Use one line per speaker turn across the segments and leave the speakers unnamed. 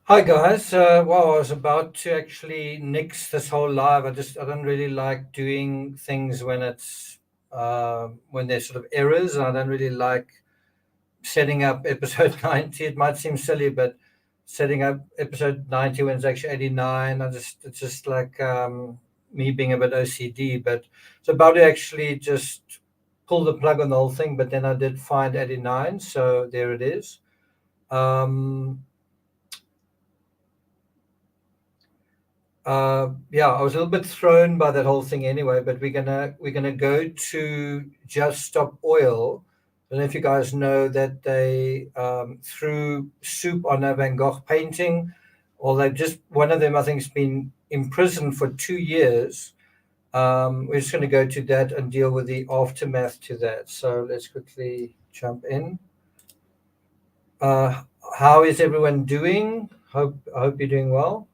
Hi guys. Well, I was about to actually nix this whole live. I don't really like doing things when there's sort of errors, and I don't really like setting up episode 90. It might seem silly, but setting up episode 90 when it's actually 89, it's just like me being a bit OCD. But it's about to actually just pull the plug on the whole thing, but then I did find 89, so there it is. Um, yeah, I was a little bit thrown by that whole thing anyway, but we're gonna go to Just Stop Oil. I don't know if you guys know that they threw soup on a Van Gogh painting, or they've just one of them I think has been imprisoned for 2 years. We're just going to go to that and deal with the aftermath to that. So let's quickly jump in. Uh, how is everyone doing? I hope you're doing well.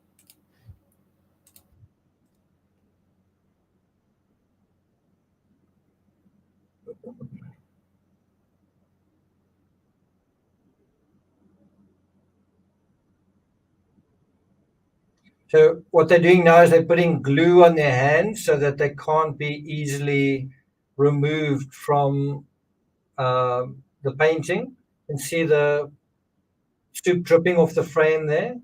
So what they're doing now is they're putting glue on their hands so that they can't be easily removed from the painting. You can see the soup dripping off the frame there.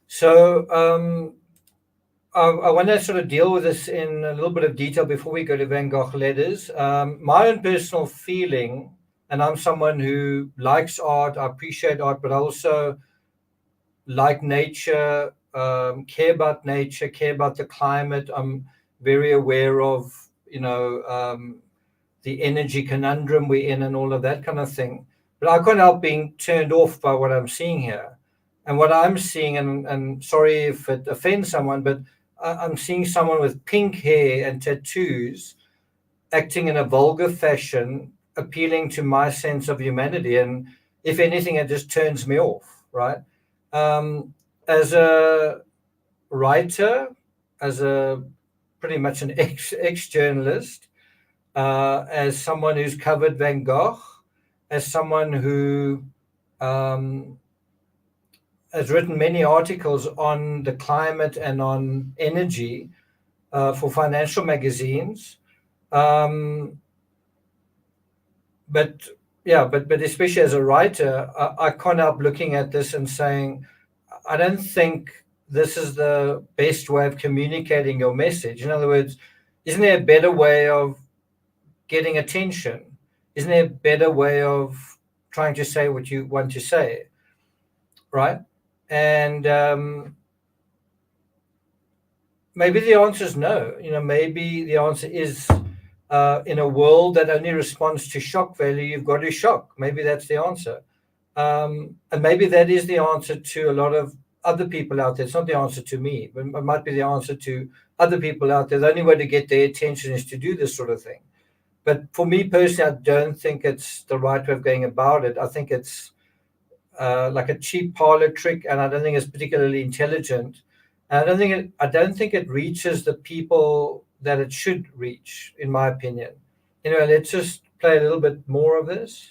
So I want to sort of deal with this in a little bit of detail before we go to Van Gogh letters. My own personal feeling, and I'm someone who likes art, I appreciate art, but I also like nature, care about nature, care about the climate. I'm very aware of, the energy conundrum we're in and all of that kind of thing. But I can't help being turned off by what I'm seeing here. And what I'm seeing, and sorry if it offends someone, but I'm seeing someone with pink hair and tattoos acting in a vulgar fashion, appealing to my sense of humanity. And if anything, it just turns me off, right? Um, as a writer, as a pretty much an ex journalist, as someone who's covered Van Gogh, as someone who um, has written many articles on the climate and on energy for financial magazines. Um, but but especially as a writer, I can't help looking at this and saying, I don't think this is the best way of communicating your message. In other words, isn't there a better way of getting attention? Isn't there a better way of trying to say what you want to say, right? And maybe the answer is no. Maybe the answer is in a world that only responds to shock value, you've got to shock. Maybe that's the answer. And maybe that is the answer to a lot of other people out there. It's not the answer to me, but it might be the answer to other people out there. The only way to get their attention is to do this sort of thing. But for me personally, I don't think it's the right way of going about it. I think it's like a cheap parlor trick, and I don't think it's particularly intelligent. And I don't think it reaches the people that it should reach, in my opinion. Let's just play a little bit more of this.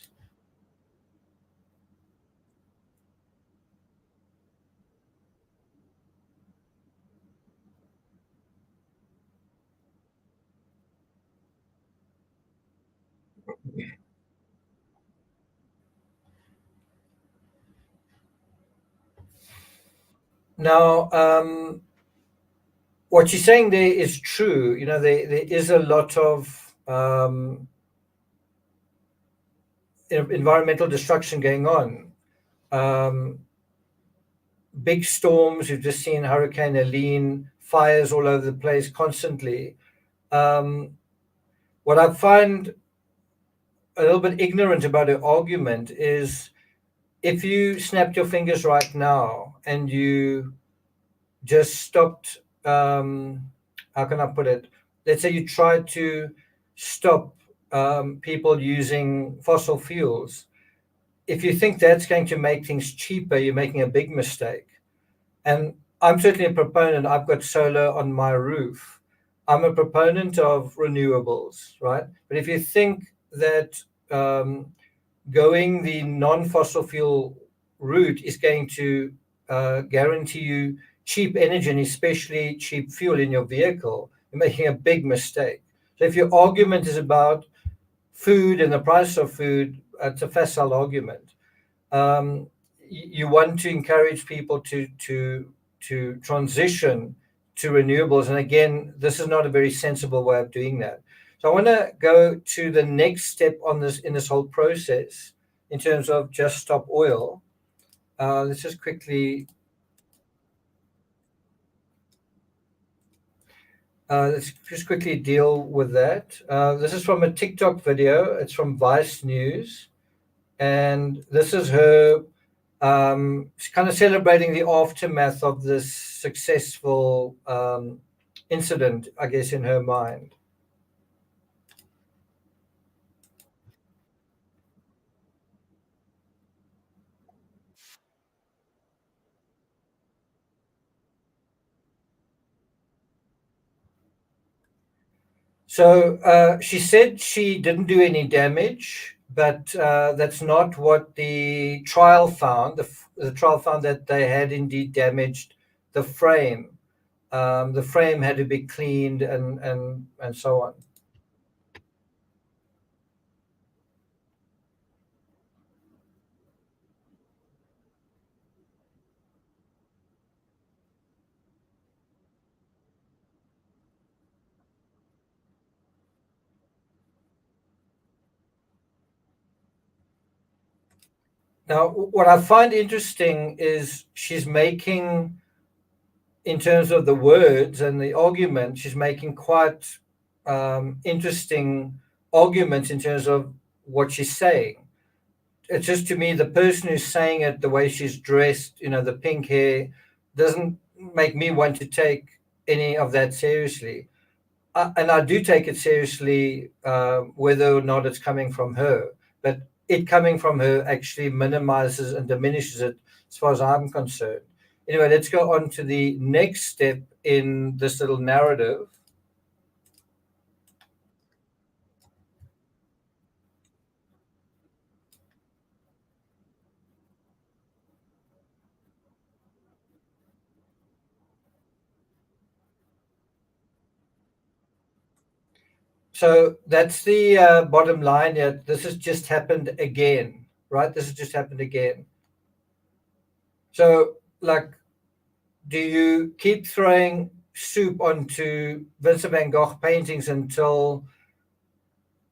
Now, what you're saying there is true. There is a lot of environmental destruction going on. Um, Big storms. You've just seen Hurricane Helene, fires all over the place constantly. Um, What I find a little bit ignorant about her argument is if you snapped your fingers right now and you just stopped, how can I put it? Let's say you tried to stop people using fossil fuels. If you think that's going to make things cheaper, you're making a big mistake. And I'm certainly a proponent. I've got solar on my roof. I'm a proponent of renewables, right? But if you think that going the non-fossil fuel route is going to guarantee you cheap energy and especially cheap fuel in your vehicle, you're making a big mistake. So if your argument is about food and the price of food, it's a facile argument. You want to encourage people to transition to renewables, and again, this is not a very sensible way of doing that. So I want to go to the next step on this in this whole process in terms of just stop oil. Let's just quickly let's just quickly deal with that. This is from a TikTok video. It's from Vice News, and this is her kind of celebrating the aftermath of this successful incident, I guess, in her mind. So she said she didn't do any damage, but that's not what the trial found. The trial found that they had indeed damaged the frame. The frame had to be cleaned and so on. Now, what I find interesting is she's making, in terms of the words and the argument, she's making quite interesting arguments in terms of what she's saying. It's just, to me, the person who's saying it, the way she's dressed, the pink hair, doesn't make me want to take any of that seriously. And I do take it seriously, whether or not it's coming from her. But it coming from her actually minimizes and diminishes it as far as I'm concerned. Anyway, let's go on to the next step in this little narrative. So that's the bottom line here. This has just happened again, right? This has just happened again. So, like, do you keep throwing soup onto Vincent van Gogh paintings until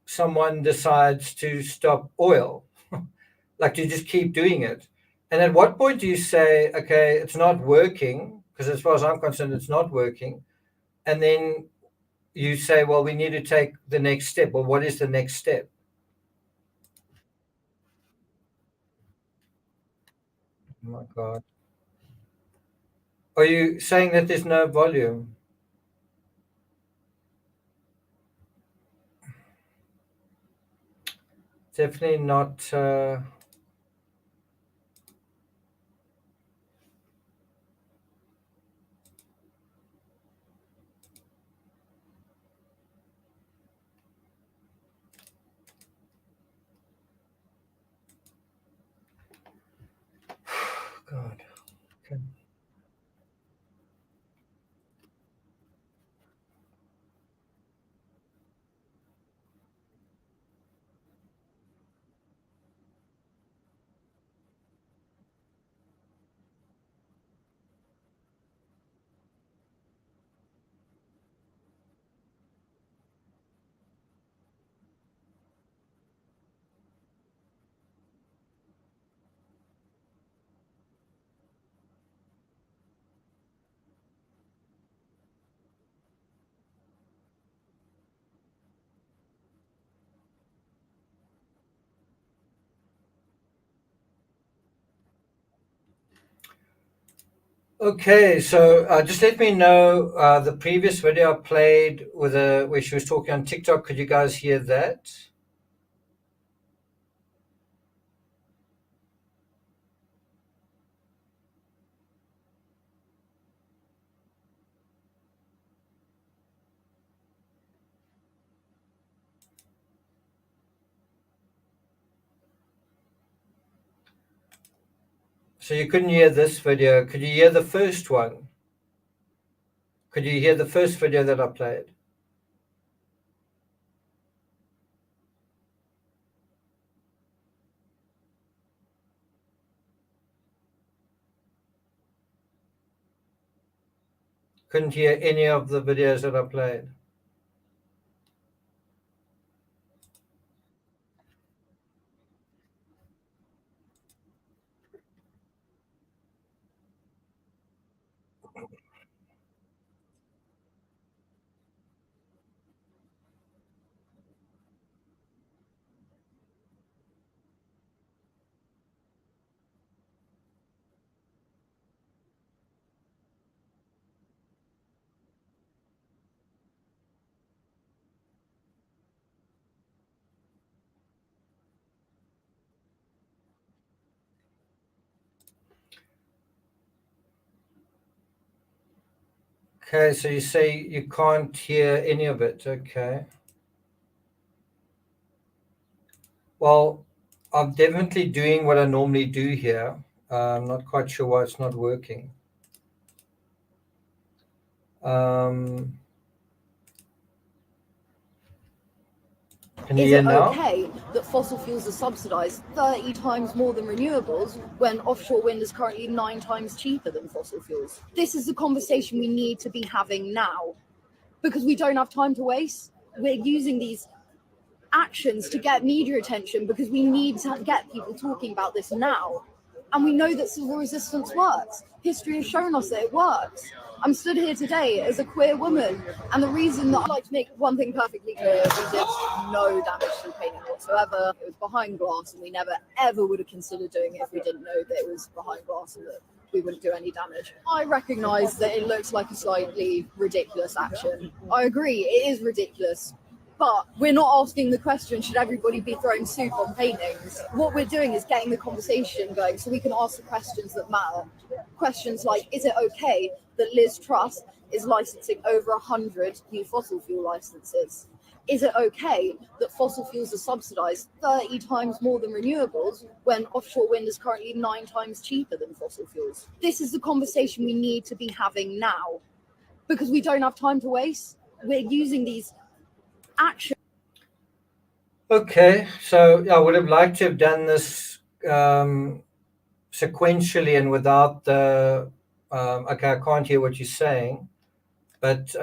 someone decides to stop oil? Like, do you just keep doing it? And at what point do you say, okay, it's not working? Because as far as I'm concerned, it's not working. And then you say, well, we need to take the next step. Well, what is the next step? Oh my God. Are you saying that there's no volume? Definitely not. God. Okay. Okay, so just let me know the previous video I played with where she was talking on TikTok. Could you guys hear that? So you couldn't hear this video. Could you hear the first one? Could you hear the first video that I played? Couldn't hear any of the videos that I played. Okay, so you say you can't hear any of it. Okay. Well, I'm definitely doing what I normally do here. I'm not quite sure why it's not working. Can you
Is
hear
it
now?
okay that fossil fuels are subsidised 30 times more than renewables when offshore wind is currently 9 times cheaper than fossil fuels? This is the conversation we need to be having now because we don't have time to waste. We're using these actions to get media attention because we need to get people talking about this now. And we know that civil resistance works. History has shown us that it works. I'm stood here today as a queer woman, and the reason that I'd like to make one thing perfectly clear, we did no damage to the painting whatsoever. It was behind glass, and we never ever would have considered doing it if we didn't know that it was behind glass and that we wouldn't do any damage. I recognise that it looks like a slightly ridiculous action. I agree, it is ridiculous. But we're not asking the question, should everybody be throwing soup on paintings? What we're doing is getting the conversation going so we can ask the questions that matter. Questions like, is it okay that Liz Truss is licensing over 100 new fossil fuel licenses? Is it okay that fossil fuels are subsidised 30 times more than renewables when offshore wind is currently 9 times cheaper than fossil fuels? This is the conversation we need to be having now because we don't have time to waste. We're using these action.
Okay, so I would have liked to have done this sequentially and without the. Okay, I can't hear what you're saying, but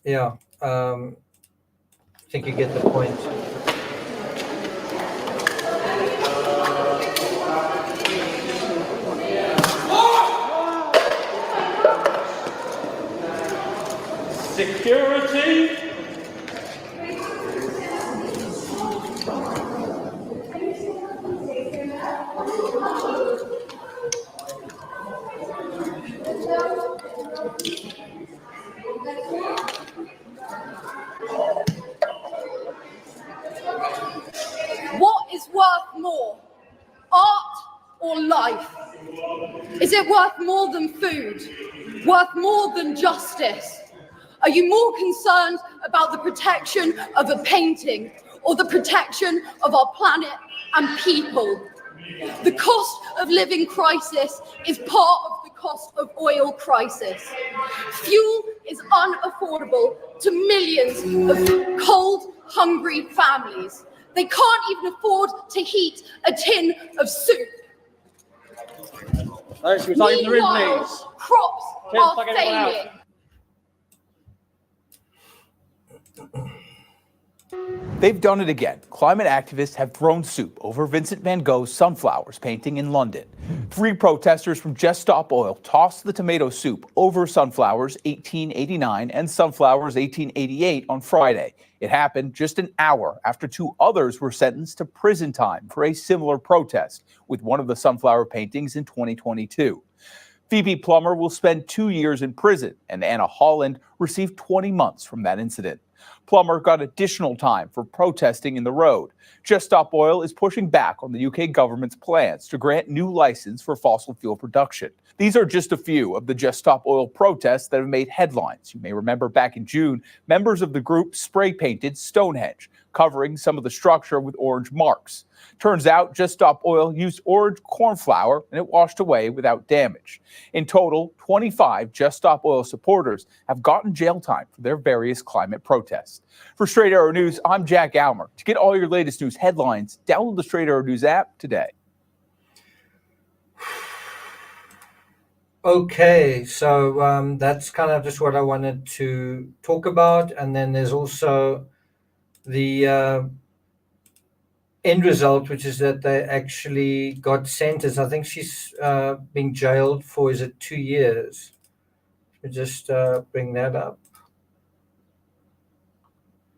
yeah, I think you get the point.
Security.
What is worth more, art or life? Is it worth more than food? Worth more than justice? Are you more concerned about the protection of a painting or the protection of our planet and people? The cost of living crisis is part of the cost of oil crisis. Fuel is unaffordable to millions of cold, hungry families. They can't even afford to heat a tin of soup.
Those who are in the room,
Meanwhile,
please.
crops
Just
are
like everyone else.
failing.
They've done it again. Climate activists have thrown soup over Vincent van Gogh's Sunflowers painting in London. 3 protesters from Just Stop Oil tossed the tomato soup over Sunflowers 1889 and Sunflowers 1888 on Friday. It happened just an hour after 2 others were sentenced to prison time for a similar protest with one of the sunflower paintings in 2022. Phoebe Plummer will spend 2 years in prison, and Anna Holland received 20 months from that incident. Plummer got additional time for protesting in the road. Just Stop Oil is pushing back on the UK government's plans to grant new license for fossil fuel production. These are just a few of the Just Stop Oil protests that have made headlines. You may remember back in June, members of the group spray painted Stonehenge, covering some of the structure with orange marks. Turns out Just Stop Oil used orange corn flour and it washed away without damage. In total, 25 Just Stop Oil supporters have gotten jail time for their various climate protests. For Straight Arrow News, I'm Jack Almer. To get all your latest news headlines, download the Straight Arrow News app today.
Okay, so that's kind of just what I wanted to talk about. And then there's also the end result, which is that they actually got sentenced. I think she's being jailed for, is it 2 years? Let me just bring that up.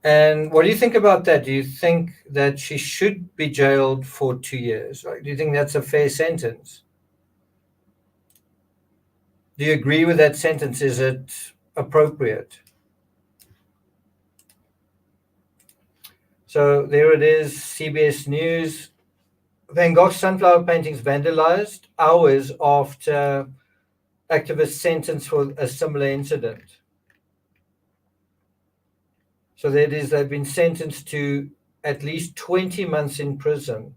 And what do you think about that? Do you think that she should be jailed for 2 years? Like, do you think that's a fair sentence? Do you agree with that sentence? Is it appropriate? So there it is, CBS News. Van Gogh's sunflower paintings vandalized hours after activists sentenced for a similar incident. So there it is, they've been sentenced to at least 20 months in prison.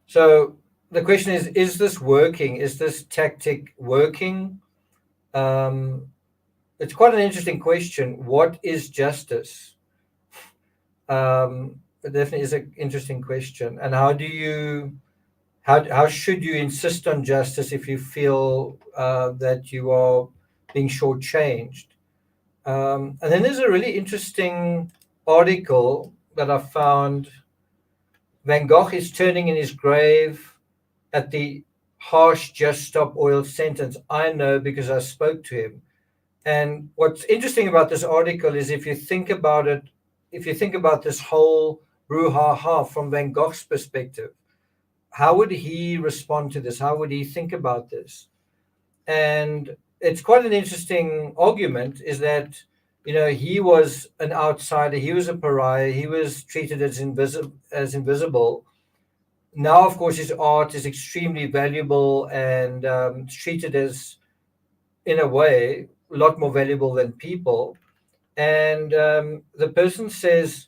So the question is this working? Is this tactic working? It's quite an interesting question. What is justice? It definitely is an interesting question. And how should you insist on justice if you feel that you are being shortchanged? And then there's a really interesting article that I found. Van Gogh is turning in his grave at the harsh Just Stop Oil sentence. I know because I spoke to him. And what's interesting about this article is if you think about it, if you think about this whole brouhaha from Van Gogh's perspective, how would he respond to this? How would he think about this? And it's quite an interesting argument, is that, you know, he was an outsider, he was a pariah, he was treated as invisible. Now, of course, his art is extremely valuable and treated as, in a way, a lot more valuable than people. And the person says,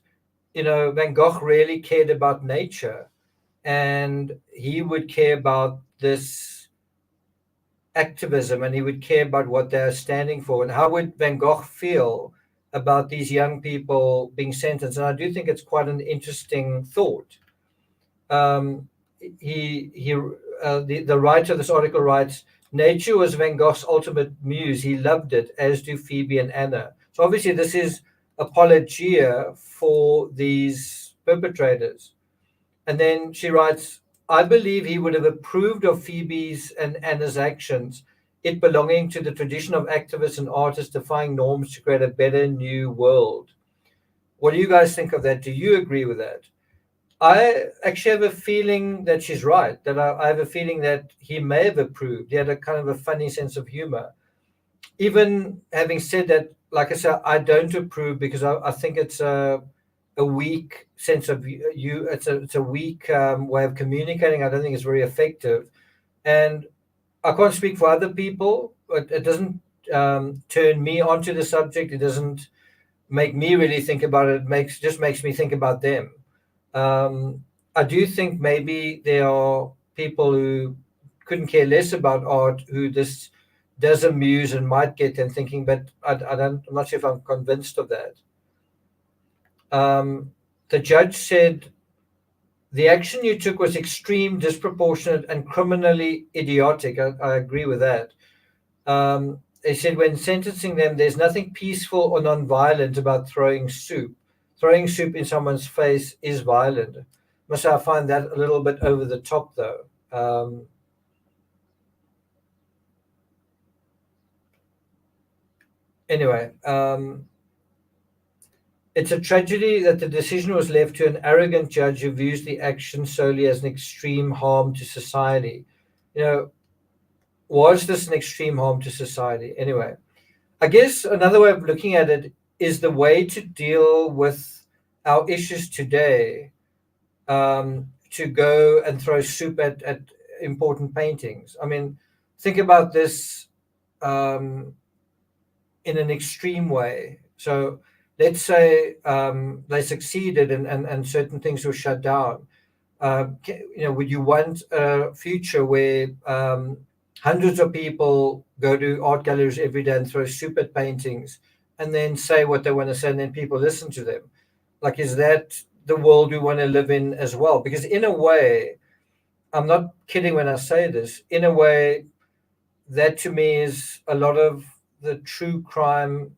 you know, Van Gogh really cared about nature, and he would care about this activism, and he would care about what they're standing for. And how would Van Gogh feel about these young people being sentenced? And I do think it's quite an interesting thought. The writer of this article writes, nature was Van Gogh's ultimate muse. He loved it, as do Phoebe and Anna. So obviously this is apologia for these perpetrators. And then she writes, I believe he would have approved of Phoebe's and Anna's actions, it belonging to the tradition of activists and artists defying norms to create a better new world. What do you guys think of that? Do you agree with that? I actually have a feeling that she's right, that I have a feeling that he may have approved. He had a kind of a funny sense of humor. Even having said that, like I said, I don't approve because I think it's a weak sense of you. It's a weak way of communicating. I don't think it's very effective. And I can't speak for other people, but it doesn't turn me onto the subject. It doesn't make me really think about it. It just makes me think about them. I do think maybe there are people who couldn't care less about art who this does amuse and might get them thinking, but I'm not sure if I'm convinced of that. The judge said, the action you took was extreme, disproportionate, and criminally idiotic. I agree with that. They said when sentencing them, there's nothing peaceful or non-violent about throwing soup. Throwing soup in someone's face is violent. Must I find that a little bit over the top, though. Anyway, It's a tragedy that the decision was left to an arrogant judge who views the action solely as an extreme harm to society. Was this an extreme harm to society? Anyway, I guess another way of looking at it is the way to deal with our issues today, to go and throw soup at important paintings. I mean, think about this in an extreme way. So let's say they succeeded and certain things were shut down. Would you want a future where hundreds of people go to art galleries every day and throw soup at paintings and then say what they want to say and then people listen to them? Like, is that the world we want to live in as well? Because in a way, I'm not kidding when I say this, in a way, that to me is a lot of the true crime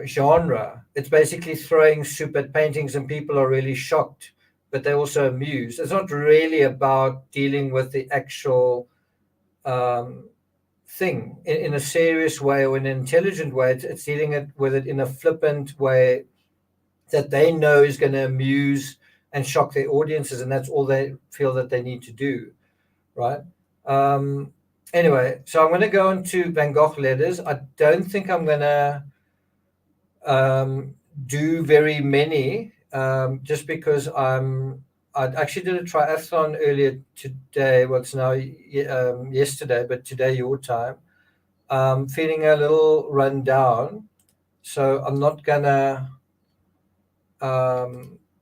genre. It's basically throwing soup at paintings and people are really shocked, but they're also amused. It's not really about dealing with the actual thing in a serious way or in an intelligent way. It's dealing with it in a flippant way that they know is going to amuse and shock their audiences, and that's all they feel that they need to do, right? Anyway, so I'm going to go into Van Gogh letters. I don't think I'm going to do very many, just because I actually did a triathlon earlier today. What's now yesterday, but today your time. Feeling a little run down, so I'm not gonna.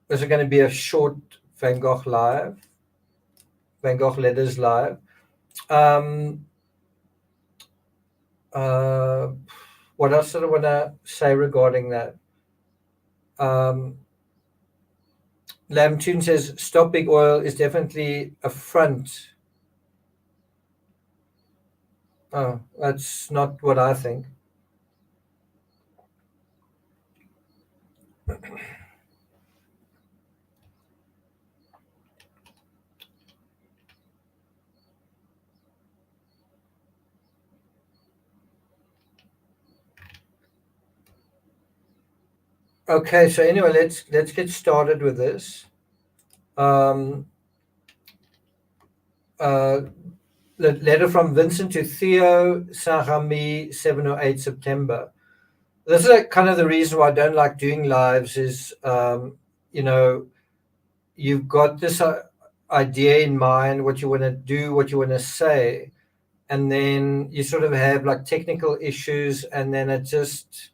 This is going to be a short Van Gogh letters live. What else did I want to say regarding that? Lamb Tune says, stop big oil is definitely a front. Oh, that's not what I think. Okay, so anyway, let's get started with this. The letter from Vincent to Theo Saint-Remy, 7 or 8 September. This is kind of the reason why I don't like doing lives is, you've got this idea in mind, what you want to do, what you want to say, and then you sort of have like technical issues, and then it just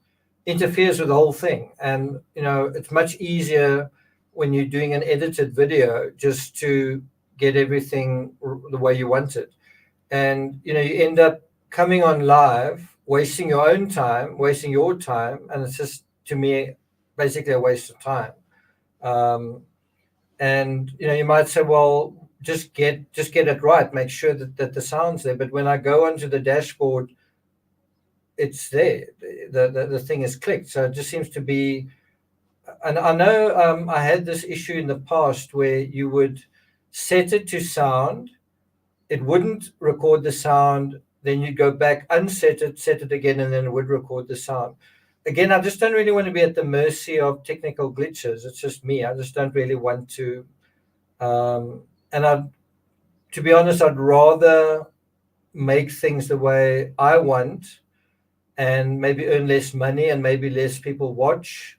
interferes with the whole thing. And it's much easier when you're doing an edited video just to get everything the way you want it. And you end up coming on live, wasting your own time, wasting your time, and it's just, to me, basically a waste of time. And you might say, well, just get it right, make sure that the sound's there. But when I go onto the dashboard, it's there. The thing is clicked. So it just seems to be, and I know I had this issue in the past where you would set it to sound, it wouldn't record the sound, then you'd go back, unset it, set it again, and then it would record the sound. Again, I just don't really want to be at the mercy of technical glitches. It's just me. I just don't really want to. And to be honest, I'd rather make things the way I want and maybe earn less money and maybe less people watch,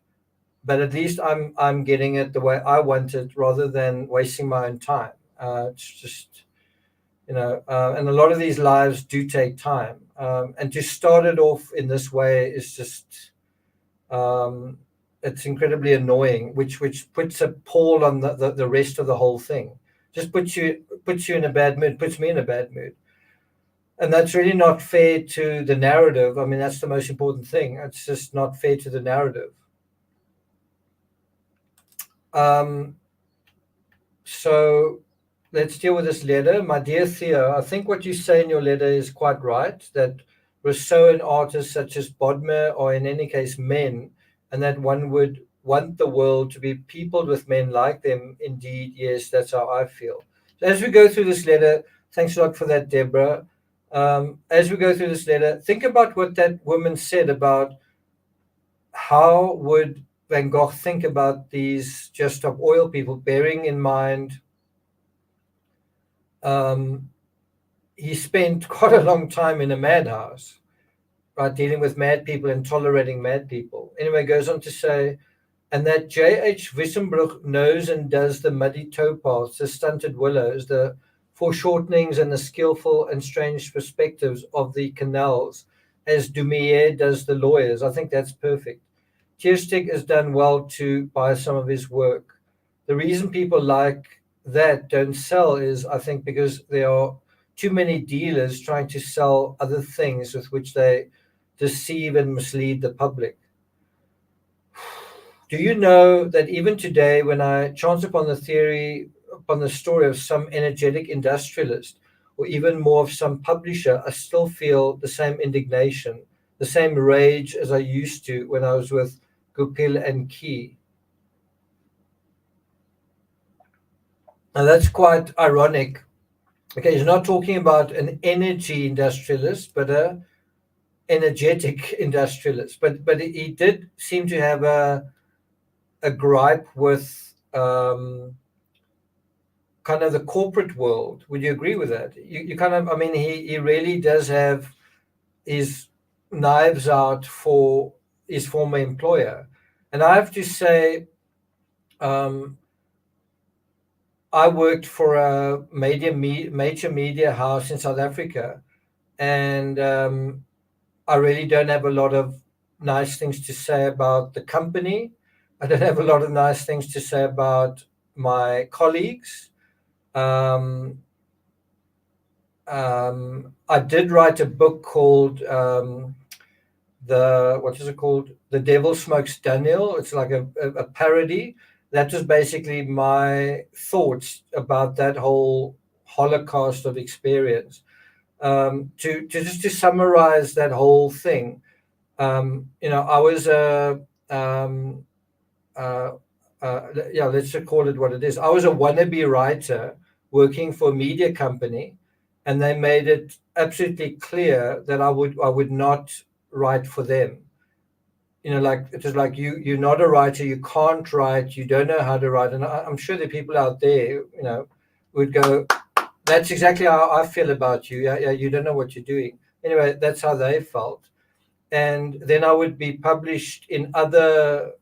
but at least I'm getting it the way I want it rather than wasting my own time. It's just, and a lot of these lives do take time. And to start it off in this way is just, it's incredibly annoying, which puts a pall on the rest of the whole thing. Just puts you in a bad mood, puts me in a bad mood. And that's really not fair to the narrative. I mean, that's the most important thing. It's just not fair to the narrative. So let's deal with this letter. My dear Theo, I think what you say in your letter is quite right, that Rousseau and artists such as Bodmer are in any case men, and that one would want the world to be peopled with men like them. Indeed, yes, that's how I feel. So as we go through this letter, thanks a lot for that, Deborah. As we go through this letter, think about what that woman said about how would Van Gogh think about these Just Stop Oil people, bearing in mind he spent quite a long time in a madhouse, right, dealing with mad people and tolerating mad people. Anyway, goes on to say, and that J.H. Wissenbroek knows and does the muddy towpaths, the stunted willows, the foreshortenings and the skillful and strange perspectives of the canals, as Dumier does the lawyers. I think that's perfect. Kierstek has done well to buy some of his work. The reason people like that don't sell is, I think, because there are too many dealers trying to sell other things with which they deceive and mislead the public. Do you know that even today, when I chance upon the story of some energetic industrialist, or even more of some publisher, I still feel the same indignation, the same rage as I used to when I was with Goupil and Key. Now that's quite ironic. Okay, he's not talking about an energy industrialist, but a energetic industrialist. But he did seem to have a gripe with kind of the corporate world. Would you agree with that? You kind of, I mean, he really does have his knives out for his former employer. And I have to say, I worked for a major media house in South Africa, and I really don't have a lot of nice things to say about the company. I don't have a lot of nice things to say about my colleagues. I did write a book called The Devil Smokes Daniel. It's like a parody. That was basically my thoughts about that whole Holocaust of experience. To summarize that whole thing, I was let's just call it what it is. I was a wannabe writer working for a media company, and they made it absolutely clear that I would not write for them. Like it was like you're not a writer, you can't write, you don't know how to write. And I'm sure there are people out there, would go, that's exactly how I feel about you. Yeah, you don't know what you're doing. Anyway, that's how they felt. And then I would be published in other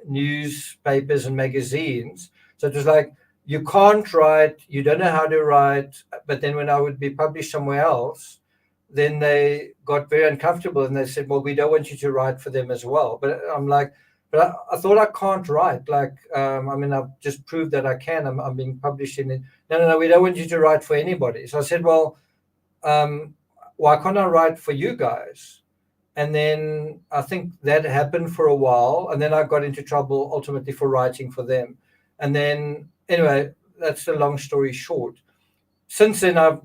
newspapers and magazines. So it was like, you can't write, you don't know how to write. But then when I would be published somewhere else, then they got very uncomfortable and they said, well, we don't want you to write for them as well. But I'm like, but I thought I can't write. Like, I've just proved that I can. I'm being published in it. No, we don't want you to write for anybody. So I said, well, why can't I write for you guys? And then I think that happened for a while. And then I got into trouble ultimately for writing for them. And then, anyway, that's the long story short. Since then, I've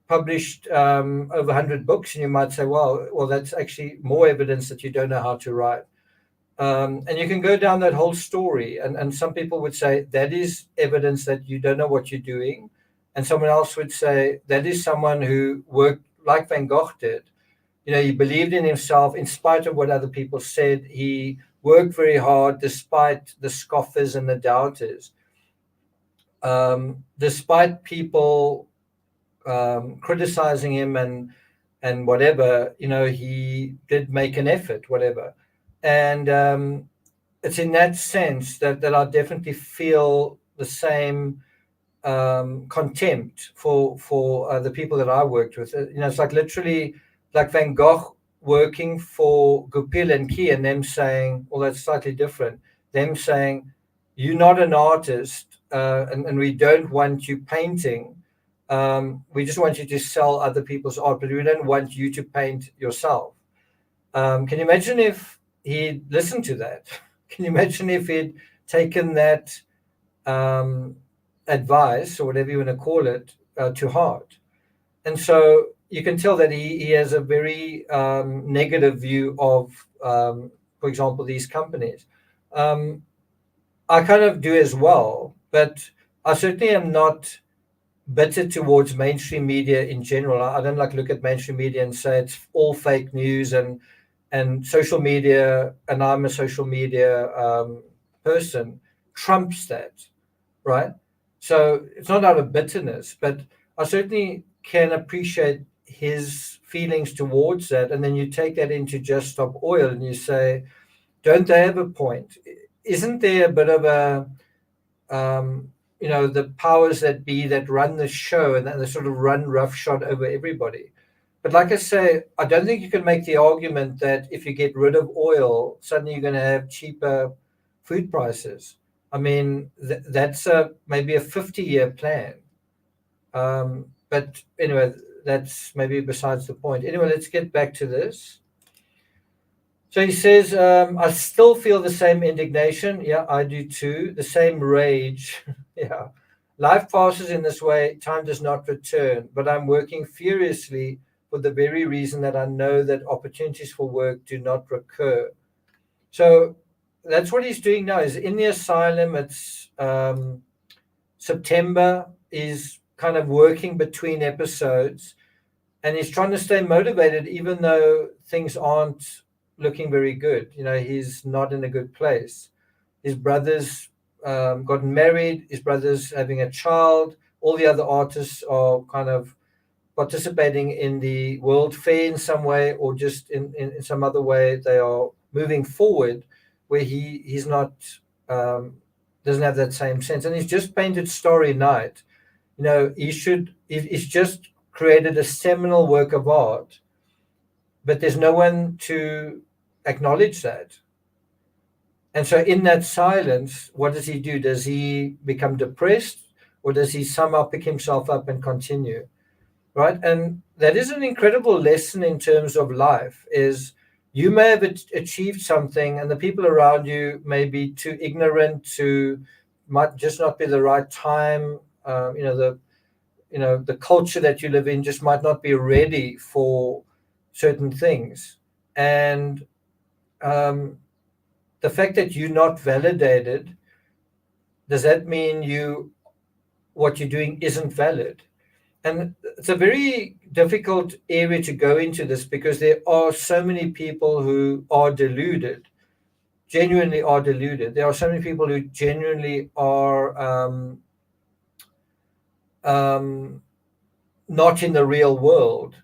published over 100 books, and you might say, well, that's actually more evidence that you don't know how to write. And you can go down that whole story, and some people would say that is evidence that you don't know what you're doing, and someone else would say that is someone who worked like Van Gogh did. He believed in himself in spite of what other people said. He worked very hard despite the scoffers and the doubters. Despite people criticizing him and whatever, he did make an effort, whatever. And it's in that sense that I definitely feel the same contempt for the people that I worked with. It's like literally like Van Gogh working for Goupil and Key, and them saying, well, that's slightly different. Them saying, you're not an artist, and we don't want you painting. We just want you to sell other people's art, but we don't want you to paint yourself. Can you imagine if he'd listened to that? Can you imagine if he'd taken that advice, or whatever you want to call it, to heart? And so you can tell that he has a very negative view of, for example, these companies. I kind of do as well, but I certainly am not bitter towards mainstream media in general. I don't look at mainstream media and say it's all fake news and and social media, and I'm a social media person, trumps that, right? So it's not out of bitterness, but I certainly can appreciate his feelings towards that. And then you take that into Just Stop Oil and you say, don't they have a point? Isn't there a bit of a, the powers that be that run the show and then they sort of run roughshod over everybody? But like I say, I don't think you can make the argument that if you get rid of oil, suddenly you're going to have cheaper food prices. I mean, that's maybe a 50-year plan. But anyway, that's maybe besides the point. Anyway, let's get back to this. So he says, I still feel the same indignation. Yeah, I do too. The same rage. Yeah. Life passes in this way. Time does not return. But I'm working furiously for the very reason that I know that opportunities for work do not recur. So that's what he's doing now. He's in the asylum. It's September. He's kind of working between episodes. And he's trying to stay motivated even though things aren't looking very good. He's not in a good place. His brother's gotten married. His brother's having a child. All the other artists are kind of participating in the World Fair in some way, or just in some other way. They are moving forward where he's not, doesn't have that same sense. And he's just painted Starry Night. He's just created a seminal work of art, but there's no one to acknowledge that. And so in that silence, what does he do? Does he become depressed, or does he somehow pick himself up and continue? Right? And that is an incredible lesson in terms of life, is you may have achieved something and the people around you may be too ignorant, might just not be the right time. The culture that you live in just might not be ready for certain things. And the fact that you're not validated, does that mean what you're doing isn't valid? And it's a very difficult area to go into this, because there are so many people who are deluded, genuinely are deluded. There are so many people who genuinely are not in the real world.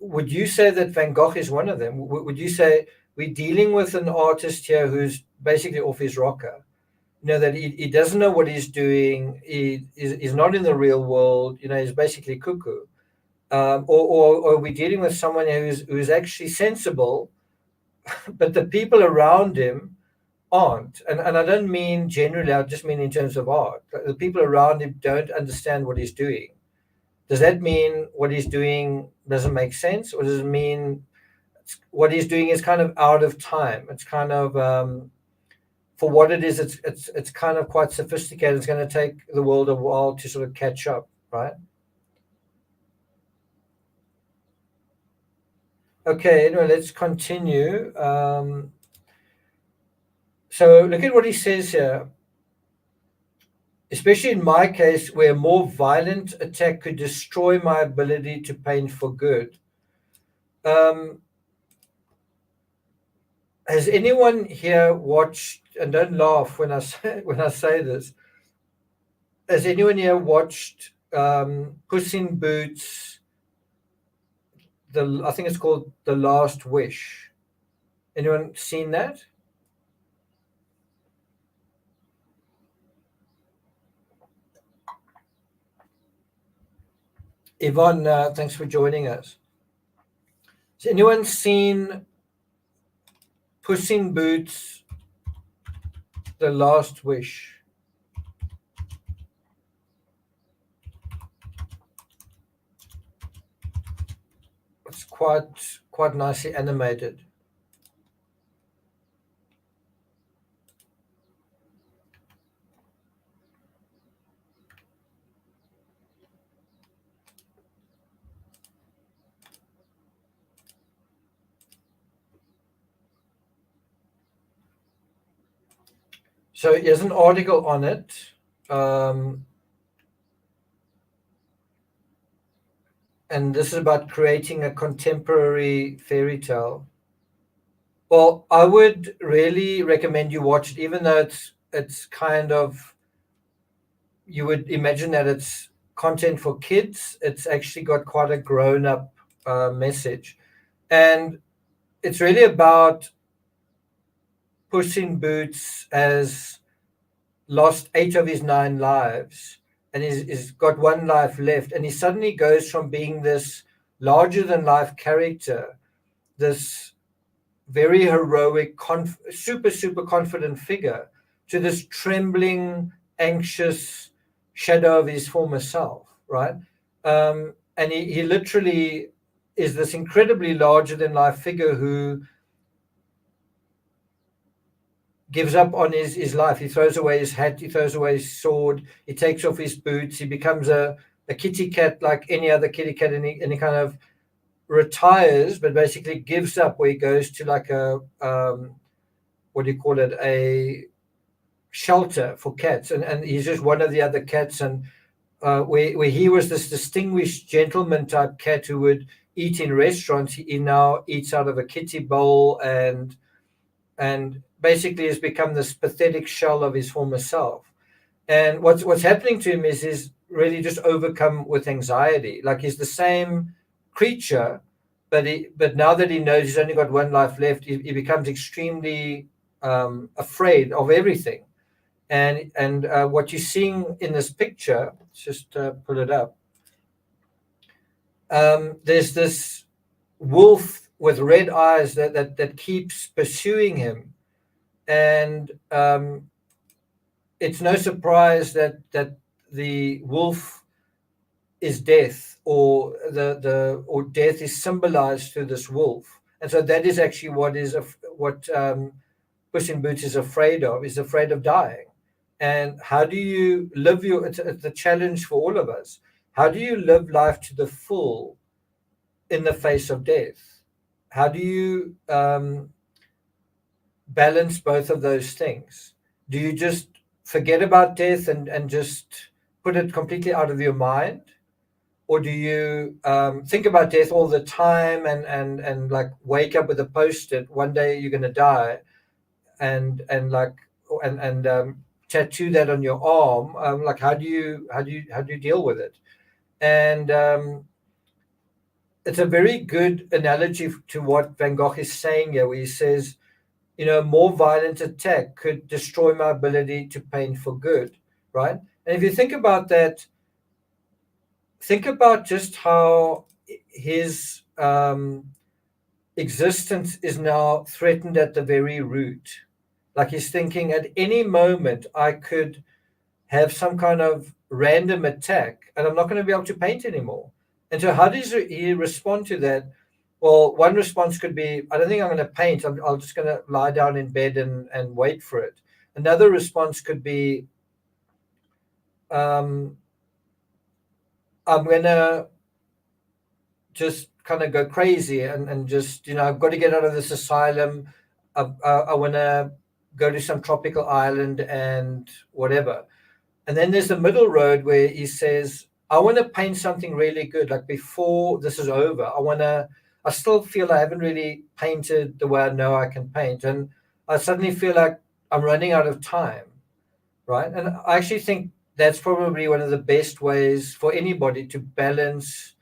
Would you say that Van Gogh is one of them? Would you say we're dealing with an artist here who's basically off his rocker? That he doesn't know what he's doing. He's not in the real world. He's basically cuckoo. Or are we dealing with someone who's actually sensible, but the people around him aren't? And I don't mean generally, I just mean in terms of art. The people around him don't understand what he's doing. Does that mean what he's doing doesn't make sense? Or does it mean what he's doing is kind of out of time? It's kind of, for what it is, it's kind of quite sophisticated. It's going to take the world a while to sort of catch up, right? Okay, anyway, let's continue. So look at what he says here. Especially in my case, where a more violent attack could destroy my ability to paint for good. Has anyone here watched, and don't laugh when I say this, has anyone here watched Puss in Boots, I think it's called The Last Wish? Anyone seen that? Yvonne, thanks for joining us. Has anyone seen Puss in Boots, The Last Wish? It's quite nicely animated. So here's an article on it. And this is about creating a contemporary fairy tale. Well, I would really recommend you watch it, even though it's kind of, you would imagine that it's content for kids. It's actually got quite a grown up message, and it's really about Puss in Boots has lost 8 of his 9 lives, and he's got 1 life left, and he suddenly goes from being this larger than life character, this very heroic, super confident figure, to this trembling, anxious shadow of his former self, right? And he literally is this incredibly larger than life figure who gives up on his life. He throws away his hat, he throws away his sword, he takes off his boots, he becomes a kitty cat like any other kitty cat, and he kind of retires, but basically gives up, where he goes to like a what do you call it, a shelter for cats, and he's just one of the other cats, and where he was this distinguished gentleman type cat who would eat in restaurants, he now eats out of a kitty bowl, and basically has become this pathetic shell of his former self. And what's happening to him is he's really just overcome with anxiety. Like, he's the same creature, but now that he knows he's only got 1 life left, he becomes extremely afraid of everything. And what you're seeing in this picture, let's just pull it up. There's this wolf with red eyes that keeps pursuing him, and it's no surprise that the wolf is death, or or death is symbolized through this wolf, and so that is actually what Puss in Boots is afraid of. Is afraid of dying. And how do you live it's the challenge for all of us. How do you live life to the full in the face of death? How do you balance both of those things? Do you just forget about death and just put it completely out of your mind? Or do you think about death all the time and like wake up with a post-it, one day you're going to die, and tattoo that on your arm? Like, how do you deal with it? And it's a very good analogy to what Van Gogh is saying here, where he says, more violent attack could destroy my ability to paint for good, right? And if you think about that, think about just how his existence is now threatened at the very root. Like, he's thinking, at any moment I could have some kind of random attack and I'm not going to be able to paint anymore. And so how does he respond to that? Well, one response could be, I don't think I'm going to paint. I'm just going to lie down in bed and wait for it. Another response could be, I'm going to just kind of go crazy and just, I've got to get out of this asylum. I want to go to some tropical island and whatever. And then there's the middle road where he says, I want to paint something really good. Like, before this is over, I still feel I haven't really painted the way I know I can paint. And I suddenly feel like I'm running out of time, right? And I actually think that's probably one of the best ways for anybody to balance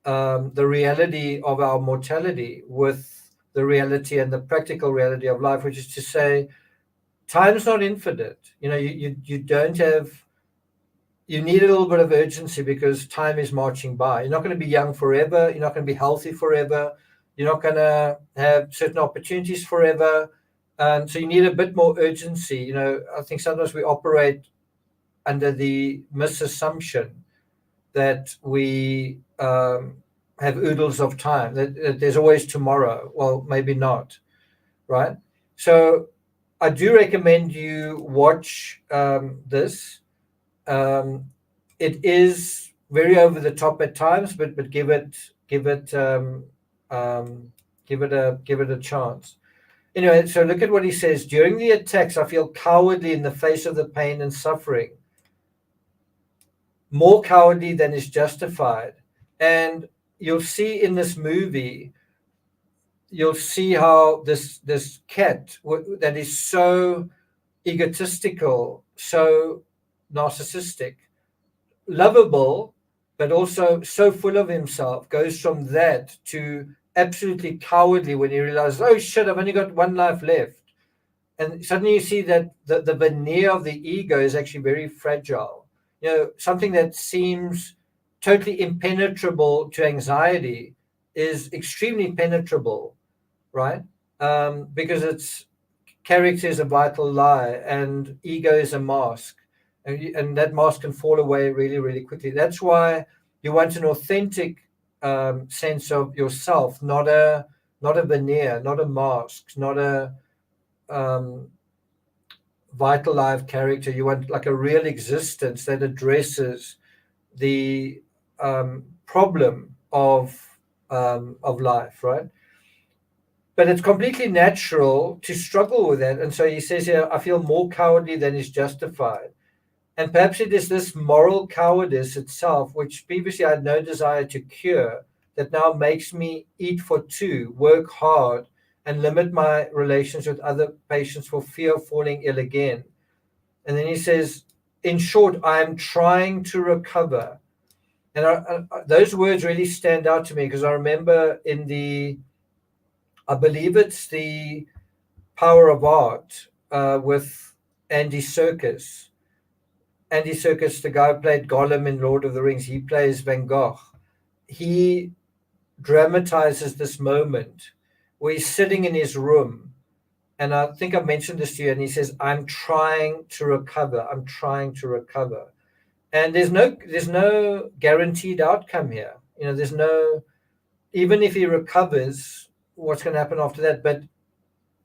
the reality of our mortality with the reality and the practical reality of life, which is to say, time's not infinite. You don't have, you need a little bit of urgency because time is marching by. You're not going to be young forever. You're not going to be healthy forever. You're not going to have certain opportunities forever. And so you need a bit more urgency. I think sometimes we operate under the misassumption that we have oodles of time, that there's always tomorrow. Well, maybe not, right? So I do recommend you watch this. It is very over the top at times, but give it a chance. Anyway, so look at what he says. During the attacks, I feel cowardly in the face of the pain and suffering, more cowardly than is justified. And you'll see in this movie you'll see how this cat that is so egotistical, so narcissistic, lovable, but also so full of himself, goes from that to absolutely cowardly when he realizes, oh shit, I've only got one life left. And suddenly you see that the veneer of the ego is actually very fragile. Something that seems totally impenetrable to anxiety is extremely penetrable, right? Because it's character is a vital lie and ego is a mask, and that mask can fall away really, really quickly. That's why you want an authentic sense of yourself, not a veneer, not a mask, not a vital live character. You want like a real existence that addresses the problem of life, right? But it's completely natural to struggle with that. And so he says here, I feel more cowardly than is justified. And perhaps it is this moral cowardice itself, which previously I had no desire to cure, that now makes me eat for two, work hard, and limit my relations with other patients for fear of falling ill again. And then he says, in short, I am trying to recover. And those words really stand out to me because I remember I believe it's the Power of Art with Andy Serkis. Andy Serkis, the guy who played Gollum in Lord of the Rings, he plays Van Gogh. He dramatizes this moment where he's sitting in his room. And I think I've mentioned this to you. And he says, I'm trying to recover. I'm trying to recover. And there's no guaranteed outcome here. There's no, even if he recovers, what's going to happen after that? But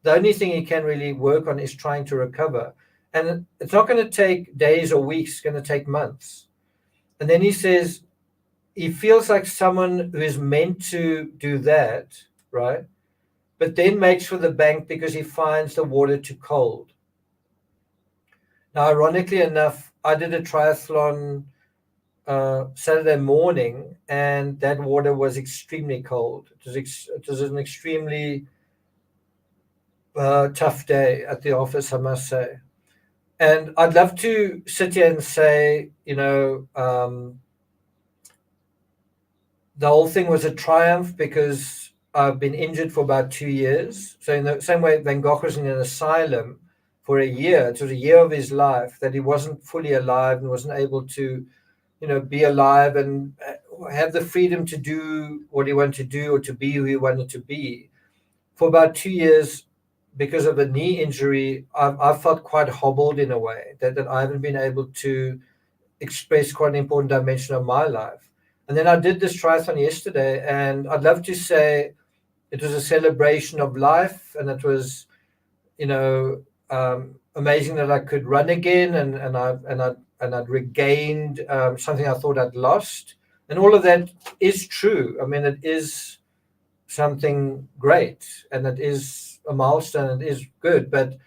the only thing he can really work on is trying to recover. And it's not going to take days or weeks, it's going to take months. And then he says, he feels like someone who is meant to do that, right? But then makes for the bank because he finds the water too cold. Now, ironically enough, I did a triathlon Saturday morning, and that water was extremely cold. It was an extremely tough day at the office, I must say. And I'd love to sit here and say, the whole thing was a triumph because I've been injured for about 2 years. So in the same way Van Gogh was in an asylum for a year, it was a year of his life that he wasn't fully alive and wasn't able to, be alive and have the freedom to do what he wanted to do or to be who he wanted to be. For about 2 years, because of a knee injury, I've felt quite hobbled in a way that I haven't been able to express quite an important dimension of my life. And then I did this triathlon yesterday, and I'd love to say it was a celebration of life, and it was, amazing that I could run again, and I'd regained something I thought I'd lost, and all of that is true. I mean, it is something great, and it is a milestone, it is good, but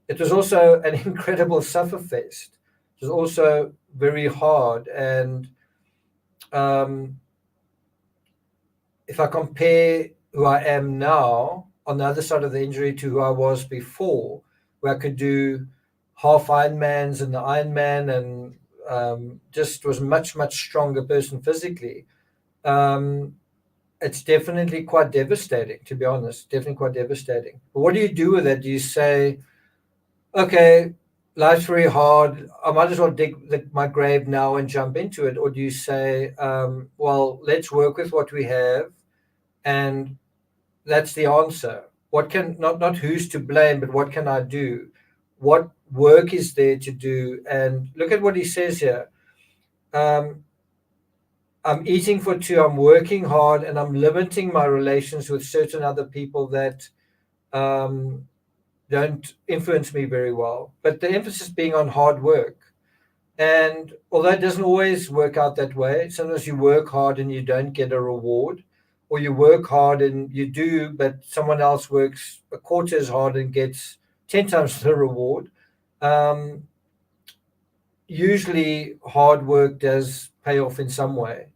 it was also an incredible sufferfest. It was also very hard, and if I compare who I am now on the other side of the injury to who I was before, where I could do half Ironmans and the Ironman and just was much, much stronger person physically, it's definitely quite devastating, to be honest, definitely quite devastating. But what do you do with it? Do you say, okay, life's very hard, I might as well dig my grave now and jump into it? Or do you say, well, let's work with what we have, and that's the answer. What can, not who's to blame, but what can I do? What work is there to do? And look at what he says here. I'm eating for two, I'm working hard, and I'm limiting my relations with certain other people that don't influence me very well. But the emphasis being on hard work. And although it doesn't always work out that way, sometimes you work hard and you don't get a reward, or you work hard and you do, but someone else works a quarter as hard and gets 10 times the reward. Usually hard work does pay off in some way.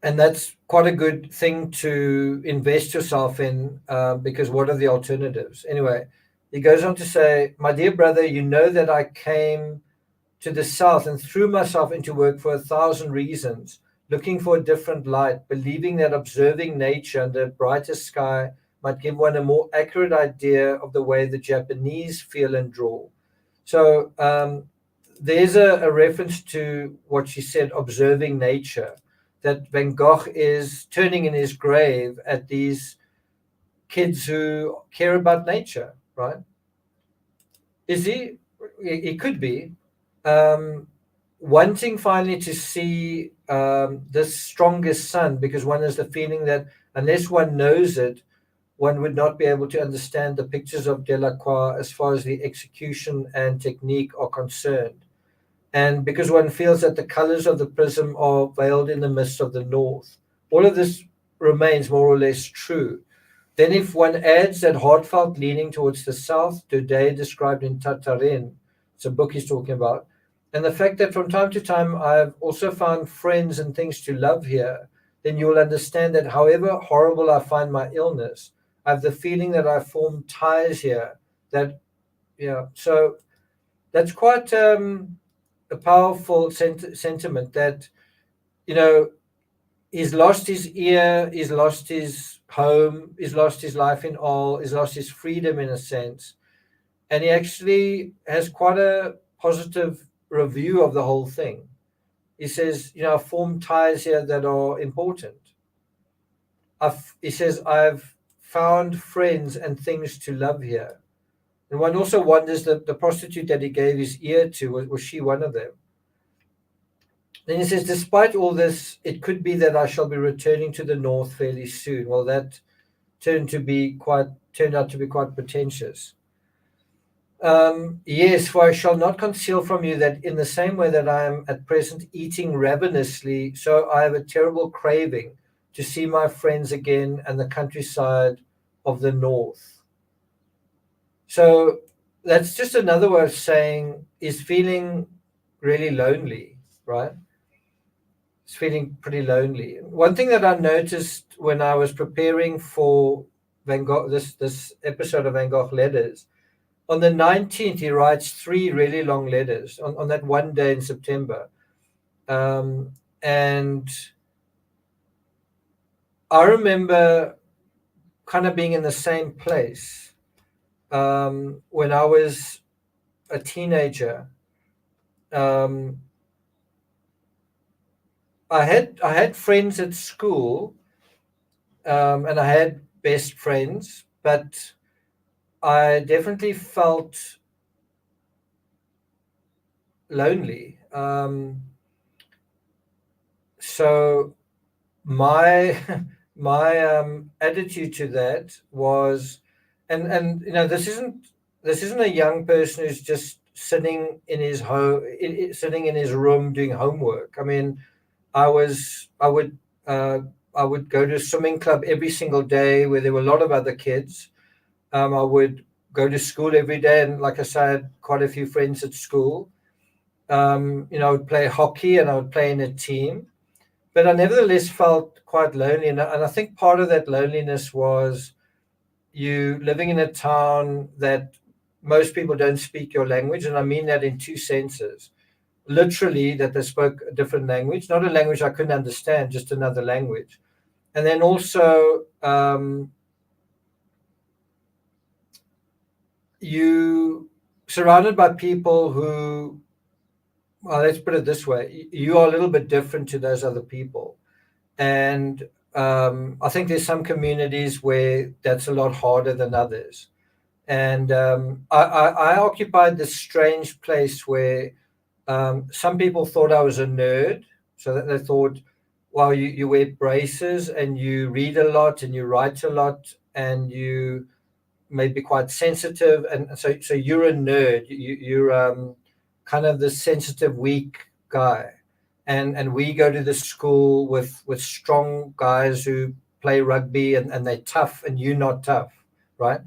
and that's quite a good thing to invest yourself in, because what are the alternatives? Anyway, he goes on to say, my dear brother, you know that I came to the south and threw myself into work for 1,000 reasons, looking for a different light, believing that observing nature under a brighter sky might give one a more accurate idea of the way the Japanese feel and draw. So there's a reference to what she said, observing nature, that Van Gogh is turning in his grave at these kids who care about nature, right? Is he? He could be. Wanting finally to see this strongest sun, because one has the feeling that unless one knows it, one would not be able to understand the pictures of Delacroix as far as the execution and technique are concerned. And because one feels that the colors of the prism are veiled in the mist of the north. All of this remains more or less true. Then if one adds that heartfelt leaning towards the south, Daudet described in Tartarin, it's a book he's talking about, and the fact that from time to time I've also found friends and things to love here, then you will understand that however horrible I find my illness, I have the feeling that I've formed ties here that, so that's quite a powerful sentiment that, he's lost his ear, he's lost his home, he's lost his life in all, he's lost his freedom in a sense. And he actually has quite a positive review of the whole thing. He says, I formed ties here that are important. He says, I've found friends and things to love here. And one also wonders that the prostitute that he gave his ear to, was she one of them? Then he says, despite all this, it could be that I shall be returning to the north fairly soon. Well, that turned out to be quite pretentious. Yes, for I shall not conceal from you that in the same way that I am at present eating ravenously, so I have a terrible craving to see my friends again and the countryside of the north. So that's just another way of saying he's feeling really lonely, right? He's feeling pretty lonely. One thing that I noticed when I was preparing for Van Gogh, this episode of Van Gogh Letters, on the 19th, he writes 3 really long letters on that one day in September. And I remember kind of being in the same place when I was a teenager. I had friends at school, and I had best friends, but I definitely felt lonely. So my attitude to that was, and this isn't a young person who's just sitting in his home, sitting in his room doing homework. I mean, I would go to a swimming club every single day where there were a lot of other kids. I would go to school every day, and like I said, I had quite a few friends at school. I would play hockey and I would play in a team, but I nevertheless felt quite lonely. And I think part of that loneliness was you living in a town that most people don't speak your language. And I mean that in 2 senses. Literally, that they spoke a different language, not a language I couldn't understand, just another language. And then also, you surrounded by people who, well, let's put it this way, you are a little bit different to those other people. And I think there's some communities where that's a lot harder than others. And I occupied this strange place where some people thought I was a nerd. So that they thought, well, you wear braces and you read a lot and you write a lot and you may be quite sensitive. And so you're a nerd. You're kind of the sensitive, weak guy. And we go to this school with strong guys who play rugby and they're tough and you're not tough, right?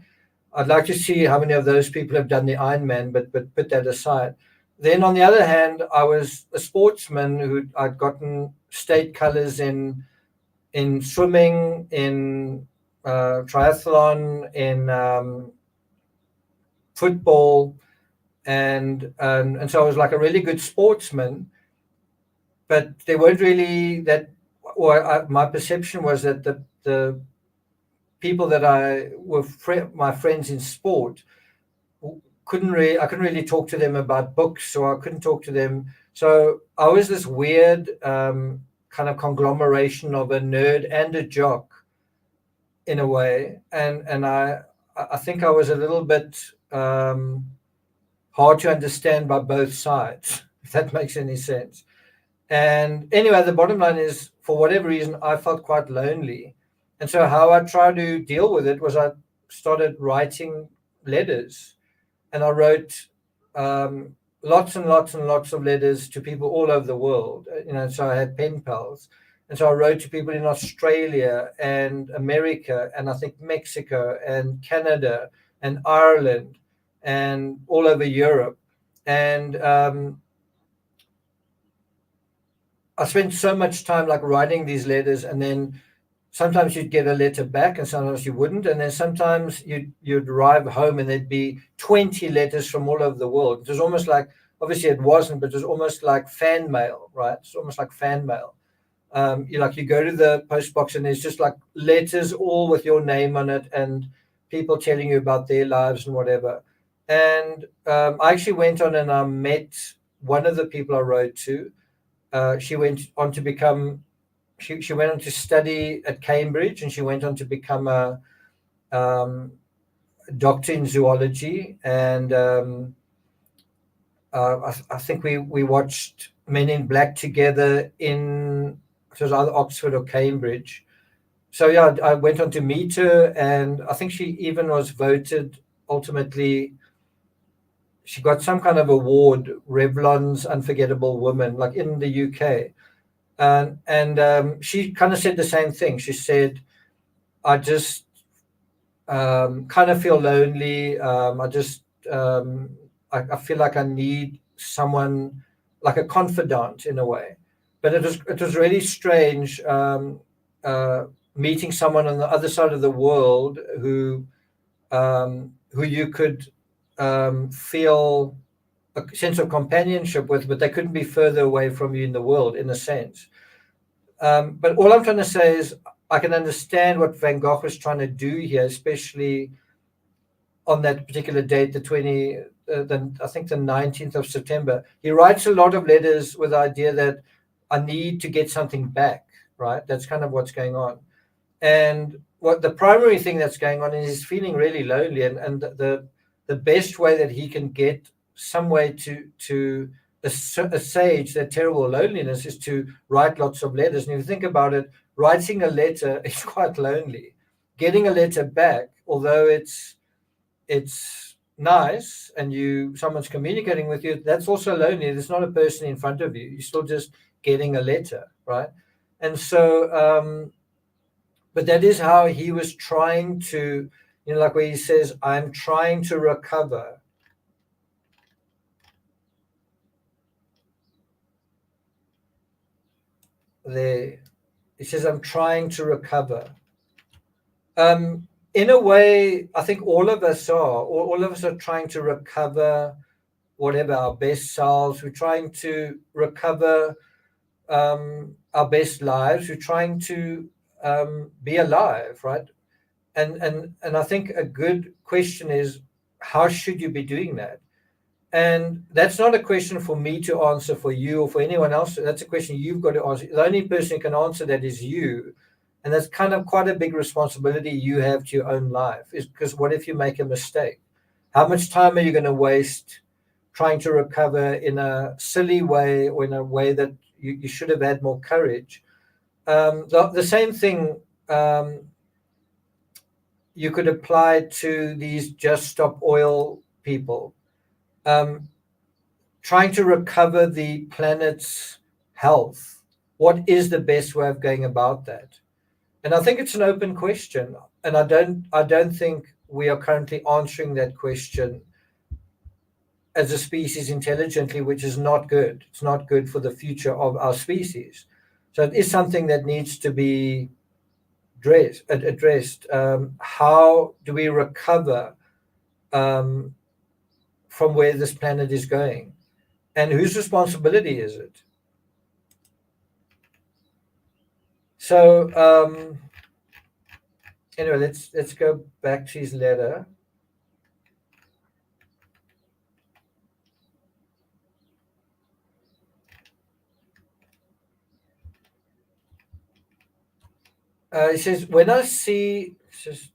I'd like to see how many of those people have done the Ironman, but put that aside. Then on the other hand, I was a sportsman I'd gotten state colors in in swimming, in triathlon, in football, and so I was like a really good sportsman, but they weren't really that. Or my perception was that the people that I were my friends in sport I couldn't really talk to them about books, or I couldn't talk to them. So I was this weird kind of conglomeration of a nerd and a jock in a way, and I think I was a little bit hard to understand by both sides, if that makes any sense. And anyway, the bottom line is, for whatever reason, I felt quite lonely. And so how I tried to deal with it was I started writing letters, and I wrote lots and lots and lots of letters to people all over the world. So I had pen pals. And so I wrote to people in Australia and America, and I think Mexico and Canada and Ireland and all over Europe. And I spent so much time like writing these letters, and then sometimes you'd get a letter back and sometimes you wouldn't. And then sometimes you'd arrive home and there'd be 20 letters from all over the world. It was almost like, obviously it wasn't, but it was almost like fan mail, right? It's almost like fan mail. You go to the post box and there's just like letters all with your name on it and people telling you about their lives and whatever. And I actually went on and I met one of the people I wrote to. She went on to become, she went on to study at Cambridge, and she went on to become a doctor in zoology. And I think we watched Men in Black together it was either Oxford or Cambridge. So yeah, I went on to meet her, and I think she even was voted ultimately. She got some kind of award, Revlon's Unforgettable Woman, like in the UK. And she kind of said the same thing. She said, I just kind of feel lonely. I feel like I need someone, like a confidant in a way. But it was really strange meeting someone on the other side of the world who you could feel a sense of companionship with, but they couldn't be further away from you in the world, in a sense. But all I'm trying to say is I can understand what Van Gogh was trying to do here, especially on that particular date, I think the 19th of September. He writes a lot of letters with the idea that I need to get something back, right? That's kind of what's going on. And what the primary thing that's going on is he's feeling really lonely, and the best way that he can get some way to assuage that terrible loneliness is to write lots of letters. And if you think about it, writing a letter is quite lonely. Getting a letter back, although it's nice and someone's communicating with you, that's also lonely. There's not a person in front of you. You're still just getting a letter, right? And so, but that is how he was trying to, like where he says, I'm trying to recover. There, he says, I'm trying to recover. In a way, I think all of us are trying to recover whatever, our best selves. We're trying to recover our best lives. We're trying to be alive, right? And I think a good question is, how should you be doing that? And that's not a question for me to answer for you or for anyone else. That's a question you've got to answer. The only person who can answer that is you. And that's kind of quite a big responsibility you have to your own life, is because what if you make a mistake? How much time are you going to waste trying to recover in a silly way, or in a way that you should have had more courage? The same thing you could apply to these Just Stop Oil people. Trying to recover the planet's health. What is the best way of going about that? And I think it's an open question, and I don't think we are currently answering that question as a species intelligently, which is not good. It's not good for the future of our species. So it is something that needs to be addressed. How do we recover from where this planet is going, and whose responsibility is it? So anyway, let's go back to his letter. He says, when I see, just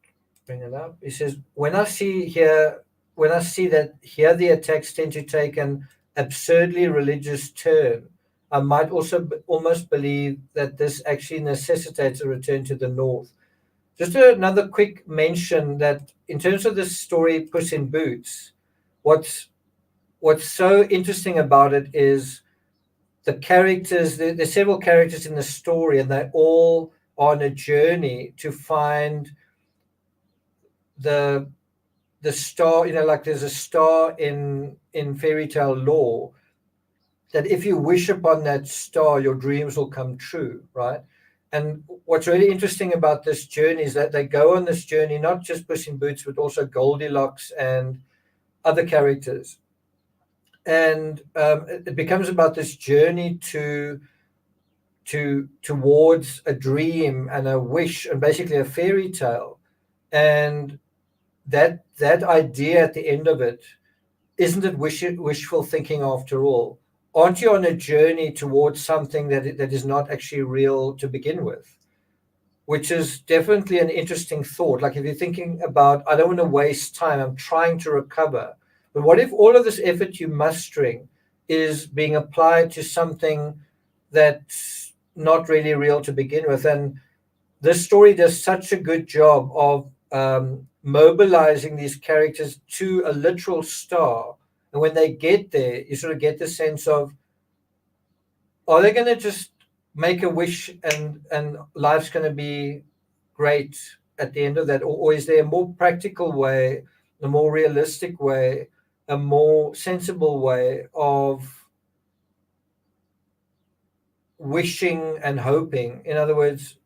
bring it up. He says, when I see that here the attacks tend to take an absurdly religious turn, I might also almost believe that this actually necessitates a return to the North. Just another quick mention that in terms of this story, Puss in Boots, what's so interesting about it is the characters. There's several characters in the story, and they all are on a journey to find the star. Like there's a star in fairy tale lore that if you wish upon that star, your dreams will come true, right? And what's really interesting about this journey is that they go on this journey, not just Puss in Boots, but also Goldilocks and other characters. And it becomes about this journey towards a dream and a wish and basically a fairy tale. And that idea at the end of it, isn't it wishful thinking after all? Aren't you on a journey towards something that is not actually real to begin with? Which is definitely an interesting thought. Like if you're thinking about, I don't want to waste time, I'm trying to recover. But what if all of this effort you're mustering is being applied to something that's not really real to begin with? And this story does such a good job of mobilizing these characters to a literal star. And when they get there, you sort of get the sense of, are they going to just make a wish and life's going to be great at the end of that? Or is there a more practical way, a more realistic way, a more sensible way of wishing and hoping? In other words,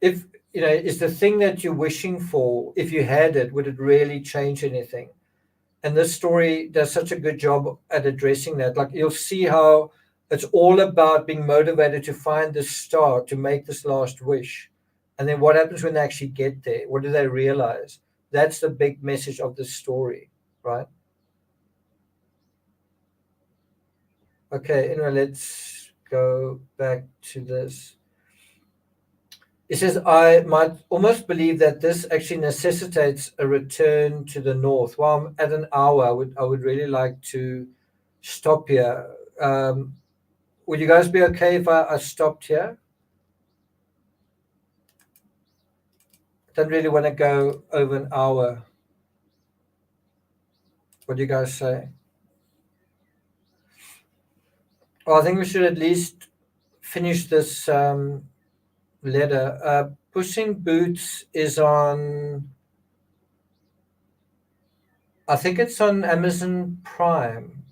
if is the thing that you're wishing for, if you had it, would it really change anything? And this story does such a good job at addressing that. Like you'll see how it's all about being motivated to find this star, to make this last wish. And then what happens when they actually get there? What do they realize? That's the big message of this story, right? Okay, anyway, let's go back to this. It says, I might almost believe that this actually necessitates a return to the North. Well, I'm at an hour. I would really like to stop here. Would you guys be okay if I stopped here? Don't really want to go over an hour. What do you guys say? Well, I think we should at least finish this letter. Puss in Boots is on, I think it's on Amazon Prime.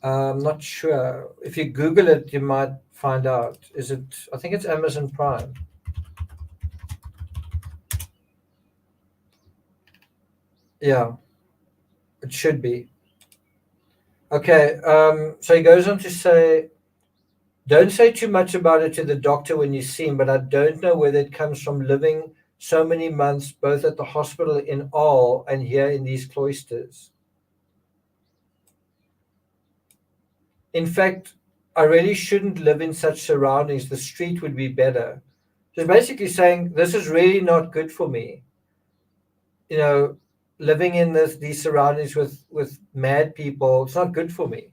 I'm not sure. If you Google it, you might find out. I think it's Amazon Prime. Yeah, it should be. Okay, so he goes on to say, don't say too much about it to the doctor when you see him, but I don't know whether it comes from living so many months both at the hospital in Arles and here in these cloisters. In fact, I really shouldn't live in such surroundings. The street would be better. So basically saying, this is really not good for me. Living in these surroundings with mad people, it's not good for me.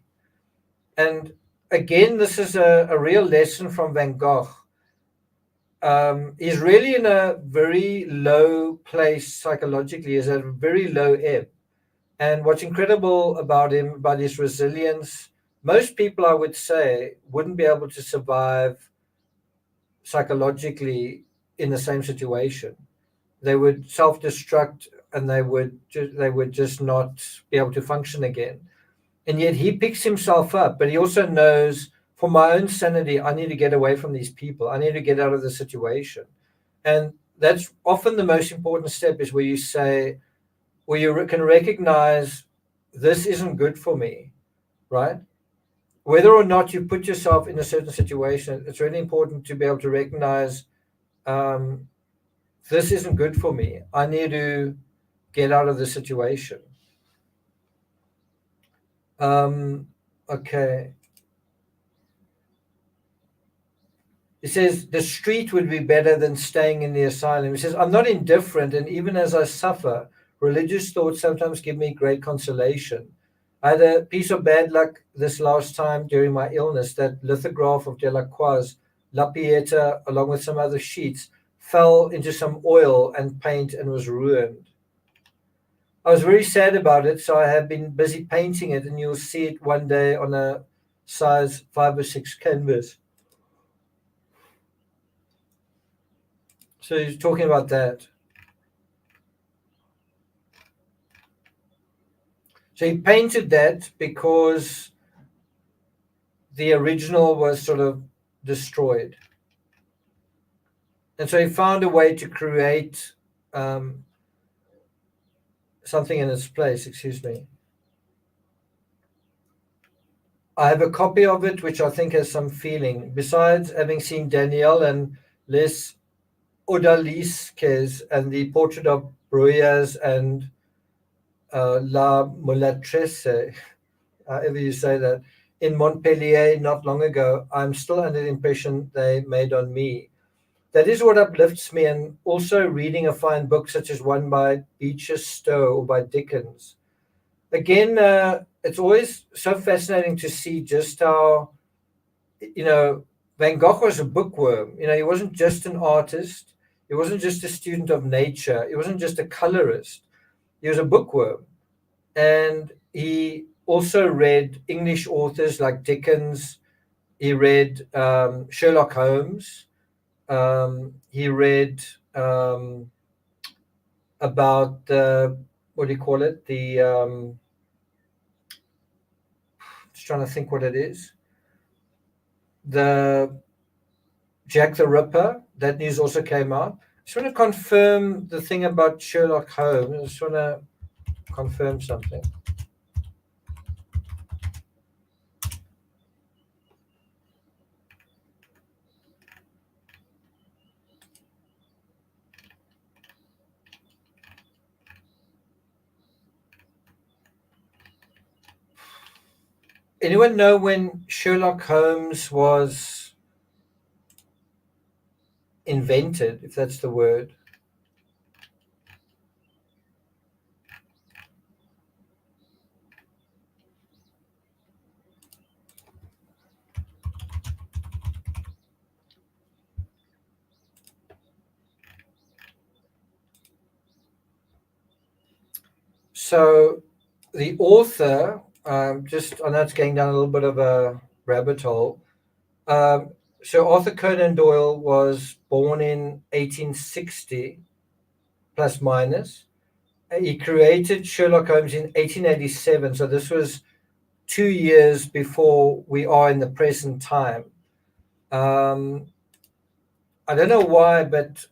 And again, this is a real lesson from Van Gogh. He's really in a very low place psychologically. He's at a very low ebb. And what's incredible about him, about his resilience, most people, I would say, wouldn't be able to survive psychologically in the same situation. They would self-destruct and they would just not be able to function again. And yet he picks himself up, but he also knows for my own sanity, I need to get away from these people. I need to get out of the situation. And that's often the most important step, is where you say, where you can recognize this isn't good for me, right? Whether or not you put yourself in a certain situation, it's really important to be able to recognize this isn't good for me. I need to get out of the situation. Okay. It says the street would be better than staying in the asylum. He says, I'm not indifferent, and even as I suffer, religious thoughts sometimes give me great consolation. I had a piece of bad luck this last time during my illness. That lithograph of Delacroix, La Pieta, along with some other sheets, fell into some oil and paint and was ruined. I was very sad about it, so I have been busy painting it, and you'll see it one day on a size 5 or 6 canvas. So he's talking about that. So he painted that because the original was sort of destroyed. And so he found a way to create something in its place. Excuse me. I have a copy of it, which I think has some feeling. Besides having seen Danielle and Les Odalisques and the portrait of Bruyas and La Mulatresse, however you say that, in Montpellier not long ago, I'm still under the impression they made on me. That is what uplifts me, and also reading a fine book such as one by Beecher Stowe or by Dickens. Again, it's always so fascinating to see just how, Van Gogh was a bookworm. He wasn't just an artist. He wasn't just a student of nature. He wasn't just a colorist. He was a bookworm. And he also read English authors like Dickens. He read Sherlock Holmes. He read about what do you call it? Just trying to think what it is. The Jack the Ripper. That news also came out. I just want to confirm the thing about Sherlock Holmes. I just want to confirm something. Anyone know when Sherlock Holmes was invented, if that's the word? So the author, I know it's going down a little bit of a rabbit hole. So Arthur Conan Doyle was born in 1860, plus minus. He created Sherlock Holmes in 1887. So this was 2 years before we are in the present time. I don't know why, but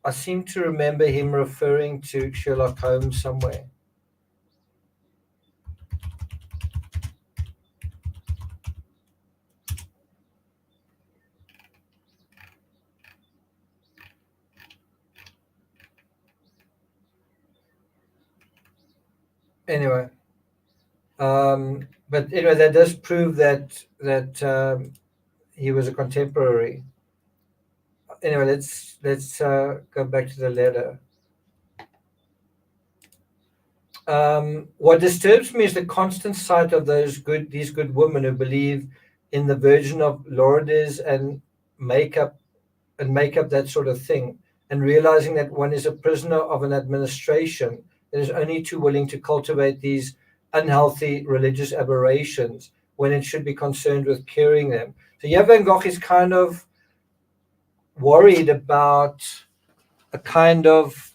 I seem to remember him referring to Sherlock Holmes somewhere. Anyway, but anyway, that does prove that he was a contemporary. Anyway, let's go back to the letter. What disturbs me is the constant sight of these good women who believe in the Virgin of Lourdes and make up that sort of thing, and realizing that one is a prisoner of an administration that is only too willing to cultivate these unhealthy religious aberrations when it should be concerned with curing them. So Van Gogh is kind of worried about a kind of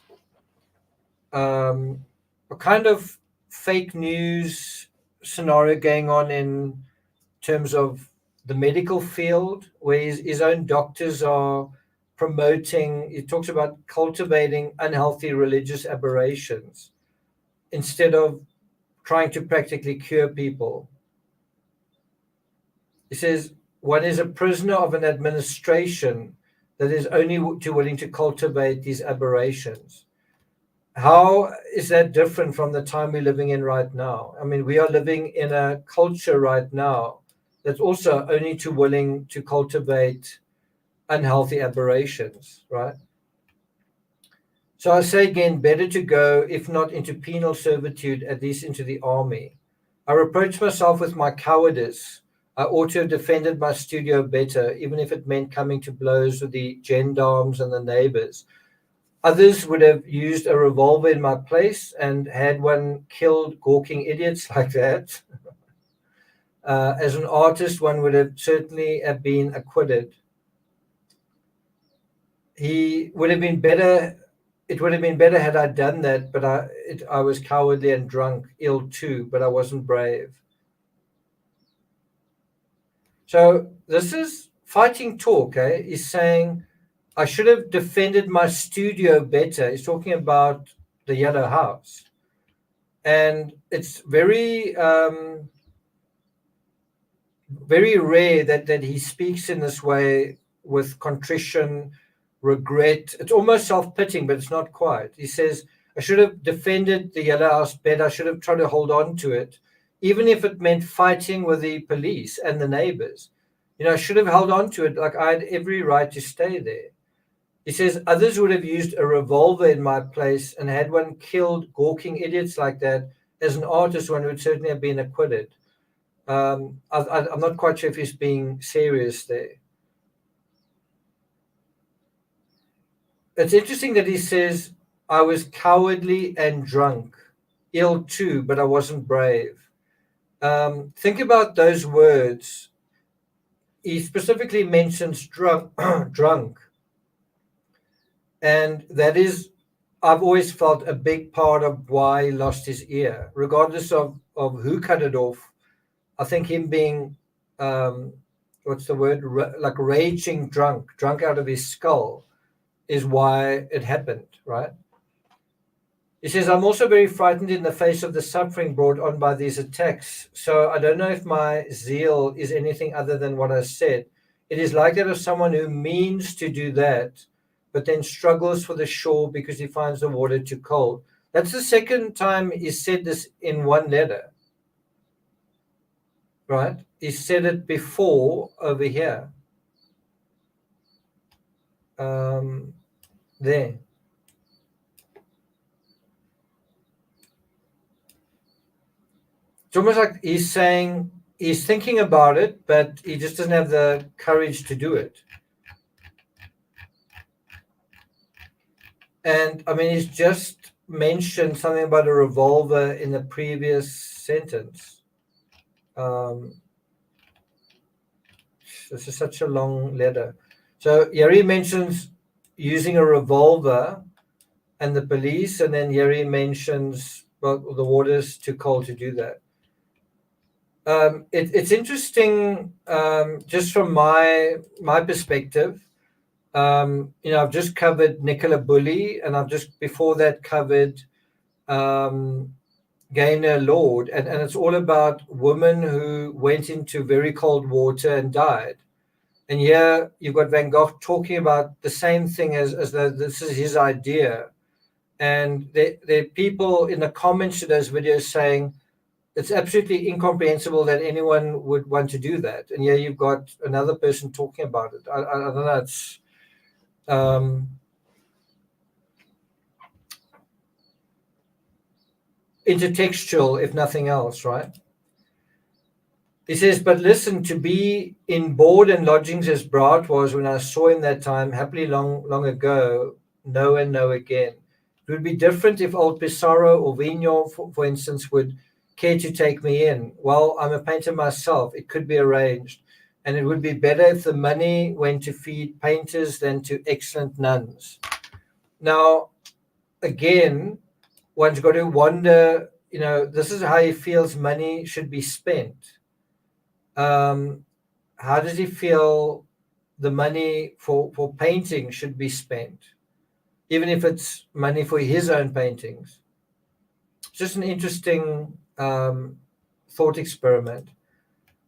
fake news scenario going on in terms of the medical field, where his own doctors are promoting, he talks about cultivating unhealthy religious aberrations instead of trying to practically cure people. He says, one is a prisoner of an administration that is only too willing to cultivate these aberrations. How is that different from the time we're living in right now? I mean, we are living in a culture right now that's also only too willing to cultivate unhealthy aberrations, right? So I say again, better to go, if not into penal servitude, at least into the army. I reproach myself with my cowardice. I ought to have defended my studio better, even if it meant coming to blows with the gendarmes and the neighbors. Others would have used a revolver in my place and had one killed gawking idiots like that. As an artist, one would have certainly have been acquitted. He would have been better. It would have been better had I done that, but I was cowardly and drunk, ill too, but I wasn't brave. So this is fighting talk, eh? He's saying, I should have defended my studio better. He's talking about the Yellow House. And it's very, very rare that he speaks in this way with contrition, regret. It's almost self-pitying, but it's not quite. He says, I should have defended the Yellow House better. I should have tried to hold on to it, even if it meant fighting with the police and the neighbors. You know, I should have held on to it. Like, I had every right to stay there. He says, others would have used a revolver in my place and had one killed gawking idiots like that. As an artist, one would certainly have been acquitted. I'm not quite sure if he's being serious there. It's interesting that he says, I was cowardly and drunk, ill too, but I wasn't brave. Think about those words. He specifically mentions drunk, drunk. And that is, I've always felt, a big part of why he lost his ear, regardless of who cut it off. I think him being, what's the word, like raging drunk out of his skull is why it happened, right? He says, I'm also very frightened in the face of the suffering brought on by these attacks. So I don't know if my zeal is anything other than what I said. It is like that of someone who means to do that, but then struggles for the shore because he finds the water too cold. That's the second time he said this in one letter, right? He said it before over here. There. It's almost like he's saying he's thinking about it, but he just doesn't have the courage to do it. And I mean, he's just mentioned something about a revolver in the previous sentence. This is such a long letter. So Yeri mentions using a revolver and the police, and then Yeri mentions, well, the water's too cold to do that. It's interesting, just from my perspective. I've just covered Nicola Bulley, and I've just before that covered Gaynor Lord, and it's all about women who went into very cold water and died. And here you've got Van Gogh talking about the same thing as though this is his idea. And there are people in the comments to those videos saying it's absolutely incomprehensible that anyone would want to do that. And here you've got another person talking about it. I don't know. It's intertextual, if nothing else, right? He says, but listen, to be in board and lodgings as Braat was when I saw him that time, happily long ago, no and no again. It would be different if old Pissarro or Vignon, for instance, would care to take me in. Well, I'm a painter myself. It could be arranged. And it would be better if the money went to feed painters than to excellent nuns. Now, again, one's got to wonder, this is how he feels money should be spent. How how does he feel the money for painting should be spent, even if it's money for his own paintings? It's just an interesting thought experiment.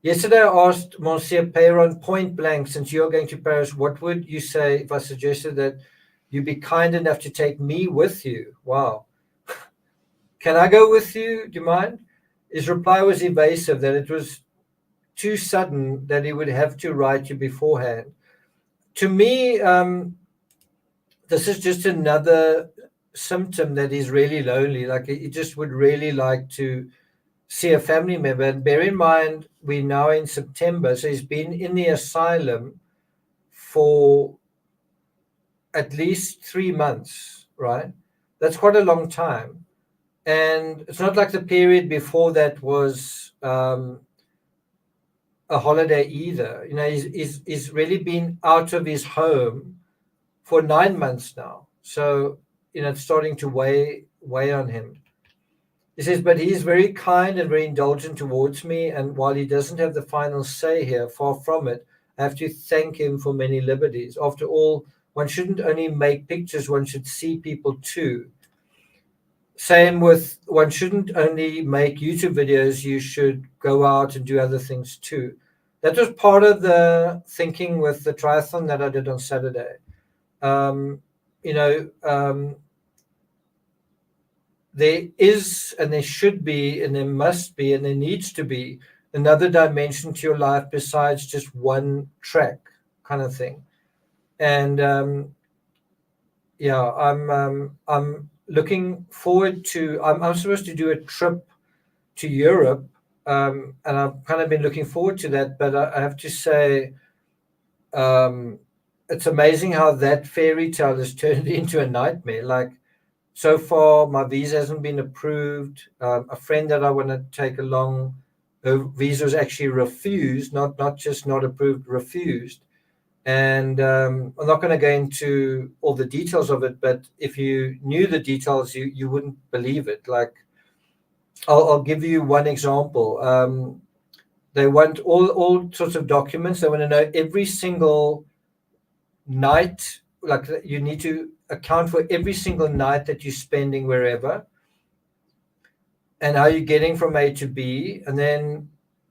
Yesterday, I asked Monsieur Perron point blank, since you're going to Paris, what would you say if I suggested that you be kind enough to take me with you? Wow. Can I go with you? Do you mind? His reply was evasive, that it was too sudden, that he would have to write you beforehand. To me, this is just another symptom that he's really lonely. Like, he just would really like to see a family member. And bear in mind, we're now in September, so he's been in the asylum for at least 3 months, right? That's quite a long time. And it's not like the period before that was a holiday either. You know, he's really been out of his home for 9 months now. So, you know, it's starting to weigh on him. He says, but he's very kind and very indulgent towards me. And while he doesn't have the final say here, far from it, I have to thank him for many liberties. After all, one shouldn't only make pictures, one should see people too. Same with, one shouldn't only make YouTube videos, you should go out and do other things too. That was part of the thinking with the triathlon that I did on Saturday. There is, and there should be, and there must be, and there needs to be another dimension to your life besides just one track kind of thing. And I'm looking forward to, I'm supposed to do a trip to Europe, and I've kind of been looking forward to that, but I have to say, it's amazing how that fairy tale has turned into a nightmare. Like, so far, my visa hasn't been approved. A friend that I want to take along, her visa was actually refused, not just not approved, refused. And I'm not going to go into all the details of it, but if you knew the details, you wouldn't believe it. Like, I'll give you one example. They want all sorts of documents. They want to know every single night. Like, you need to account for every single night that you're spending wherever, and how you're getting from A to B, and then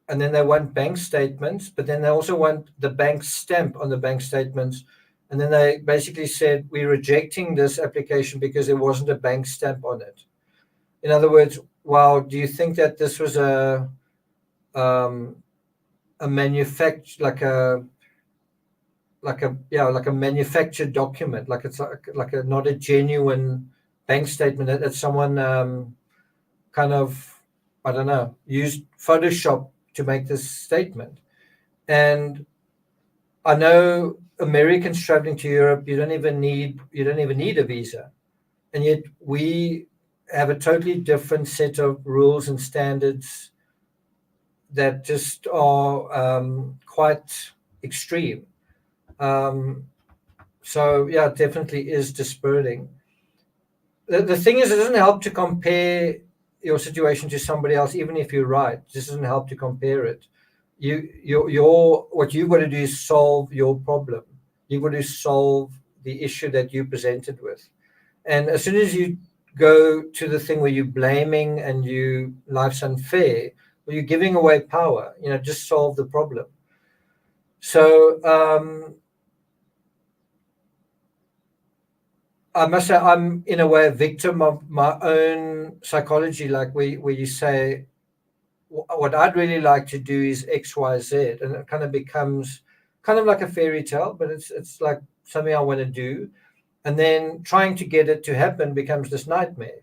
they want bank statements, but then they also want the bank stamp on the bank statements. And then they basically said, we're rejecting this application because there wasn't a bank stamp on it. In other words, wow, do you think that this was a manufactured, like a manufactured document, like it's like a not a genuine bank statement that someone kind of, I don't know, used Photoshop to make this statement. And I know Americans traveling to Europe, you don't even need a visa, and yet we have a totally different set of rules and standards that just are quite extreme. So yeah, it definitely is dispiriting. The thing is, it doesn't help to compare your situation to somebody else, even if you're right. It just doesn't help to compare it. What you've got to do is solve your problem. You've got to solve the issue that you presented with. And as soon as you go to the thing where you're blaming and life's unfair, or you're giving away power, just solve the problem. So I must say, I'm in a way a victim of my own psychology, like where you say, what I'd really like to do is X, Y, Z, and it kind of becomes kind of like a fairy tale, but it's like something I want to do, and then trying to get it to happen becomes this nightmare.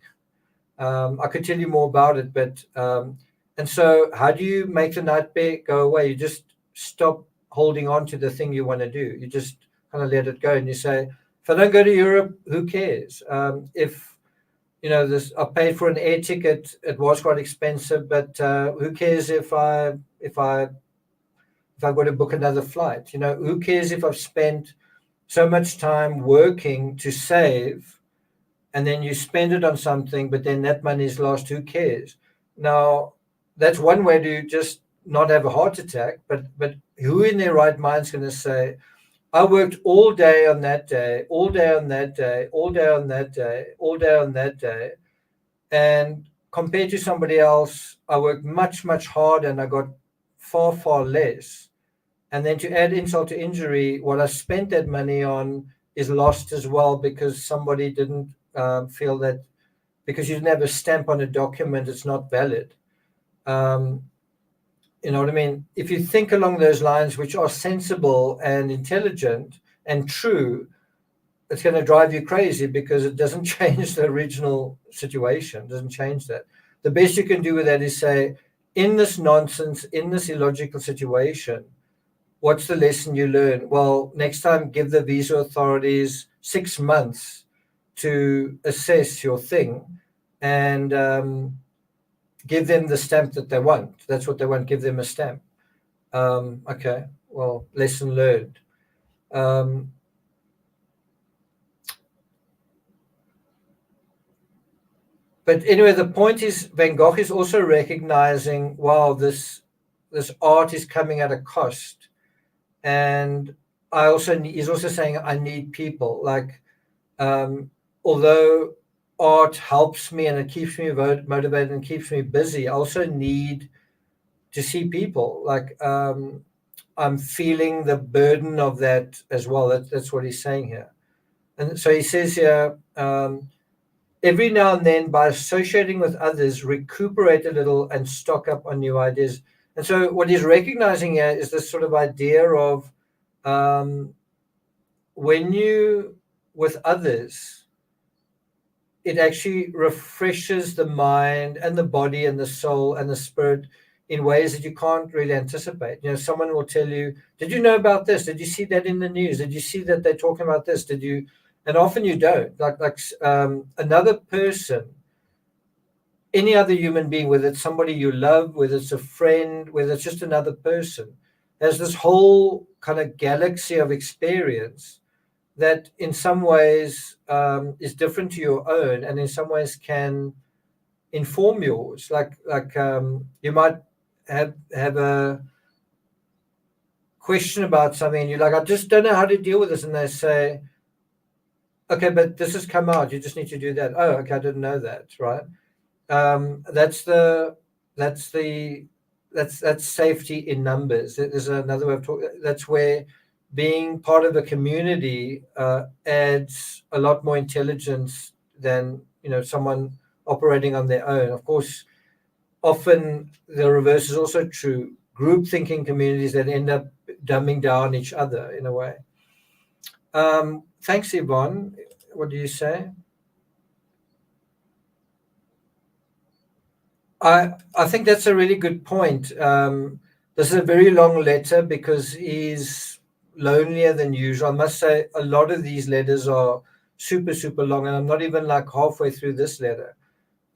I could tell you more about it, but and so how do you make the nightmare go away? You just stop holding on to the thing you want to do. You just kind of let it go, and you say, if I don't go to Europe, who cares? If I paid for an air ticket, it was quite expensive, but who cares if I've got to book another flight? Who cares if I've spent so much time working to save, and then you spend it on something, but then that money is lost? Who cares? Now, that's one way to just not have a heart attack, but who in their right mind is going to say, I worked all day on that day, all day on that day, all day on that day, all day on that day, and compared to somebody else, I worked much, much harder and I got far, far less. And then to add insult to injury, what I spent that money on is lost as well because somebody didn't feel that because you didn't have a stamp on a document, it's not valid. You know what I mean? If you think along those lines, which are sensible and intelligent and true, it's going to drive you crazy because it doesn't change the original situation. It doesn't change that. The best you can do with that is say, in this nonsense, in this illogical situation, what's the lesson you learn? Well, next time, give the visa authorities 6 months to assess your thing and give them the stamp that they want. That's what they want. Give them a stamp. Okay. Well, lesson learned. But anyway, the point is Van Gogh is also recognizing, wow, this art is coming at a cost. And he's also saying, I need people. Like, although art helps me and it keeps me motivated and keeps me busy, I also need to see people. Like, I'm feeling the burden of that as well. That's what he's saying here. And so he says here, every now and then, by associating with others, recuperate a little and stock up on new ideas. And so what he's recognizing here is this sort of idea of when you with others, it actually refreshes the mind and the body and the soul and the spirit in ways that you can't really anticipate. You know, someone will tell you, did you know about this? Did you see that in the news? Did you see that they're talking about this? Did you? And often you don't. Like another person, any other human being, whether it's somebody you love, whether it's a friend, whether it's just another person, has this whole kind of galaxy of experience that in some ways is different to your own and in some ways can inform yours. Like you might have a question about something and you're like, I just don't know how to deal with this. And they say, okay, but this has come out. You just need to do that. Oh, okay, I didn't know that, right? That's safety in numbers. There's another way of talking. That's where being part of a community adds a lot more intelligence than someone operating on their own. Of course, often the reverse is also true. Group thinking communities that end up dumbing down each other in a way. Thanks, Yvonne. What do you say? I think that's a really good point. This is a very long letter because he's lonelier than usual. I must say a lot of these letters are super, super long, and I'm not even like halfway through this letter.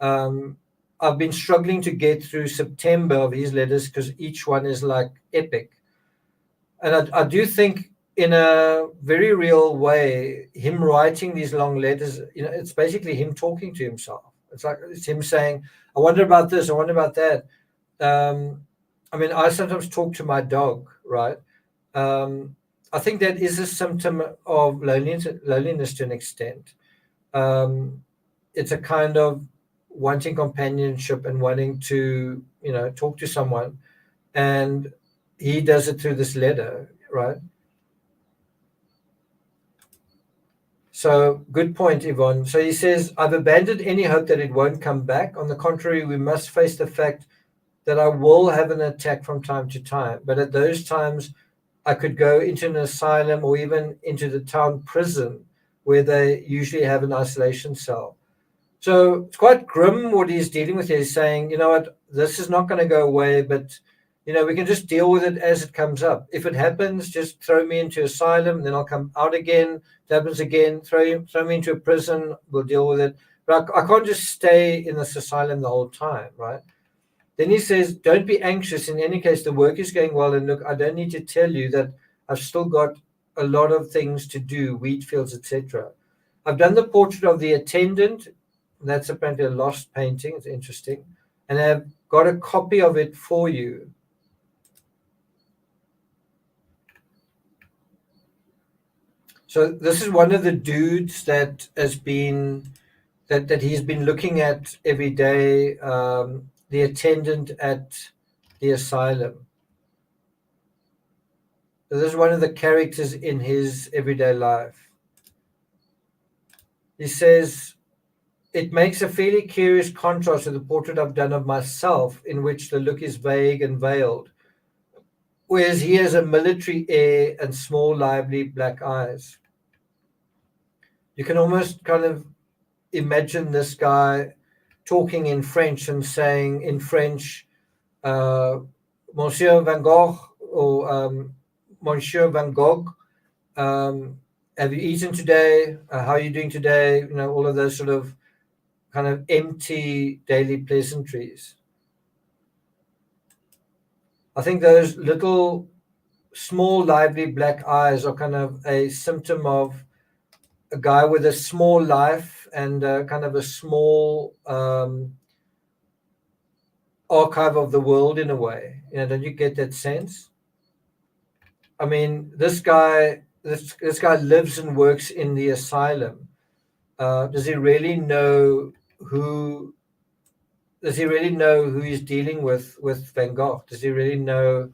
I've been struggling to get through September of his letters because each one is like epic. And I do think in a very real way, him writing these long letters, it's basically him talking to himself. It's him saying, I wonder about this, I wonder about that. I mean, I sometimes talk to my dog, right? I think that is a symptom of loneliness to an extent. It's a kind of wanting companionship and wanting to, talk to someone. And he does it through this letter, right? So good point, Yvonne. So he says, I've abandoned any hope that it won't come back. On the contrary, we must face the fact that I will have an attack from time to time. But at those times, I could go into an asylum or even into the town prison where they usually have an isolation cell. So it's quite grim what he's dealing with here. He's saying, you know what, this is not going to go away, but we can just deal with it as it comes up. If it happens, just throw me into asylum, then I'll come out again. If it happens again, throw me into a prison, we'll deal with it. But I can't just stay in this asylum the whole time, right? Then he says, don't be anxious. In any case, the work is going well. And look, I don't need to tell you that I've still got a lot of things to do, wheat fields, etc. I've done the portrait of the attendant. That's apparently a lost painting. It's interesting. And I've got a copy of it for you. So this is one of the dudes that has been that he's been looking at every day, the attendant at the asylum. So this is one of the characters in his everyday life. He says, it makes a fairly curious contrast to the portrait I've done of myself, in which the look is vague and veiled, whereas he has a military air and small, lively black eyes. You can almost kind of imagine this guy talking in French and saying in French, Monsieur Van Gogh, or Monsieur Van Gogh, have you eaten today? How are you doing today? You know, all of those sort of kind of empty daily pleasantries. I think those little small lively black eyes are kind of a symptom of a guy with a small life and kind of a small archive of the world in a way. You know, don't you get that sense? I mean, this guy lives and works in the asylum. Does he really know who? Does he really know who he's dealing with Van Gogh? Does he really know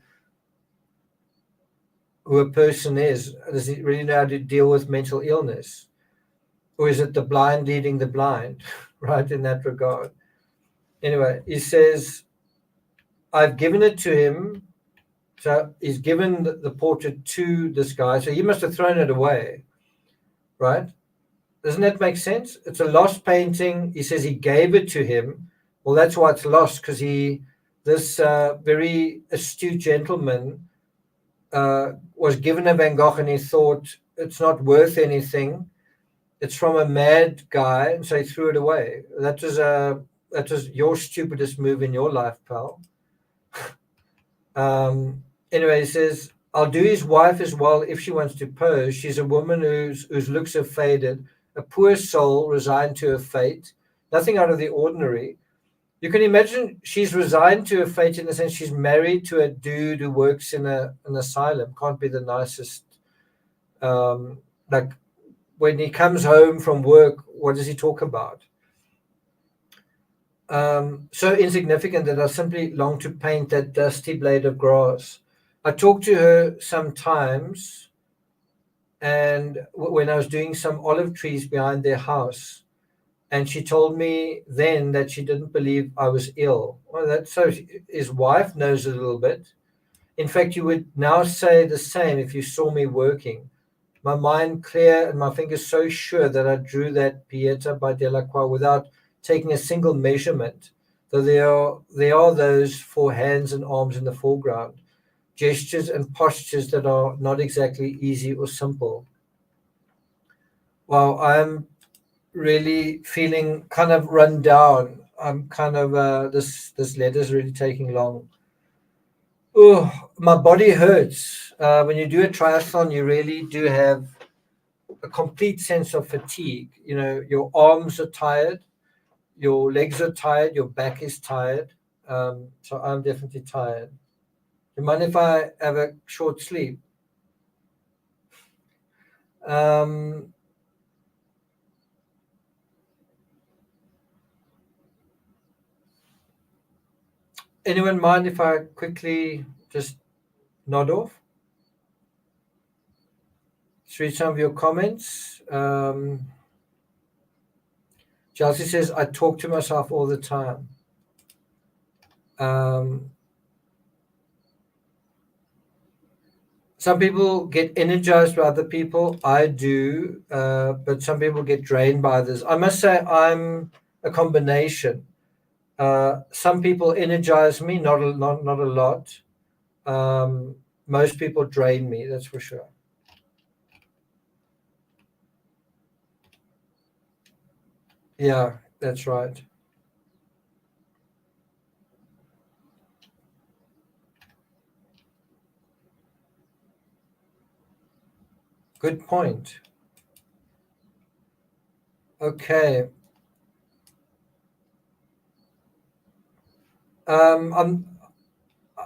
who a person is? Does he really know how to deal with mental illness? Or is it the blind leading the blind, right, in that regard? Anyway, he says, I've given it to him. So he's given the portrait to this guy. So he must have thrown it away, right? Doesn't that make sense? It's a lost painting. He says he gave it to him. Well, that's why it's lost, because this very astute gentleman was given a Van Gogh and he thought it's not worth anything. It's from a mad guy, and so he threw it away. That was your stupidest move in your life, pal. Anyway, he says, I'll do his wife as well if she wants to pose. She's a woman whose looks have faded, a poor soul resigned to her fate, nothing out of the ordinary. You can imagine she's resigned to her fate in the sense she's married to a dude who works in an asylum. Can't be the nicest. Like when he comes home from work, what does he talk about? So insignificant that I simply long to paint that dusty blade of grass. I talked to her sometimes, and when I was doing some olive trees behind their house, and she told me then that she didn't believe I was ill. Well, that's so his wife knows a little bit. In fact, you would now say the same if you saw me working. My mind clear and my fingers so sure that I drew that Pieta by Delacroix without taking a single measurement, though there are those four hands and arms in the foreground, gestures and postures that are not exactly easy or simple. Well, I'm really feeling kind of run down. I'm kind of this letter is really taking long. Oh, my body hurts. When you do a triathlon, you really do have a complete sense of fatigue. You know, your arms are tired, your legs are tired, your back is tired. So I'm definitely tired. Do you mind if I have a short sleep? Anyone mind if I quickly just nod off? Let's read some of your comments. Chelsea says, I talk to myself all the time. Some people get energized by other people. I do, but some people get drained by others. I must say I'm a combination. Some people energize me, not a lot. Most people drain me, that's for sure. Yeah, that's right. Good point. Okay. I'm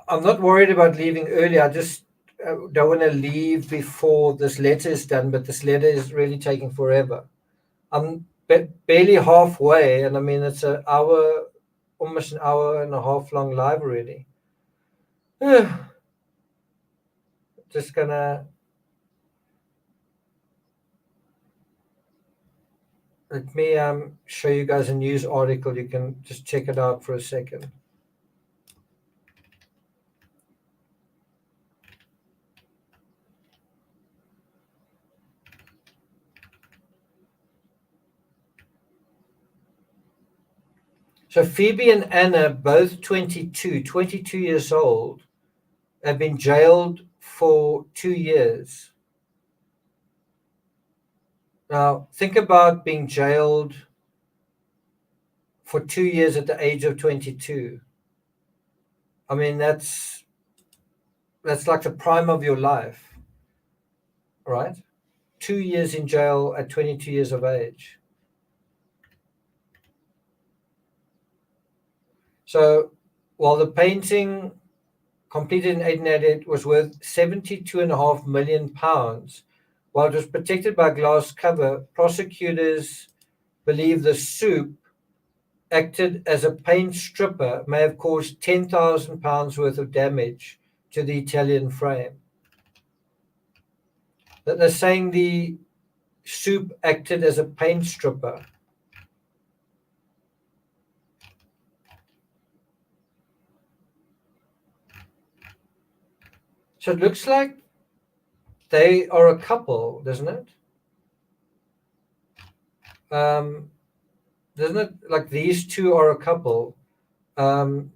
not worried about leaving early. I just don't want to leave before this letter is done, but this letter is really taking forever. I'm barely halfway, and I mean, it's almost an hour and a half long live already. Just gonna let me show you guys a news article. You can just check it out for a second. So Phoebe and Anna, both 22 years old, have been jailed for 2 years. Now, think about being jailed for 2 years at the age of 22. I mean, that's like the prime of your life, right? 2 years in jail at 22 years of age. So while the painting completed in 1888 was worth £72.5 million, while it was protected by a glass cover, prosecutors believe the soup acted as a paint stripper may have caused £10,000 worth of damage to the Italian frame. That they're saying the soup acted as a paint stripper. So it looks like they are a couple, doesn't it? Doesn't it? Like these two are a couple. Both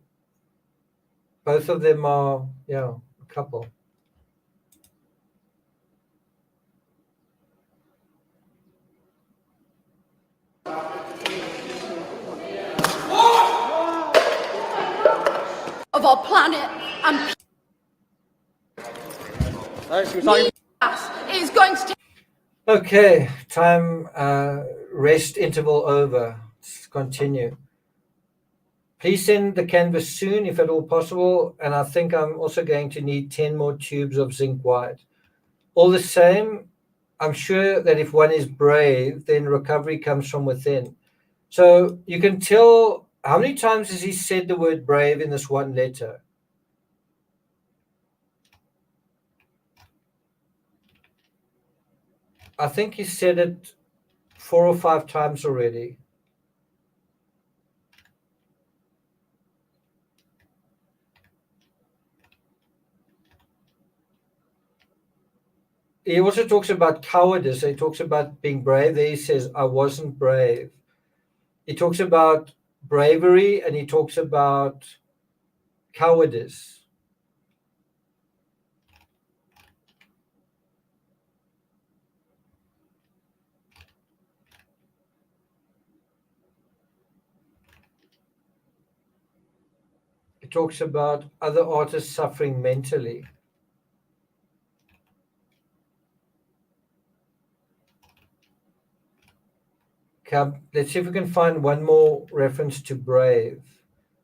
of them are, yeah, a couple.
Of our planet and is going to take.
Okay, time rest interval over. Let's continue. Please send the canvas soon if at all possible, and I think I'm also going to need 10 more tubes of zinc white. All the same, I'm sure that if one is brave, then recovery comes from within. So you can tell, how many times has he said the word brave in this one letter? I think he said it 4 or 5 times already. He also talks about cowardice. He talks about being brave. There he says, I wasn't brave. He talks about bravery and he talks about cowardice. He talks about other artists suffering mentally. Okay, let's see if we can find one more reference to brave.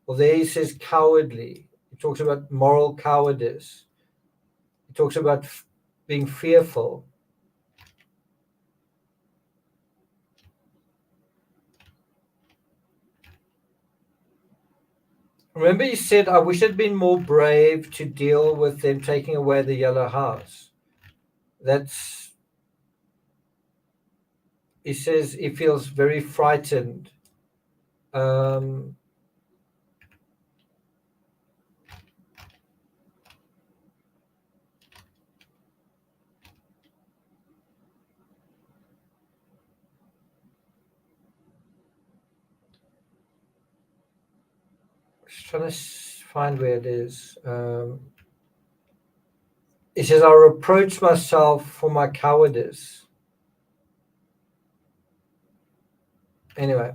Well, there he says cowardly. He talks about moral cowardice. He talks about being fearful. Remember, he said, I wish I'd been more brave to deal with them taking away the yellow house. He says he feels very frightened. Just trying to find where it is. He says, I reproach myself for my cowardice. Anyway.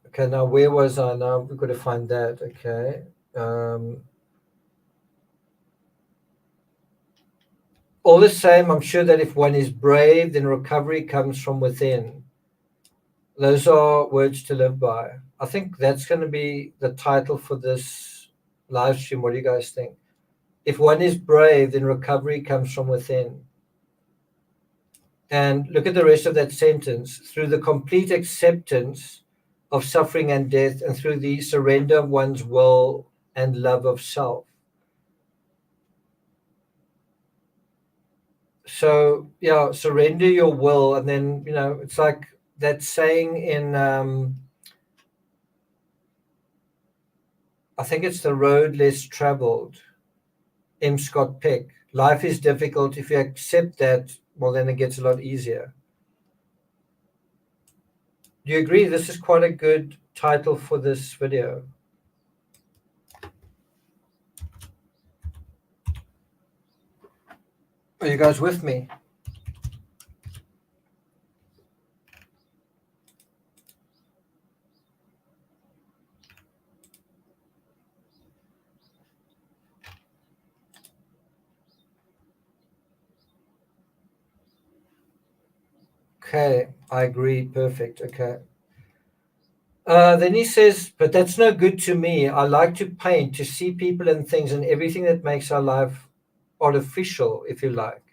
Okay, now where was I? Now we've got to find that. Okay. All the same, I'm sure that if one is brave, then recovery comes from within. Those are words to live by. I think that's going to be the title for this live stream. What do you guys think? If one is brave, then recovery comes from within. And look at the rest of that sentence. Through the complete acceptance of suffering and death, and through the surrender of one's will and love of self. So, yeah, surrender your will. And then, it's like that saying in, I think it's The Road Less Traveled, M. Scott Peck. Life is difficult. If you accept that, well, then it gets a lot easier. Do you agree this is quite a good title for this video? Are you guys with me? Okay, I agree. Perfect. Okay. Then he says, but that's no good to me. I like to paint, to see people and things and everything that makes our life artificial, if you like.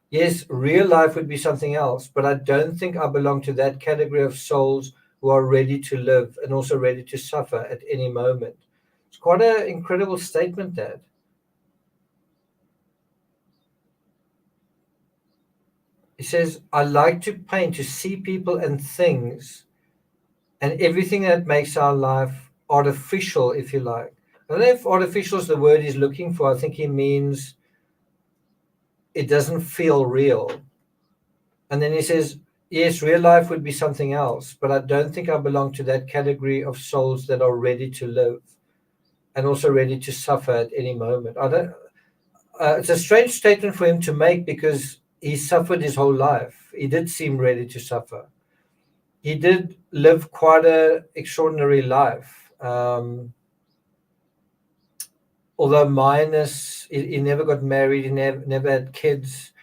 Yes, real life would be something else, but I don't think I belong to that category of souls who are ready to live and also ready to suffer at any moment. It's quite an incredible statement, Dad. He says, I like to paint, to see people and things and everything that makes our life artificial, if you like. I don't know if artificial is the word he's looking for. I think he means it doesn't feel real. And then he says, yes, real life would be something else, but I don't think I belong to that category of souls that are ready to live and also ready to suffer at any moment. I don't. It's a strange statement for him to make because he suffered his whole life. He did seem ready to suffer. He did live quite an extraordinary life. Although minus, he never got married, he never had kids,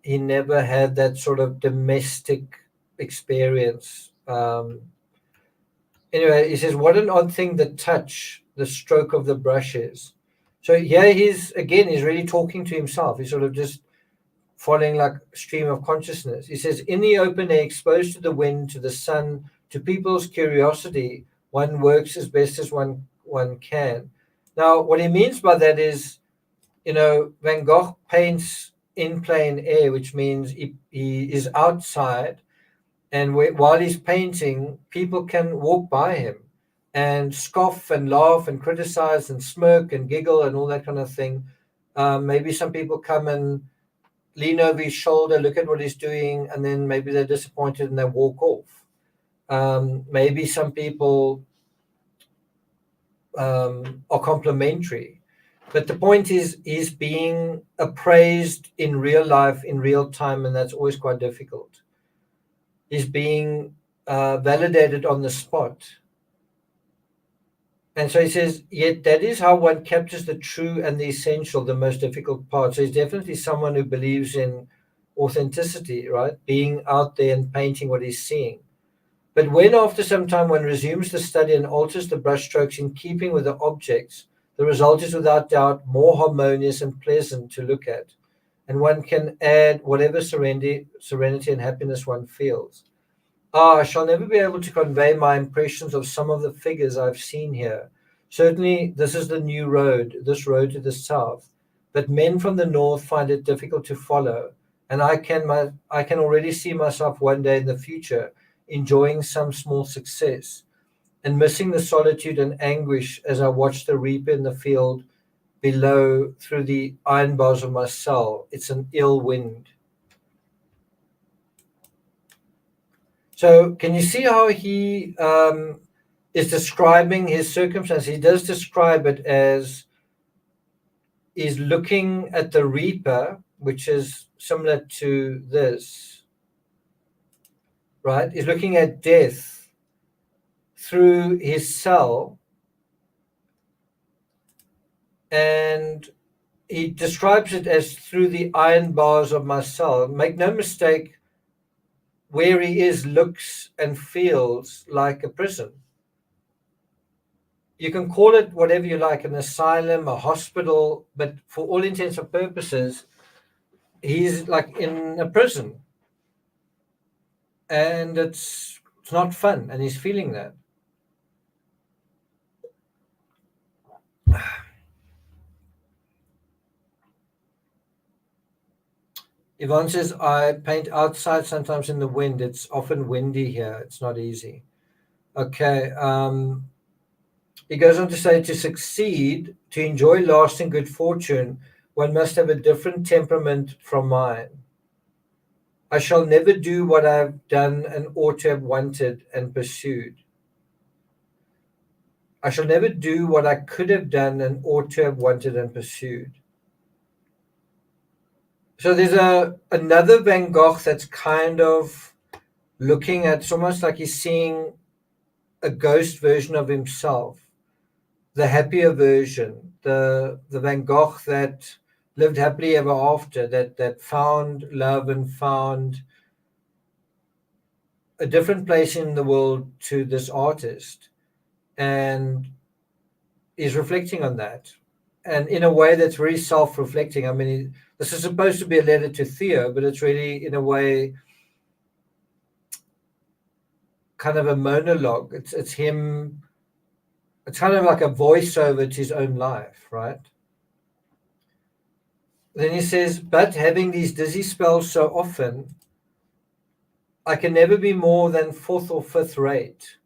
he never had that sort of domestic experience. Anyway, he says, what an odd thing the touch, the stroke of the brush is. So here he's really talking to himself. He's sort of just following like a stream of consciousness. He says, in the open air, exposed to the wind, to the sun, to people's curiosity, one works as best as one can. Now, what he means by that is, Van Gogh paints in plain air, which means he is outside, and while he's painting, people can walk by him and scoff and laugh and criticize and smirk and giggle and all that kind of thing. Maybe some people come and lean over his shoulder, look at what he's doing, and then maybe they're disappointed and they walk off. Maybe some people are complimentary. But the point is, he's being appraised in real life, in real time, and that's always quite difficult. He's being validated on the spot. And so he says, yet that is how one captures the true and the essential, the most difficult part. So he's definitely someone who believes in authenticity, right? Being out there and painting what he's seeing. But when after some time one resumes the study and alters the brushstrokes in keeping with the objects, the result is without doubt more harmonious and pleasant to look at. And one can add whatever serenity and happiness one feels. I shall never be able to convey my impressions of some of the figures I've seen here. Certainly, this is the new road, this road to the south. But men from the north find it difficult to follow, and I can already see myself one day in the future enjoying some small success and missing the solitude and anguish as I watch the reaper in the field below through the iron bars of my cell. It's an ill wind. So can you see how he is describing his circumstance? He does describe it as he's looking at the reaper, which is similar to this, right? He's looking at death through his cell, and he describes it as through the iron bars of my cell. Make no mistake, where he is looks and feels like a prison. You can call it whatever you like, an asylum, a hospital, but for all intents and purposes, he's like in a prison. And it's not fun, and he's feeling that. Yvonne says, I paint outside sometimes in the wind. It's often windy here. It's not easy. Okay. He goes on to say, to succeed, to enjoy lasting good fortune, one must have a different temperament from mine. I shall never do what I've done and ought to have wanted and pursued. I shall never do what I could have done and ought to have wanted and pursued. So there's another Van Gogh that's kind of looking at, it's almost like he's seeing a ghost version of himself, the happier version, the Van Gogh that lived happily ever after, that found love and found a different place in the world to this artist. And he's reflecting on that. And in a way that's very self-reflecting. I mean, this is supposed to be a letter to Theo, but it's really, in a way, kind of a monologue. It's him. It's kind of like a voiceover to his own life, right? Then he says, but having these dizzy spells so often, I can never be more than fourth or fifth rate.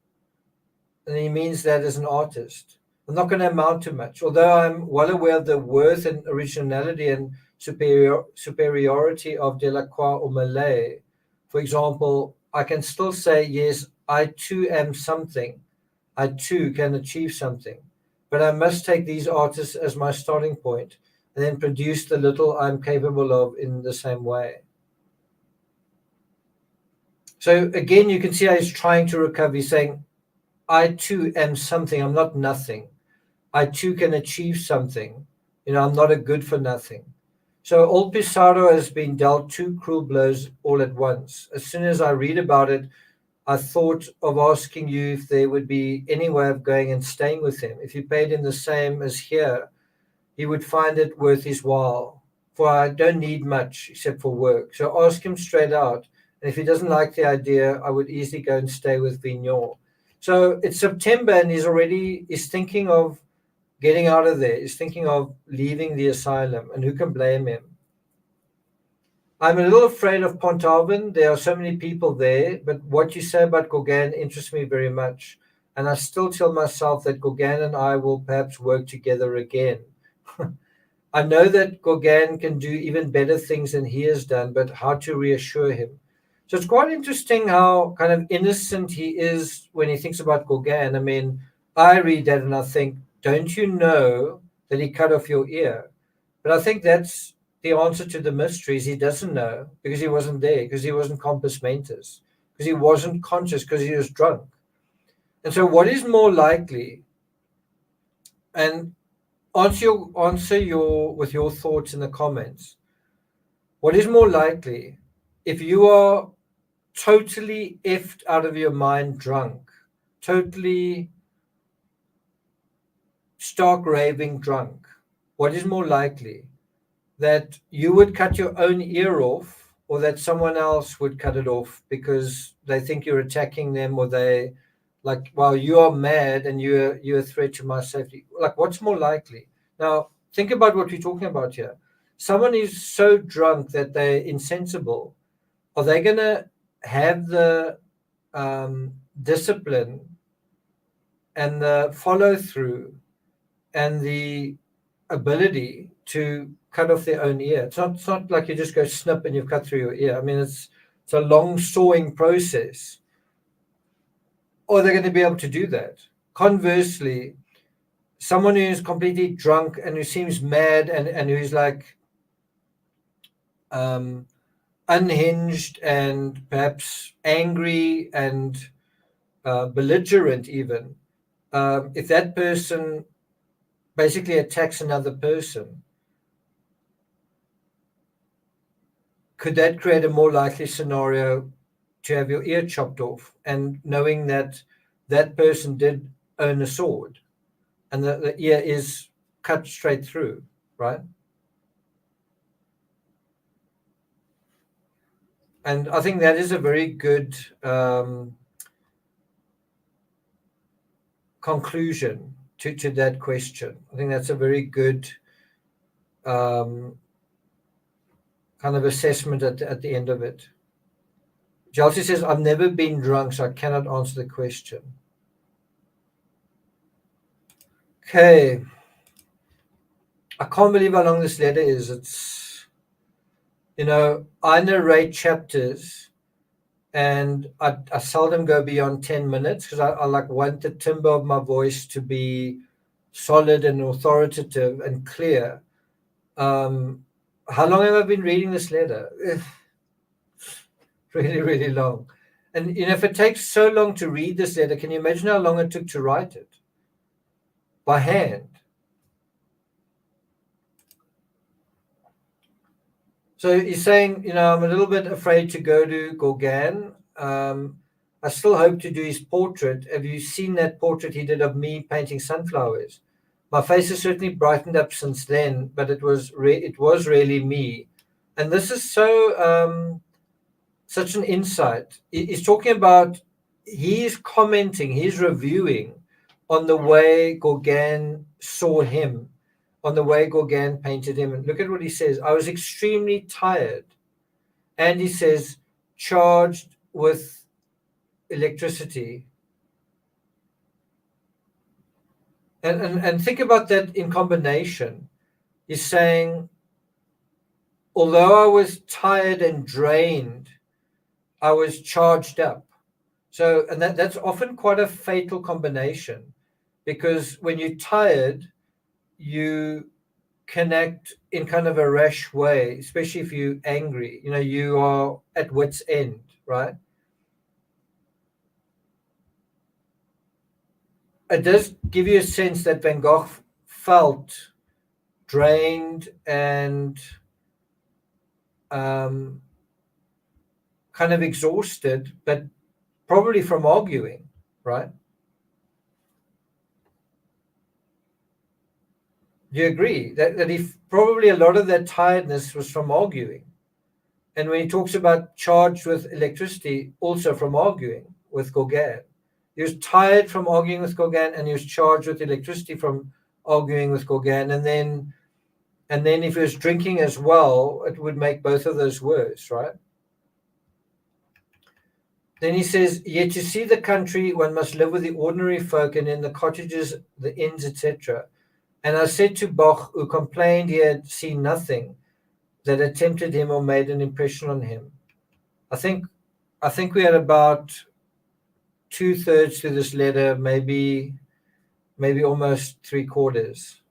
And he means that as an artist. I'm not going to amount to much, although I'm well aware of the worth and originality and superiority of Delacroix or Mallet. For example, I can still say, yes, I too am something. I too can achieve something. But I must take these artists as my starting point and then produce the little I'm capable of in the same way. So again, you can see how he's trying to recover. He's saying, I too am something. I'm not nothing. I too can achieve something. I'm not a good for nothing. So old Pissarro has been dealt two cruel blows all at once. As soon as I read about it, I thought of asking you if there would be any way of going and staying with him. If you paid him the same as here, he would find it worth his while. For I don't need much except for work. So ask him straight out. And if he doesn't like the idea, I would easily go and stay with Vignon. So it's September and he's thinking of getting out of there. He's thinking of leaving the asylum, and who can blame him? I'm a little afraid of Pont-Aven. There are so many people there, but what you say about Gauguin interests me very much. And I still tell myself that Gauguin and I will perhaps work together again. I know that Gauguin can do even better things than he has done, but how to reassure him? So it's quite interesting how kind of innocent he is when he thinks about Gauguin. I mean, I read that and I think, don't you know that he cut off your ear? But I think that's the answer to the mysteries. He doesn't know because he wasn't there, because he wasn't compos mentis, because he wasn't conscious, because he was drunk. And so what is more likely, and answer with your thoughts in the comments, what is more likely if you are totally effed out of your mind drunk, totally stark raving drunk, what is more likely, that you would cut your own ear off or that someone else would cut it off because they think you're attacking them, or they like, well, you are mad and you're a threat to my safety? Like, what's more likely? Now, think about what we're talking about here. Someone is so drunk that they're insensible. Are they going to have the discipline and the follow through and the ability to cut off their own ear? It's not like you just go snip and you've cut through your ear. I mean, it's a long sawing process. Or they're going to be able to do that. Conversely, someone who's completely drunk and who seems mad and who's like unhinged and perhaps angry and belligerent even, if that person basically attacks another person, could that create a more likely scenario to have your ear chopped off, and knowing that that person did own a sword and the ear is cut straight through, right? And I think that is a very good conclusion to that question. I think that's a very good kind of assessment at the end of it. Chelsea says, I've never been drunk, so I cannot answer the question. Okay. I can't believe how long this letter is. It's, I narrate chapters and I seldom go beyond 10 minutes because I like want the timbre of my voice to be solid and authoritative and clear. How long have I been reading this letter? Really, really long. And if it takes so long to read this letter, can you imagine how long it took to write it by hand? So he's saying, I'm a little bit afraid to go to Gauguin. I still hope to do his portrait. Have you seen that portrait he did of me painting sunflowers? My face has certainly brightened up since then, but it was really me. And this is so such an insight. He's talking about, he's commenting, he's reviewing on the way Gauguin saw him, on the way Gauguin painted him. And look at what he says. I was extremely tired. And he says, charged with electricity. And think about that in combination. He's saying, although I was tired and drained, I was charged up. So, and that's often quite a fatal combination, because when you're tired, you connect in kind of a rash way, especially if you're angry. You are at wit's end, right? It does give you a sense that Van Gogh felt drained and kind of exhausted, but probably from arguing, right? Do you agree that if probably a lot of that tiredness was from arguing? And when he talks about charged with electricity, also from arguing with Gauguin. He was tired from arguing with Gauguin, and he was charged with electricity from arguing with Gauguin. And then if he was drinking as well, it would make both of those worse, right? Then he says, yet to see the country, one must live with the ordinary folk, and in the cottages, the inns, etc. And I said to Bach, who complained he had seen nothing that had tempted him or made an impression on him. I think we had about 2/3 to this letter, maybe almost 3/4.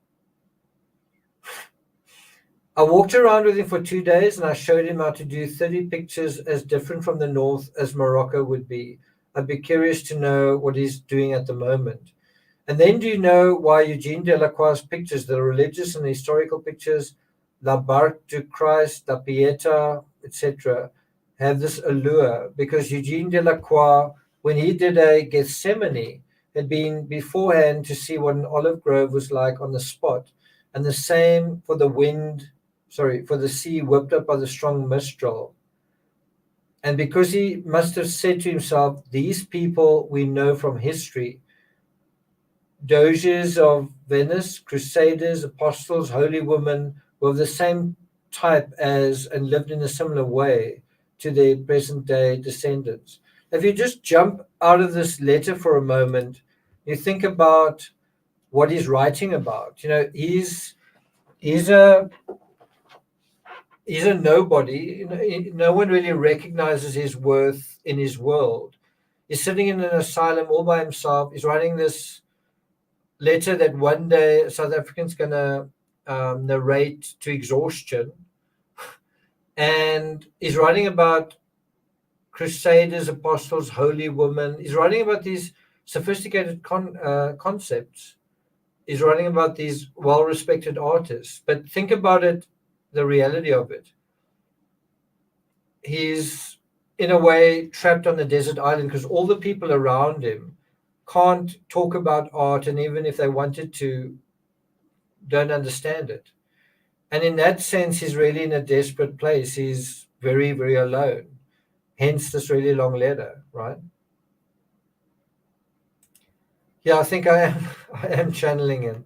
I walked around with him for 2 days, and I showed him how to do 30 pictures as different from the north as Morocco would be. I'd be curious to know what he's doing at the moment. And then, do you know why Eugene Delacroix's pictures, the religious and historical pictures, La Barque du Christ, La Pietà, etc., have this allure? Because Eugene Delacroix, when he did a Gethsemane, had been beforehand to see what an olive grove was like on the spot. And the same for the sea whipped up by the strong Mistral. And because he must have said to himself, these people we know from history, Doges of Venice, Crusaders, Apostles, Holy Women, were of the same type as and lived in a similar way to their present day descendants. If you just jump out of this letter for a moment, you think about what he's writing about. He's a nobody. No one really recognizes his worth in his world. He's sitting in an asylum all by himself. He's writing this letter that one day a South African's going to narrate to exhaustion. And he's writing about Crusaders, Apostles, Holy Women. He's writing about these sophisticated concepts. He's writing about these well-respected artists. But think about it, the reality of it. he's in a way trapped on a desert island because all the people around him can't talk about art, and even if they wanted to, don't understand it. And in that sense, he's really in a desperate place. He's very, very alone. Hence this really long letter, right? Yeah, I think I am. I am channeling him.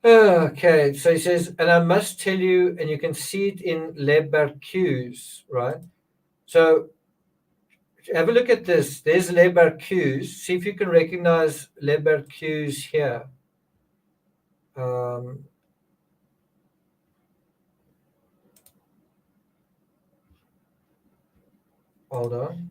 Okay, so he says, and I must tell you, and you can see it in Le Barcuse, right? So have a look at this. There's Le Barcuse. See if you can recognize Le Barcuse here. Hold on.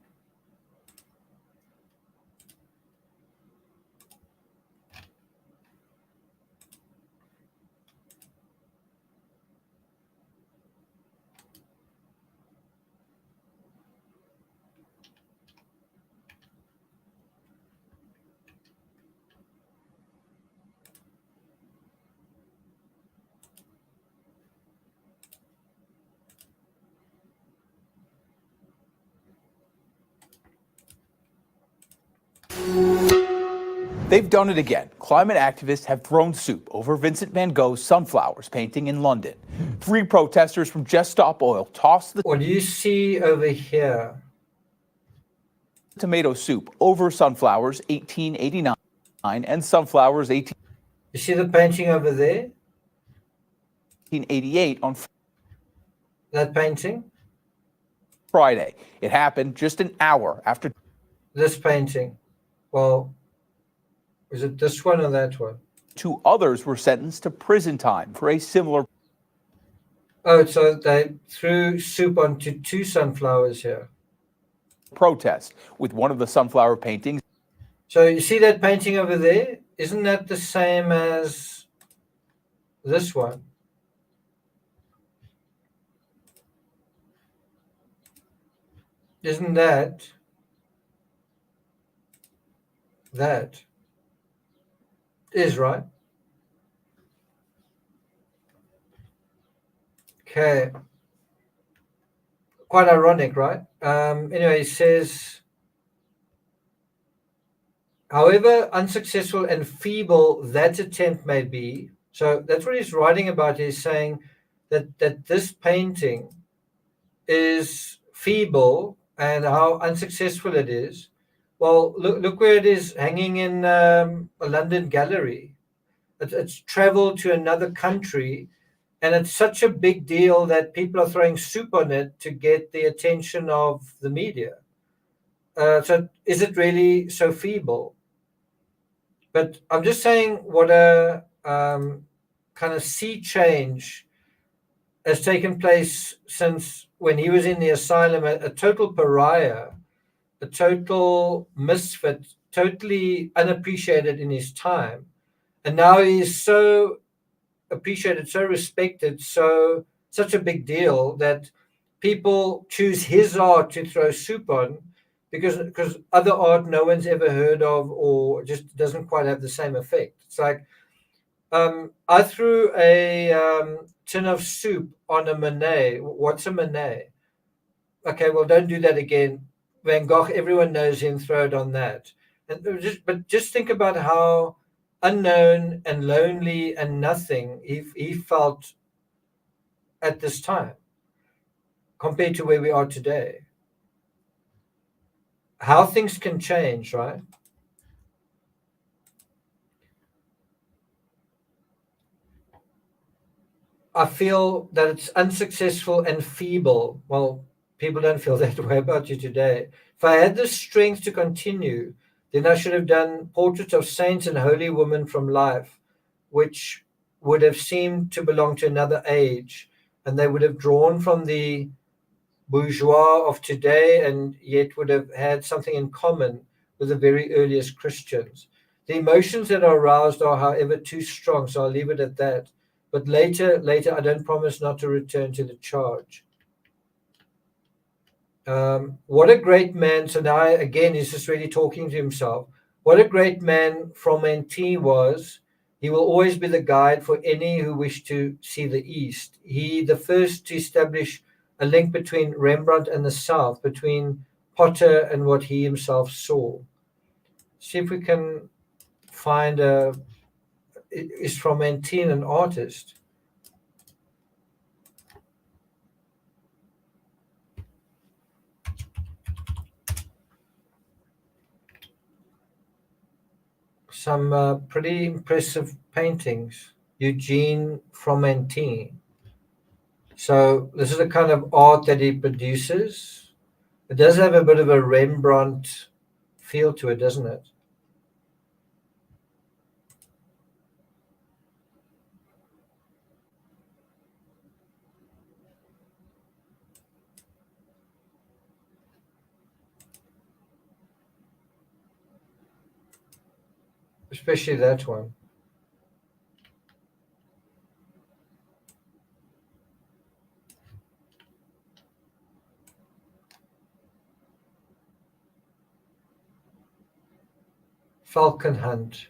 They've done it again. Climate activists have thrown soup over Vincent van Gogh's Sunflowers painting in London. 3 protesters from Just Stop Oil tossed the
What do you see over here?
tomato soup over Sunflowers 1889 and Sunflowers
You see the painting over there?
1888 on
That painting?
Friday. It happened just an hour after
This painting. Well, is it this one or that one?
2 others were sentenced to prison time for a similar
Oh, so they threw soup onto 2 sunflowers here.
protest with one of the sunflower paintings
So you see that painting over there? Isn't that the same as this one? Isn't that is right? Okay. Quite ironic, right? Anyway, it says, however unsuccessful and feeble that attempt may be, so that's what he's writing about. He's saying that this painting is feeble and how unsuccessful it is. Well, look where it is hanging in a London gallery. It's traveled to another country, and it's such a big deal that people are throwing soup on it to get the attention of the media. So is it really so feeble? But I'm just saying what a kind of sea change has taken place since when he was in the asylum, a total pariah, a total misfit, totally unappreciated in his time. And now he's so appreciated, so respected, such a big deal that people choose his art to throw soup on because other art no one's ever heard of or just doesn't quite have the same effect. It's like I threw a tin of soup on a Monet. What's a Monet? Okay, well, don't do that again. Van Gogh, everyone knows him, throw it on that. But just think about how unknown and lonely and nothing he felt at this time compared to where we are today. How things can change, right? I feel that it's unsuccessful and feeble. Well, people don't feel that way about you today. If I had the strength to continue, then I should have done portraits of saints and holy women from life, which would have seemed to belong to another age, and they would have drawn from the bourgeois of today and yet would have had something in common with the very earliest Christians. The emotions that are aroused are, however, too strong, so I'll leave it at that. But later, I don't promise not to return to the charge. What a great man. So now, again, he's just really talking to himself. What a great man Fromentin was. He will always be the guide for any who wish to see the East. He, the first to establish a link between Rembrandt and the South, between Potter and what he himself saw. See if we can find is Fromentin an artist? Some pretty impressive paintings. Eugene Fromentin. So this is the kind of art that he produces. It does have a bit of a Rembrandt feel to it, doesn't it? Especially that one. Falcon Hunt.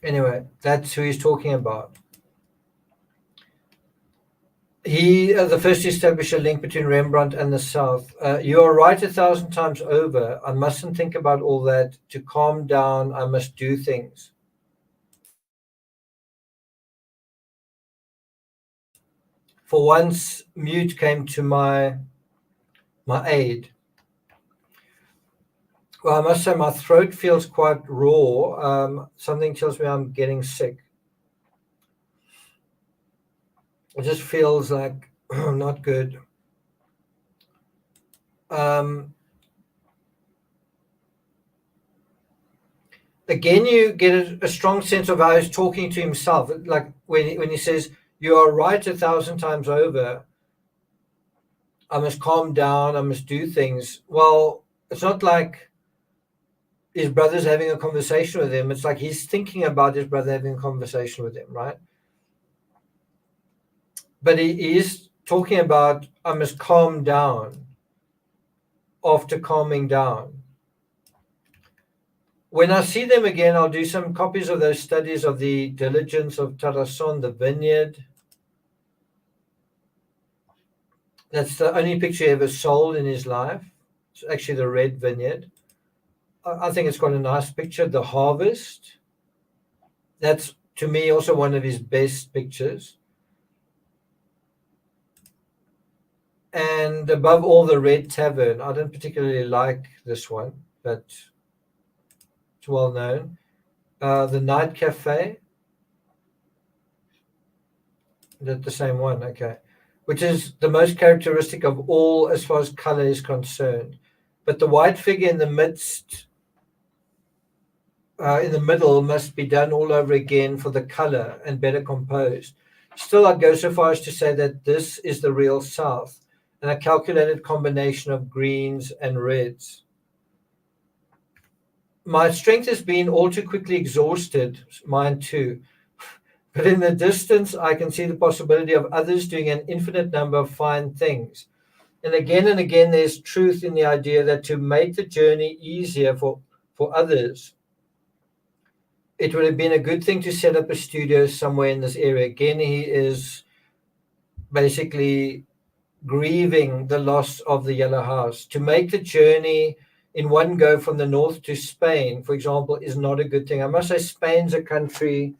Anyway, that's who he's talking about. He, the first to establish a link between Rembrandt and the South. You are right 1,000 times over. I mustn't think about all that. To calm down, I must do things. For once, mute came to my aid. Well, I must say my throat feels quite raw. Something tells me I'm getting sick. It just feels like not good. Again, you get a strong sense of how he's talking to himself. Like when he says, "You are right 1,000 times over. I must calm down. I must do things." Well, it's not like his brother's having a conversation with him. It's like he's thinking about his brother having a conversation with him, right? But he is talking about, I must calm down after calming down. When I see them again, I'll do some copies of those studies of the diligence of Tarascon, the vineyard. That's the only picture he ever sold in his life. It's actually the red vineyard. I think it's got a nice picture. The harvest. That's, to me, also one of his best pictures. And above all, the Red Tavern. I don't particularly like this one, but it's well known. The Night Cafe. Is that the same one? Okay. Which is the most characteristic of all as far as color is concerned. But the white figure in the midst, in the middle, must be done all over again for the color and better composed. Still, I'd go so far as to say that this is the real South, and a calculated combination of greens and reds. My strength has been all too quickly exhausted, mine too. But in the distance, I can see the possibility of others doing an infinite number of fine things. And again, there's truth in the idea that to make the journey easier for others, it would have been a good thing to set up a studio somewhere in this area. Again, he is basically grieving the loss of the Yellow House. To make the journey in one go from the north to Spain, for example, is not a good thing. I must say Spain's a country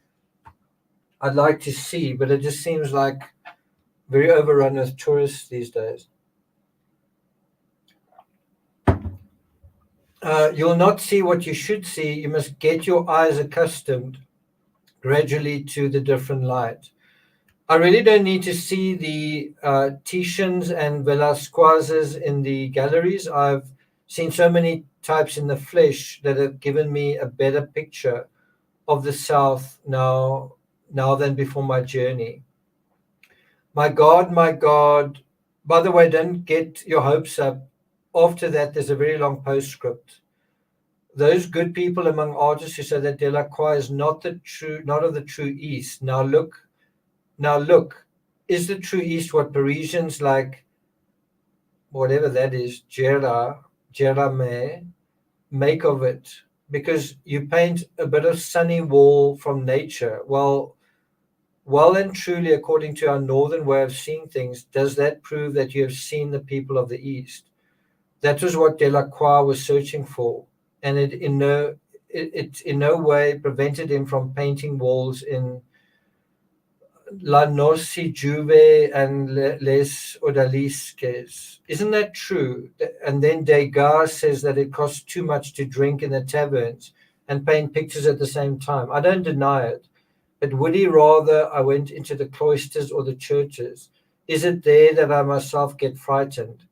I'd like to see, but it just seems like very overrun with tourists these days. You'll not see what you should see. You must get your eyes accustomed gradually to the different light. I really don't need to see the Titians and Velasquez's in the galleries. I've seen so many types in the flesh that have given me a better picture of the South now than before my journey. My God, my God. By the way, don't get your hopes up. After that, there's a very long postscript. those good people among artists who say that Delacroix is not of the true East. Now look, is the true East what Parisians like, whatever that is, Gérardmer, make of it? Because you paint a bit of sunny wall from nature. Well and truly, according to our northern way of seeing things, does that prove that you have seen the people of the East? That was what Delacroix was searching for, and it in no way prevented him from painting walls in La Noci Juve and Les Odalisques. Isn't that true? And then Degas says that it costs too much to drink in the taverns and paint pictures at the same time. I don't deny it, but would he rather I went into the cloisters or the churches? Is it there that I myself get frightened?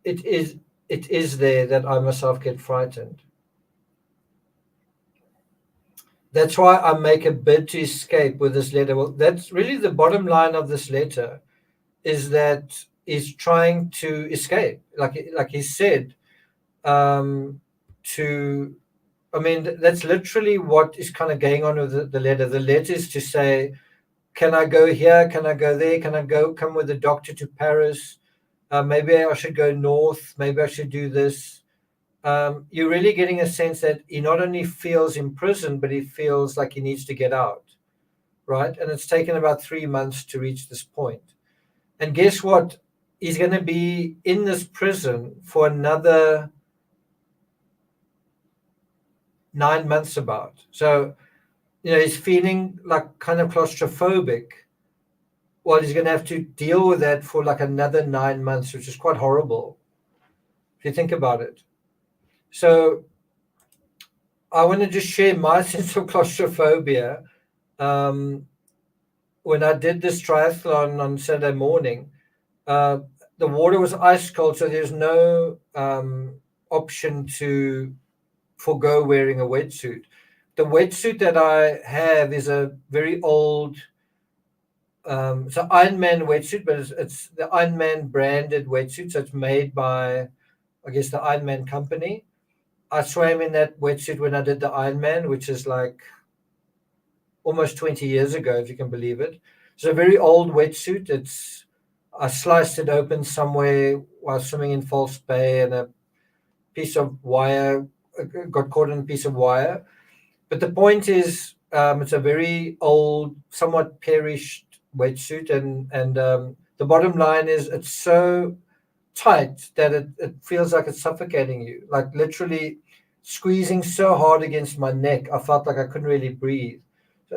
It is there that I myself get frightened. That's why I make a bid to escape with this letter. Well, that's really the bottom line of this letter, is that he's trying to escape. Like he said, that's literally what is kind of going on with the letter. The letter is to say, can I go here? Can I go there? Can I come with the doctor to Paris? Maybe I should go north. Maybe I should do this. You're really getting a sense that he not only feels imprisoned, but he feels like he needs to get out, right? And it's taken about 3 months to reach this point. And guess what? He's going to be in this prison for another 9 months about. So, he's feeling like kind of claustrophobic. Well, he's going to have to deal with that for like another 9 months, which is quite horrible if you think about it. So I want to just share my sense of claustrophobia. When I did this triathlon on Saturday morning, the water was ice cold, so there's no option to forego wearing a wetsuit. The wetsuit that I have is a very old, it's an Ironman wetsuit, but it's the Ironman branded wetsuit, so it's made by, I guess, the Ironman company. I swam in that wetsuit when I did the Ironman, which is like almost 20 years ago, if you can believe it. It's a very old wetsuit. I sliced it open somewhere while swimming in False Bay, and a piece of wire got caught in a piece of wire. But the point is, it's a very old, somewhat perished wetsuit, and the bottom line is it's so tight that it feels like it's suffocating you, like literally squeezing so hard against my neck. I felt like I couldn't really breathe.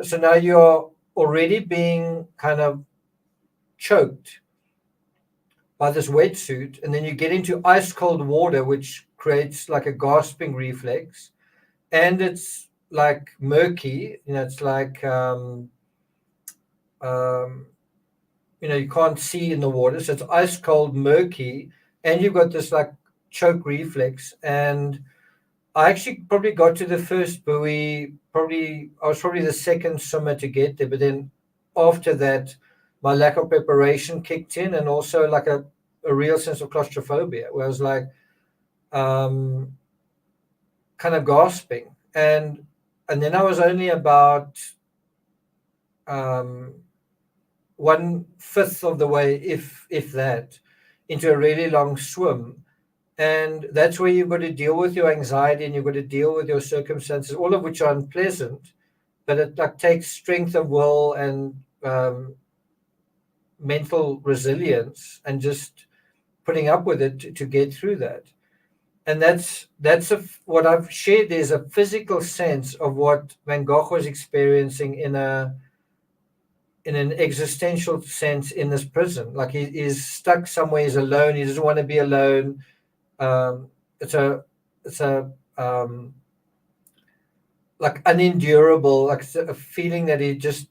So now you're already being kind of choked by this wetsuit, and then you get into ice cold water, which creates like a gasping reflex, and it's like murky. It's like you can't see in the water, so it's ice cold, murky, and you've got this like choke reflex. And I actually probably got to the first buoy. I was probably the second swimmer to get there, but then after that, my lack of preparation kicked in, and also like a real sense of claustrophobia, where I was like kind of gasping, and then I was only about 1/5 of the way, if that, into a really long swim. And that's where you've got to deal with your anxiety, and you've got to deal with your circumstances, all of which are unpleasant, but it like takes strength of will and mental resilience, and just putting up with it to get through that. And that's what I've shared. There's a physical sense of what Van Gogh was experiencing in an existential sense in this prison. Like he is stuck somewhere, he's alone, he doesn't want to be alone. It's a like unendurable, like a feeling that he just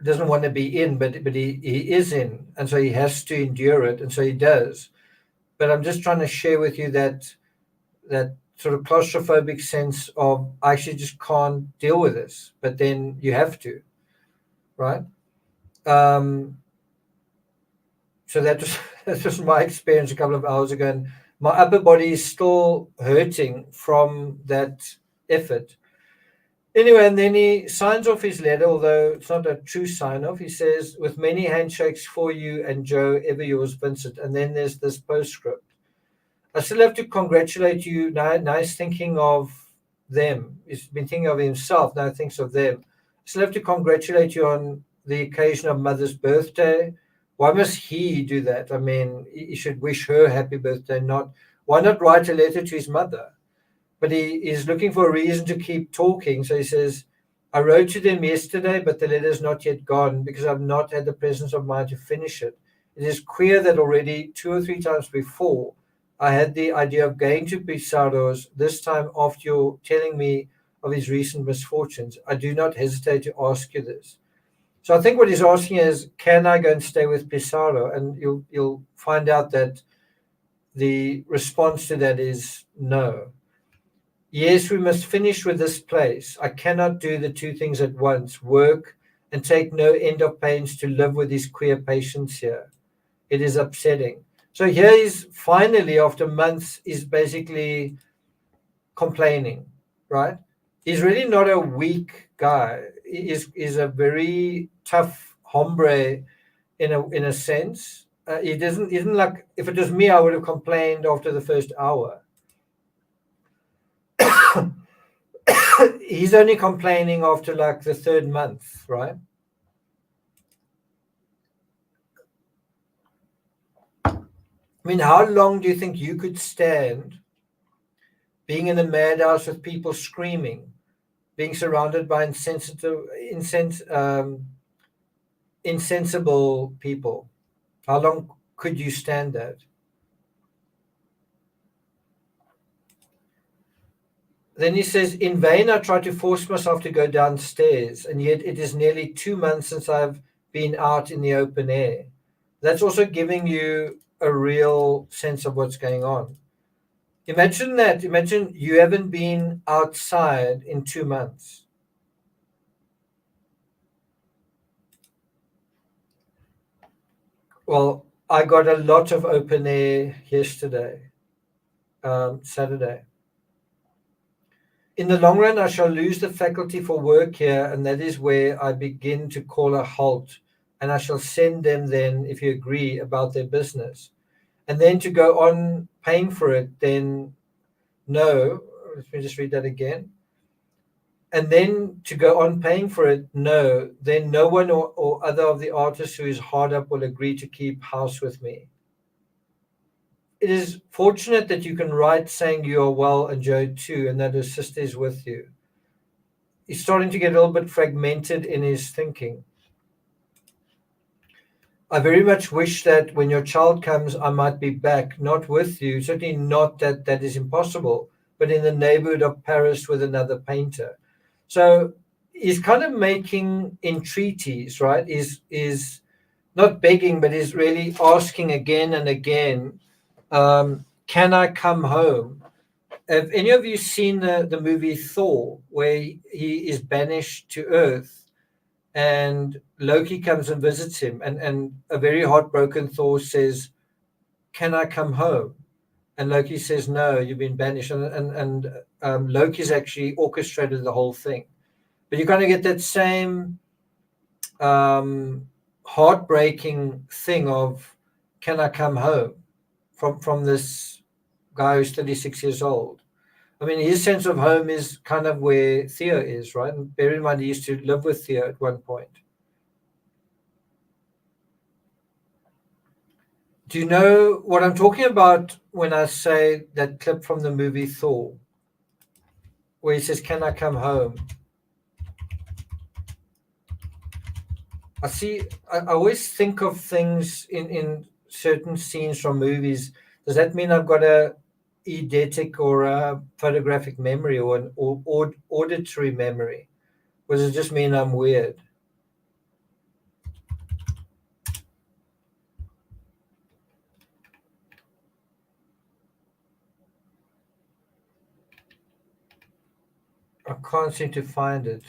doesn't want to be in, but he is in, and so he has to endure it, and so he does. But I'm just trying to share with you that sort of claustrophobic sense of, I actually just can't deal with this, but then you have to, right? So that That's just my experience a couple of hours ago, and my upper body is still hurting from that effort. Anyway, and then he signs off his letter, although it's not a true sign off. He says, "With many handshakes for you and Joe, ever yours, Vincent." And then there's this postscript. I still have to congratulate you. Nice thinking of them. He's been thinking of himself, now thinks of them. I still have to congratulate you on the occasion of Mother's birthday. Why must he do that? I mean, he should wish her happy birthday, not. Why not write a letter to his mother? But he is looking for a reason to keep talking. So he says, I wrote to them yesterday, but the letter's not yet gone because I've not had the presence of mind to finish it. It is queer that already 2 or 3 times before I had the idea of going to Pizarro's, this time after you're telling me of his recent misfortunes. I do not hesitate to ask you this. So I think what he's asking is, can I go and stay with Pizarro? And you'll find out that the response to that is no. Yes, we must finish with this place. I cannot do the 2 things at once, work and take no end of pains to live with these queer patients here. It is upsetting. So here is finally, after months, is basically complaining, right? He's really not a weak guy. He is a very tough hombre in a sense. He isn't like, if it was me, I would have complained after the first hour. He's only complaining after like the 3rd month, right? I mean, how long do you think you could stand being in a madhouse with people screaming, being surrounded by insensible people? How long could you stand that? Then he says, in vain I try to force myself to go downstairs, and yet it is nearly 2 months since I've been out in the open air. That's also giving you a real sense of what's going on. Imagine that. Imagine you haven't been outside in 2 months. Well, I got a lot of open air yesterday, Saturday. In the long run, I shall lose the faculty for work here, and that is where I begin to call a halt. And I shall send them then, if you agree, about their business. And then to go on paying for it, then no. Let me just read that again. And then to go on paying for it, no. Then no one or other of the artists who is hard up will agree to keep house with me. It is fortunate that you can write saying you are well and Joe too, and that his sister is with you. He's starting to get a little bit fragmented in his thinking. I very much wish that when your child comes, I might be back, not with you, certainly not that that is impossible, but in the neighborhood of Paris with another painter. So he's kind of making entreaties, right? Is not begging, but is really asking again and again, can I come home? Have any of you seen the movie Thor, where he is banished to Earth and Loki comes and visits him, and a very heartbroken Thor says, can I come home? And Loki says, no, you've been banished. And Loki's actually orchestrated the whole thing. But you kind of get that same heartbreaking thing of, can I come home? From this guy who's 36 years old. I mean, his sense of home is kind of where Theo is, right? And bear in mind, he used to live with Theo at one point. Do you know what I'm talking about when I say that clip from the movie Thor, where he says, can I come home? I always think of things in certain scenes from movies. Does that mean I've got a eidetic or a photographic memory or an auditory memory? Or does it just mean I'm weird? I can't seem to find it.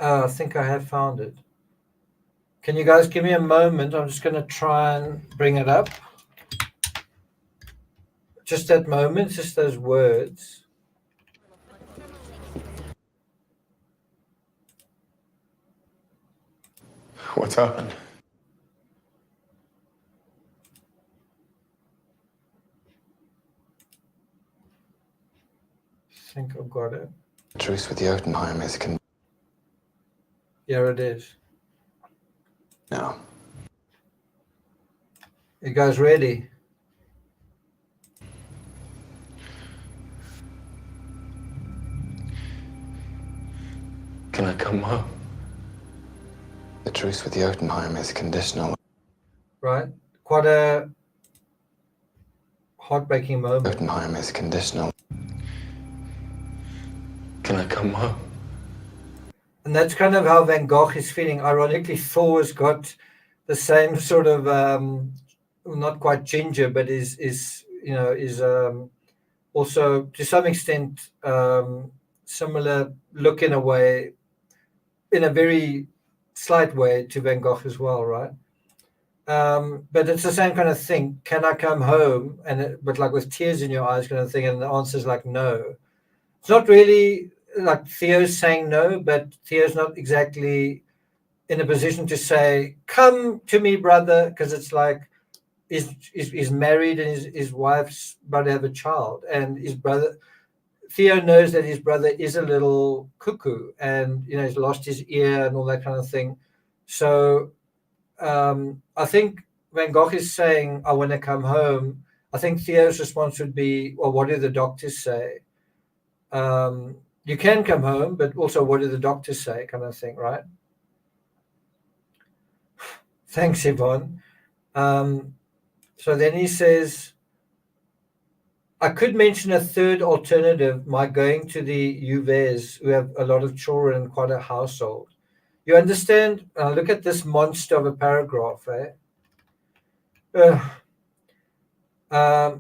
I think I have found it. Can you guys give me a moment? I'm just going to try and bring it up. Just that moment, just those words.
What's happened?
I think I've got it.
The truce with Jotunheim is
Here it is.
no.
You guys ready?
Can I come home? The truce with Jotunheim is conditional.
Right? Quite a heartbreaking moment.
Jotunheim is conditional. Can I come home?
And that's kind of how Van Gogh is feeling. Ironically, Thor has got the same sort of not quite ginger, but is also to some extent similar look in a way, in a very slight way to Van Gogh as well, right? But it's the same kind of thing. Can I come home? But like with tears in your eyes, kind of thing. And the answer is like no. It's not really like Theo's saying no, but Theo's not exactly in a position to say, "Come to me, brother," because it's like he's married and his wife's about to have a child, and his brother Theo knows that his brother is a little cuckoo, and he's lost his ear and all that kind of thing. So I think Van Gogh is saying, "I want to come home." I think Theo's response would be, "Well, what do the doctors say?" You can come home, but also what do the doctors say, kind of thing, right? Thanks, Yvonne. So then he says, I could mention a third alternative, my going to the Uves, who have a lot of children and quite a household. You understand? Look at this monster of a paragraph, eh?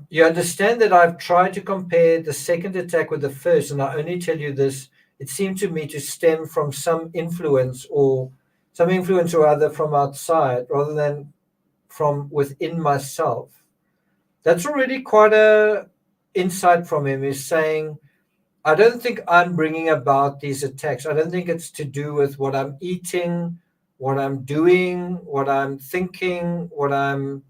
You understand that I've tried to compare the second attack with the first, and I only tell you this. It seemed to me to stem from some influence or other from outside rather than from within myself. That's already quite a insight from him. He's saying, I don't think I'm bringing about these attacks. I don't think it's to do with what I'm eating, what I'm doing, what I'm thinking, what I'm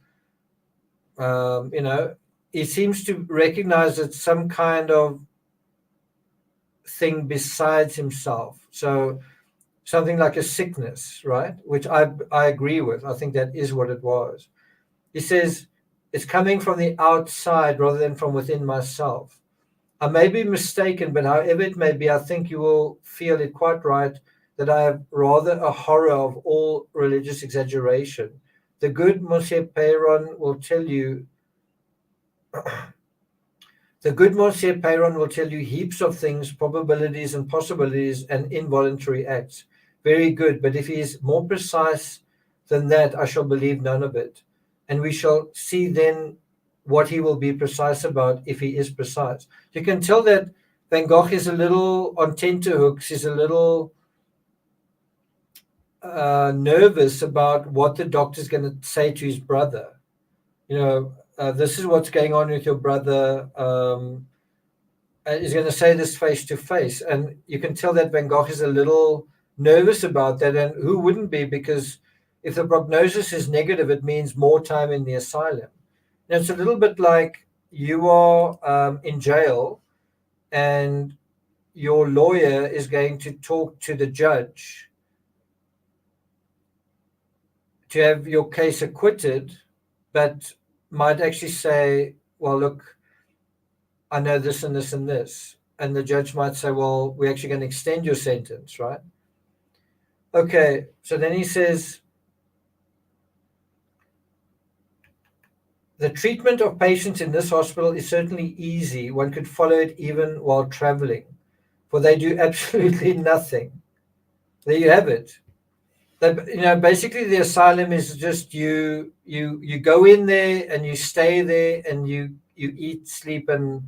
he seems to recognize it's some kind of thing besides himself. So something like a sickness, right? Which I agree with. I think that is what it was. He says it's coming from the outside rather than from within myself. I may be mistaken, but however it may be, I think you will feel it quite right that I have rather a horror of all religious exaggeration. The good Monsieur Peyron will tell you heaps of things, probabilities and possibilities and involuntary acts. Very good, but if he is more precise than that, I shall believe none of it. And we shall see then what he will be precise about if he is precise. You can tell that Van Gogh is a little on tenterhooks, he's a little nervous about what the doctor's going to say to his brother. This is what's going on with your brother. He's going to say this face to face. And you can tell that Van Gogh is a little nervous about that. And who wouldn't be? Because if the prognosis is negative, it means more time in the asylum. And it's a little bit like you are in jail and your lawyer is going to talk to the judge to have your case acquitted, but might actually say, well, look, I know this and this and this. And the judge might say, well, we're actually going to extend your sentence, right? Okay, so then he says, the treatment of patients in this hospital is certainly easy. One could follow it even while traveling, for they do absolutely nothing. There you have it. Basically the asylum is just you go in there and you stay there and you eat, sleep, and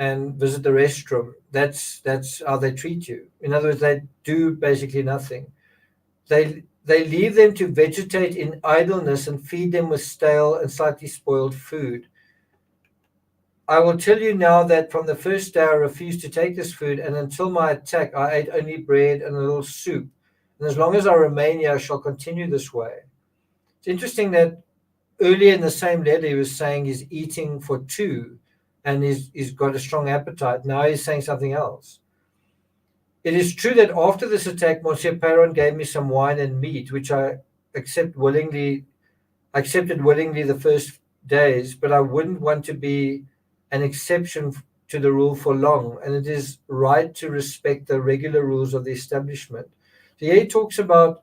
and visit the restroom. That's how they treat you. In other words, they do basically nothing. They leave them to vegetate in idleness and feed them with stale and slightly spoiled food. I will tell you now that from the first day I refused to take this food, and until my attack, I ate only bread and a little soup. And as long as I remain here, I shall continue this way. It's interesting that earlier in the same letter, he was saying he's eating for two and he's got a strong appetite. Now he's saying something else. It is true that after this attack, Monsieur Perron gave me some wine and meat, which I accepted willingly the first days, but I wouldn't want to be an exception to the rule for long, and it is right to respect the regular rules of the establishment. So here he talks about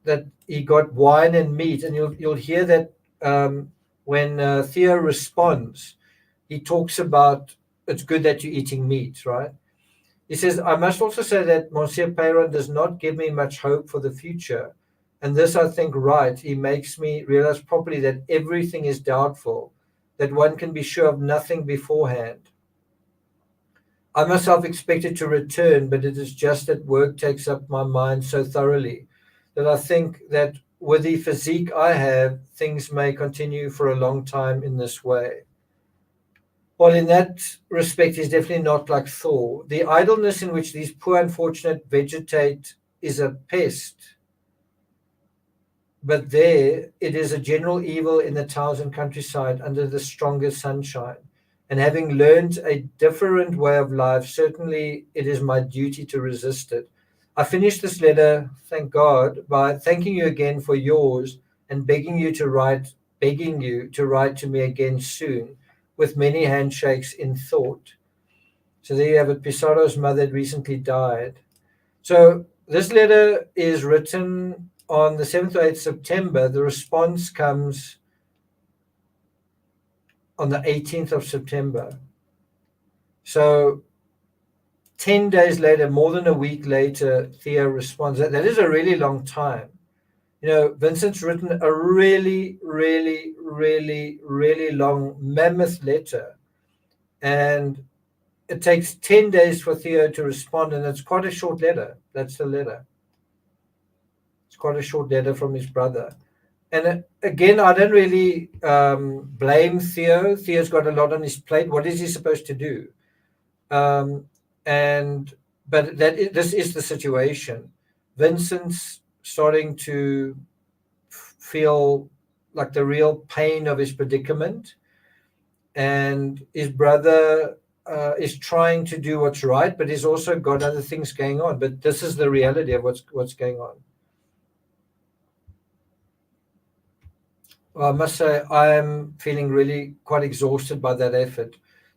that he got wine and meat, and you'll hear that when Theo responds, he talks about it's good that you're eating meat, right? He says, I must also say that Monsieur Perron does not give me much hope for the future, and this I think right. He makes me realize properly that everything is doubtful, that one can be sure of nothing beforehand. I myself expected to return, but it is just that work takes up my mind so thoroughly that I think that with the physique I have, things may continue for a long time in this way. Well, in that respect, he's definitely not like Thor. The idleness in which these poor unfortunate vegetate is a pest, but there it is a general evil in the towns and countryside under the stronger sunshine. And having learned a different way of life, certainly it is my duty to resist it. I finish this letter, thank God, by thanking you again for yours and begging you to write to me again soon, with many handshakes in thought. So there you have it. Pizarro's mother had recently died. So this letter is written on the 7th or 8th September. The response comes on the 18th of September. So 10 days later, more than a week later, Theo responds. That is a really long time. You know, Vincent's written a really, really, really, really long mammoth letter. And it takes 10 days for Theo to respond, and it's quite a short letter. That's the letter. It's quite a short letter from his brother. And again, I don't really blame Theo. Theo's got a lot on his plate. What is he supposed to do? But this is the situation. Vincent's starting to feel like the real pain of his predicament, and his brother is trying to do what's right, but he's also got other things going on. But this is the reality of what's going on. Well, I must say I'm feeling really quite exhausted by that effort.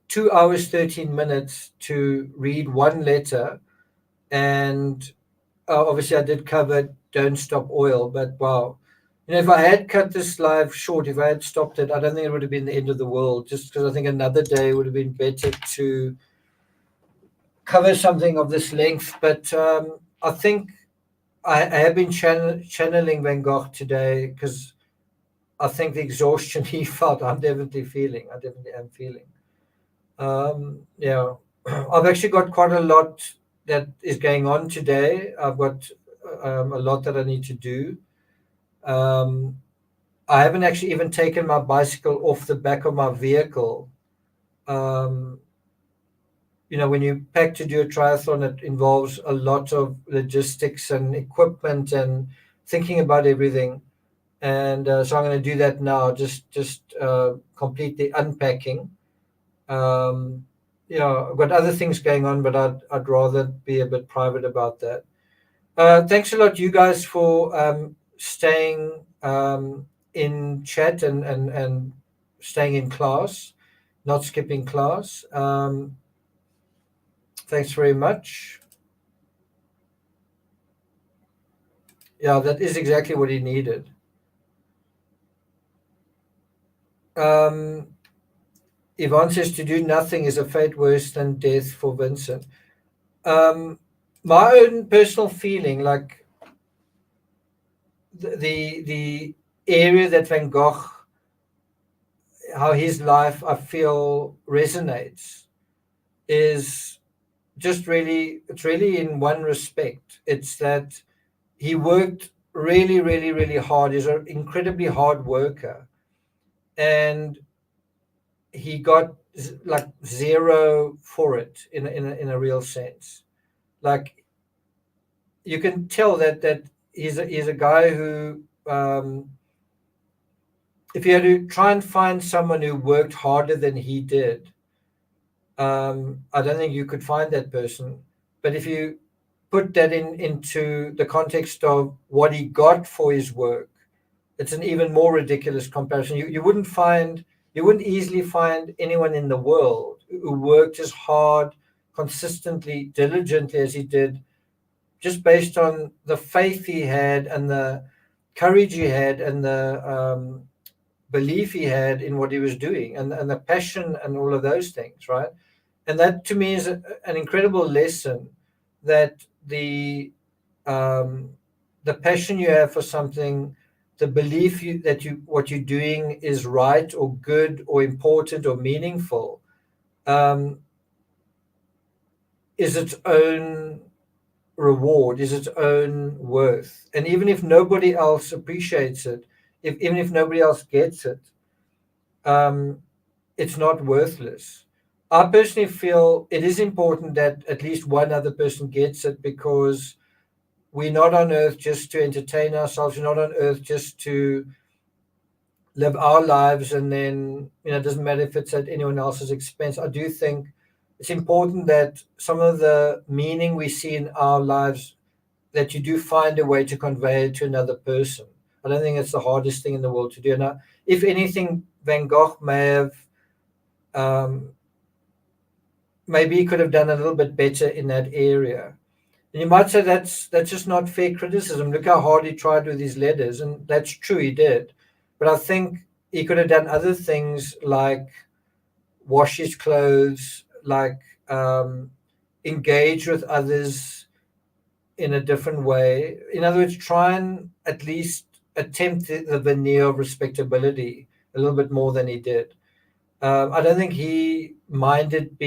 2 hours, 13 minutes to read one letter. And obviously I did cover Don't Stop Oil, but wow. You know, if I had cut this live short, if I had stopped it, I don't think it would have been the end of the world, just because I think another day would have been better to cover something of this length. But I think I have been channeling Van Gogh today, because I think the exhaustion he felt, I definitely am feeling. Yeah, I've actually got quite a lot that is going on today. I've got a lot that I need to do. I haven't actually even taken my bicycle off the back of my vehicle. You know, when you pack to do a triathlon, it involves a lot of logistics and equipment and thinking about everything. And so I'm going to do that now, just complete the unpacking. You know, I've got other things going on, but I'd rather be a bit private about that. Thanks a lot, you guys, for staying in chat and staying in class, not skipping class. Thanks very much. Yeah, that is exactly what he needed. Yvonne says to do nothing is a fate worse than death for Vincent. My own personal feeling, like the area that Van Gogh, how his life I feel resonates, is just really, it's really in one respect. It's that he worked really, really, really hard. He's an incredibly hard worker. And he got like zero for it in a real sense. Like you can tell that he's a guy who, if you had to try and find someone who worked harder than he did, I don't think you could find that person. But if you put that into the context of what he got for his work, it's an even more ridiculous comparison. You wouldn't easily find anyone in the world who worked as hard, consistently, diligently as he did, just based on the faith he had and the courage he had and the belief he had in what he was doing and the passion and all of those things, right? And that to me is an incredible lesson, that the passion you have for something, the belief that what you're doing is right or good or important or meaningful, is its own reward, is its own worth. And even if nobody else appreciates it, even if nobody else gets it, it's not worthless. I personally feel it is important that at least one other person gets it, because we're not on earth just to entertain ourselves. We're not on earth just to live our lives, and then, it doesn't matter if it's at anyone else's expense. I do think it's important that some of the meaning we see in our lives, that you do find a way to convey it to another person. I don't think it's the hardest thing in the world to do. And if anything, Van Gogh may have, maybe he could have done a little bit better in that area. And you might say that's just not fair criticism. Look how hard he tried with his letters, and that's true, he did. But I think he could have done other things, like wash his clothes, like engage with others in a different way. In other words, try and at least attempt the veneer of respectability a little bit more than he did. I don't think he minded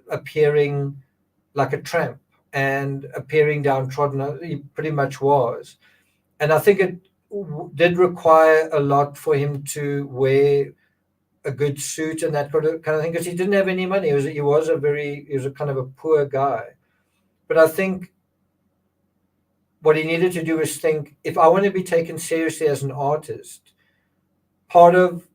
appearing like a tramp and appearing downtrodden. He pretty much was. And I think it did require a lot for him to wear a good suit and that kind of thing, because he didn't have any money. He was a kind of a poor guy. But I think what he needed to do was think, if I want to be taken seriously as an artist, part of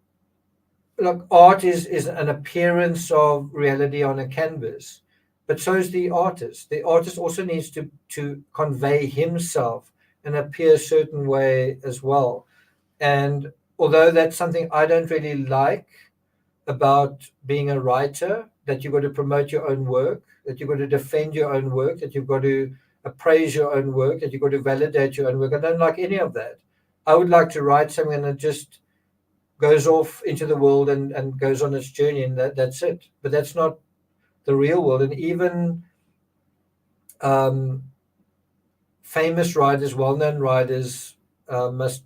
art is an appearance of reality on a canvas, but so is the artist. The artist also needs to convey himself and appear a certain way as well. And although that's something I don't really like about being a writer, that you've got to promote your own work, that you've got to defend your own work, that you've got to appraise your own work, that you've got to validate your own work, I don't like any of that. I would like to write something that just goes off into the world and goes on its journey, and that's it. But that's not the real world. And even famous writers, well-known writers, must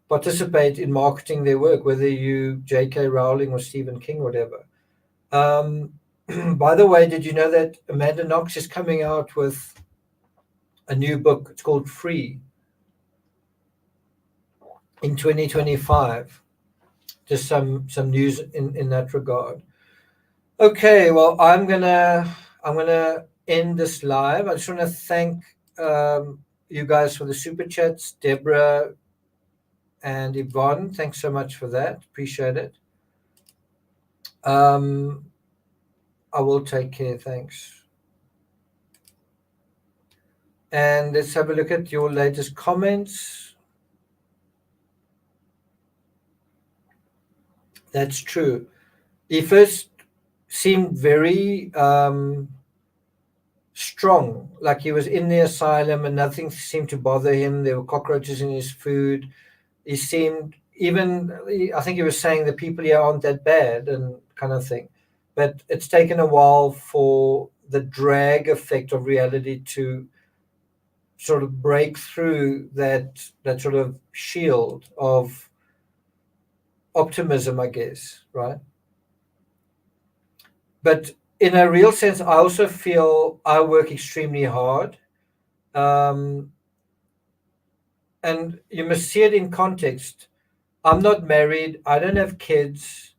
participate in marketing their work, whether you J.K. Rowling or Stephen King, whatever. By the way, did you know that Amanda Knox is coming out with a new book? It's called Free, in 2025. Just some news in that regard. Okay, well, I'm gonna end this live. I just want to thank you guys for the super chats. Deborah and Yvonne, thanks so much for that. Appreciate it. I will take care. Thanks. And let's have a look at your latest comments. That's true. He first seemed very strong, like he was in the asylum and nothing seemed to bother him. There were cockroaches in his food. He seemed, I think he was saying the people here aren't that bad and kind of thing. But it's taken a while for the drag effect of reality to sort of break through that sort of shield of optimism, I guess, right? But in a real sense, I also feel I work extremely hard. And you must see it in context. I'm not married, I don't have kids,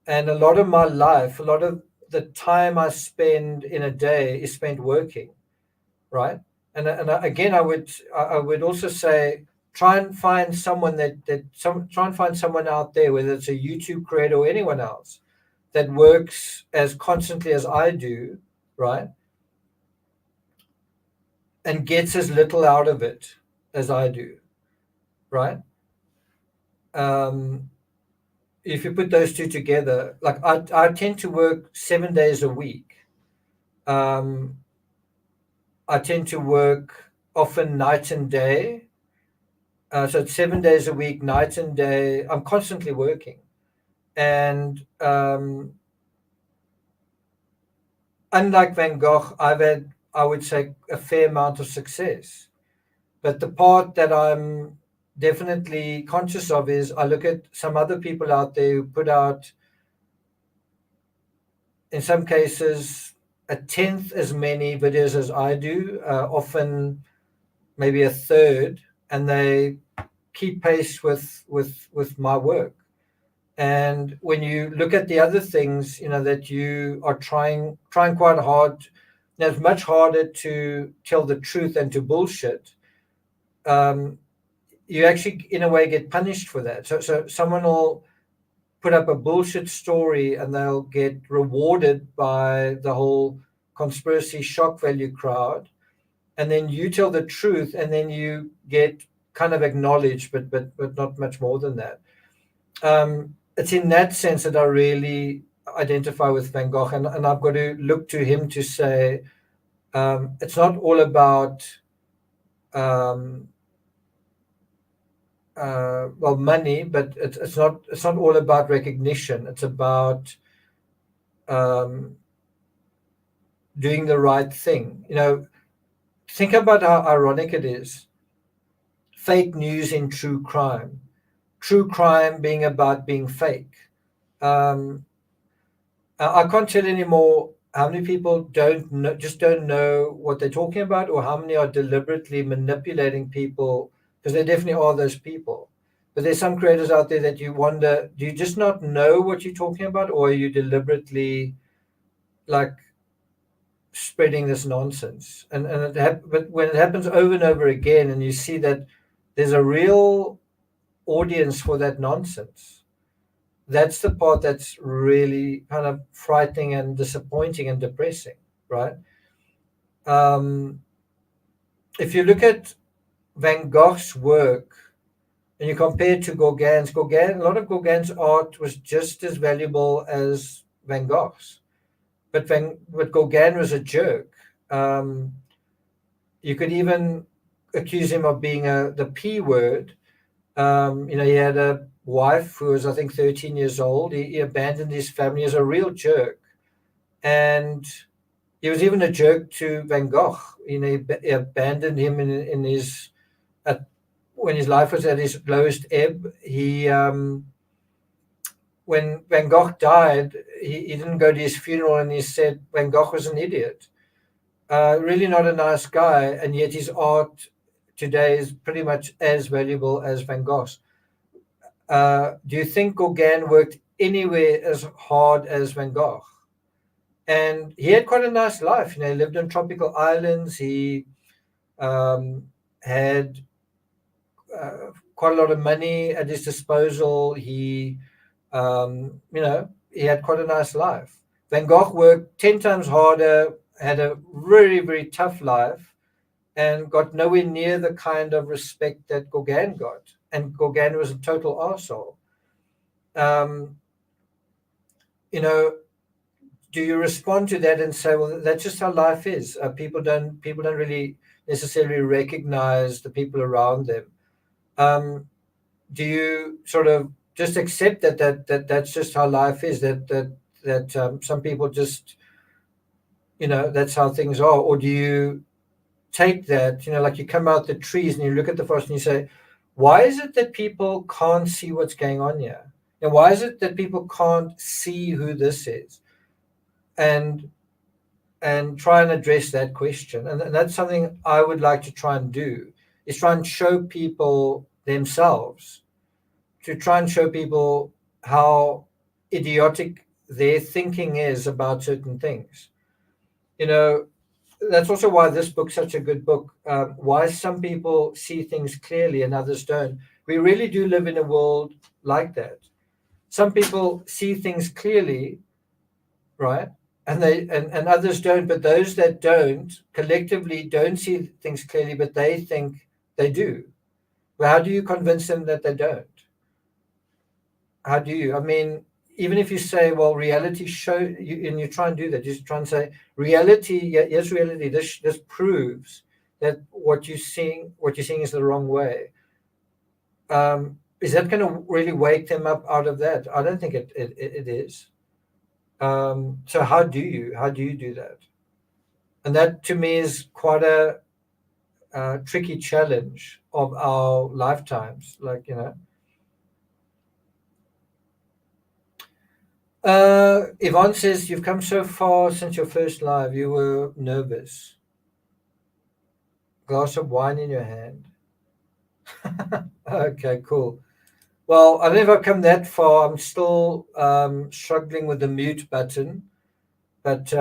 and a lot of my life, a lot of the time I spend in a day is spent working, right? Again, I would also say try and find someone try and find someone out there, whether it's a YouTube creator or anyone else, that works as constantly as I do, right? And gets as little out of it as I do, right? If you put those two together, like I tend to work 7 days a week. I tend to work often night and day. So it's 7 days a week, night and day. I'm constantly working. And unlike Van Gogh, I've had, I would say, a fair amount of success. But the part that I'm definitely conscious of is I look at some other people out there who put out, in some cases, a tenth as many videos as I do, often maybe a third, and they keep pace with my work. And when you look at the other things, that you are trying quite hard, it's much harder to tell the truth than to bullshit. You actually, in a way, get punished for that. So someone will put up a bullshit story and they'll get rewarded by the whole conspiracy shock value crowd, and then you tell the truth and then you get kind of acknowledged, but not much more than that. It's in that sense that I really identify with Van Gogh, and I've got to look to him to say it's not all about money, but it's not all about recognition. It's about doing the right thing. Think about how ironic it is. Fake news in true crime being about being fake. I can't tell anymore how many people don't know what they're talking about, or how many are deliberately manipulating people, because there definitely are those people. But there's some creators out there that you wonder, do you just not know what you're talking about, or are you deliberately like spreading this nonsense? But when it happens over and over again, and you see that there's a real audience for that nonsense, that's the part that's really kind of frightening and disappointing and depressing, right? If you look at Van Gogh's work and you compare it to Gauguin's, a lot of Gauguin's art was just as valuable as Van Gogh's, but Gauguin was a jerk. You could even accuse him of being the P word. He had a wife who was, I think, 13 years old. He abandoned his family as a real jerk. And he was even a jerk to Van Gogh. He abandoned him in his, when his life was at its lowest ebb. When Van Gogh died, he didn't go to his funeral, and he said Van Gogh was an idiot. Really not a nice guy, and yet his art today is pretty much as valuable as Van Gogh's. Do you think Gauguin worked anywhere as hard as Van Gogh? And he had quite a nice life. He lived on tropical islands. He had quite a lot of money at his disposal. He had quite a nice life. Van Gogh worked 10 times harder, had a very, very tough life, and got nowhere near the kind of respect that Gauguin got. And Gauguin was a total arsehole. Do you respond to that and say, well, that's just how life is? People don't really necessarily recognize the people around them. Do you sort of just accept that's just how life is? That some people just, that's how things are, or do you take that, like you come out the trees and you look at the forest and you say, why is it that people can't see what's going on here? And why is it that people can't see who this is? and try and address that question. And that's something I would like to try and do, is try and show people themselves, to try and show people how idiotic their thinking is about certain things. That's also why this book's such a good book. Why some people see things clearly and others don't. We really do live in a world like that. Some people see things clearly, right? And others don't, but those that don't collectively don't see things clearly, but they think they do. Well, how do you convince them that they don't? How do you? I mean, even if you say, well, reality show you, and you try and do that, you try and say reality, yes, reality. This proves that what you're seeing is the wrong way. Is that going to really wake them up out of that? I don't think it is. So how do you do that? And that to me is quite a tricky challenge of our lifetimes. Yvonne says, you've come so far since your first live. You were nervous. Glass of wine in your hand. Okay, cool. Well, I don't know if I've come that far. I'm still struggling with the mute button. But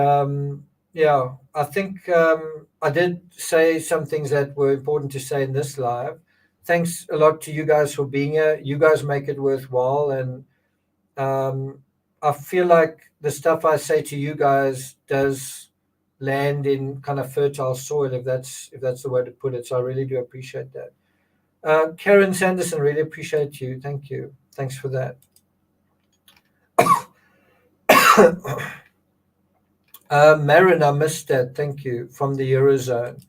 yeah, I think I did say some things that were important to say in this live. Thanks a lot to you guys for being here. You guys make it worthwhile. And I feel like the stuff I say to you guys does land in kind of fertile soil, if that's the way to put it. So I really do appreciate that. Karen Sanderson, really appreciate you. Thank you. Thanks for that. Marin, I missed that. Thank you. From the Eurozone.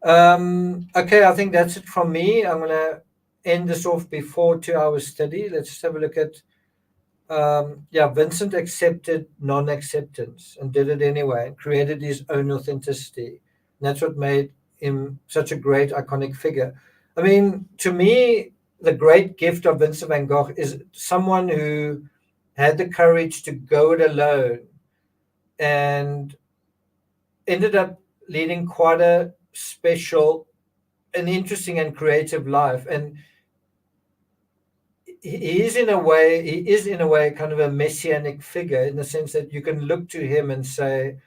Okay, I think that's it from me. I'm going to end this off before 2 hours study. Let's just have a look at Vincent accepted non-acceptance and did it anyway, and created his own authenticity. And that's what made him such a great, iconic figure. I mean, to me, the great gift of Vincent van Gogh is someone who had the courage to go it alone and ended up leading quite a special and interesting and creative life. And he is in a way kind of a messianic figure, in the sense that you can look to him and say,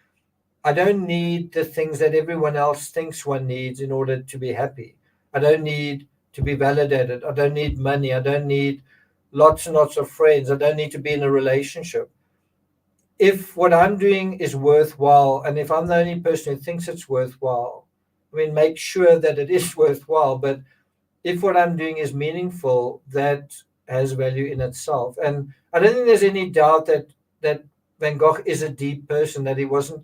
I don't need the things that everyone else thinks one needs in order to be happy. I don't need to be validated. I don't need money. I don't need lots and lots of friends. I don't need to be in a relationship. If what I'm doing is worthwhile, and if I'm the only person who thinks it's worthwhile, I mean, make sure that it is worthwhile. But if what I'm doing is meaningful, that has value in itself. And I don't think there's any doubt that Van Gogh is a deep person, that he wasn't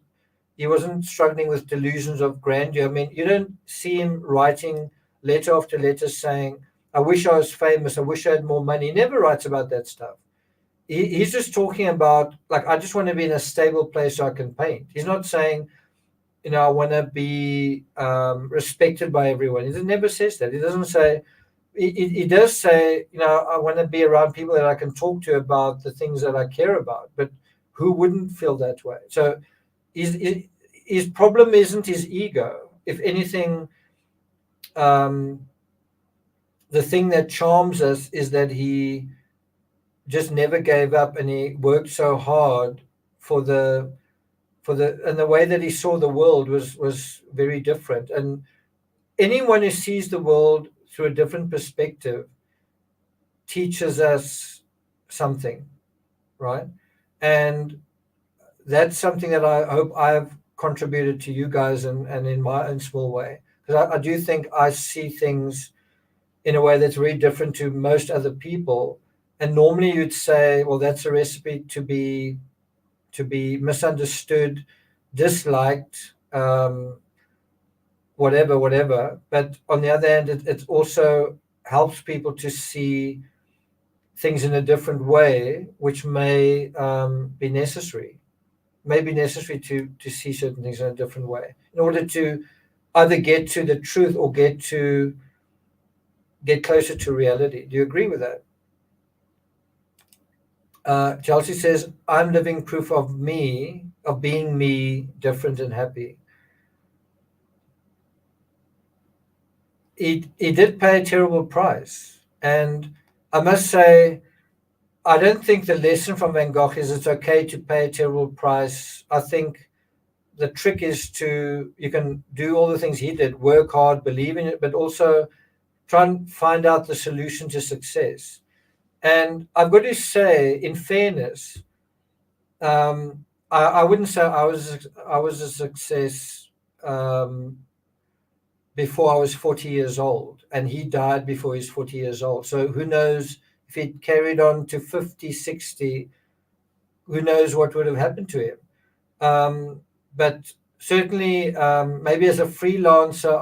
struggling with delusions of grandeur. I mean, you don't see him writing letter after letter saying, I wish I was famous, I wish I had more money. He never writes about that stuff. He's just talking about, like, I just want to be in a stable place so I can paint. He's not saying, I want to be respected by everyone. He never says that. He doesn't say, he does say, I want to be around people that I can talk to about the things that I care about. But who wouldn't feel that way? So his problem isn't his ego. If anything, the thing that charms us is that he just never gave up, and he worked so hard and the way that he saw the world was very different. And anyone who sees the world through a different perspective teaches us something, right? And that's something that I hope I've contributed to you guys and in my own small way. Because I do think I see things in a way that's very different to most other people. And normally you'd say, well, that's a recipe to be misunderstood, disliked, whatever. But on the other hand, it also helps people to see things in a different way, which may be necessary. May be necessary to see certain things in a different way in order to either get to the truth or get closer to reality. Do you agree with that? Chelsea says, I'm living proof of me. of being me, different and happy. He did pay a terrible price. And I must say, I don't think the lesson from Van Gogh is it's okay to pay a terrible price. I think the trick is you can do all the things he did, work hard, believe in it, but also try and find out the solution to success. And I've got to say, in fairness, I wouldn't say I was a success before I was 40 years old, and he died before he was 40 years old. So who knows if he'd carried on to 50, 60, who knows what would have happened to him. But certainly, maybe as a freelancer,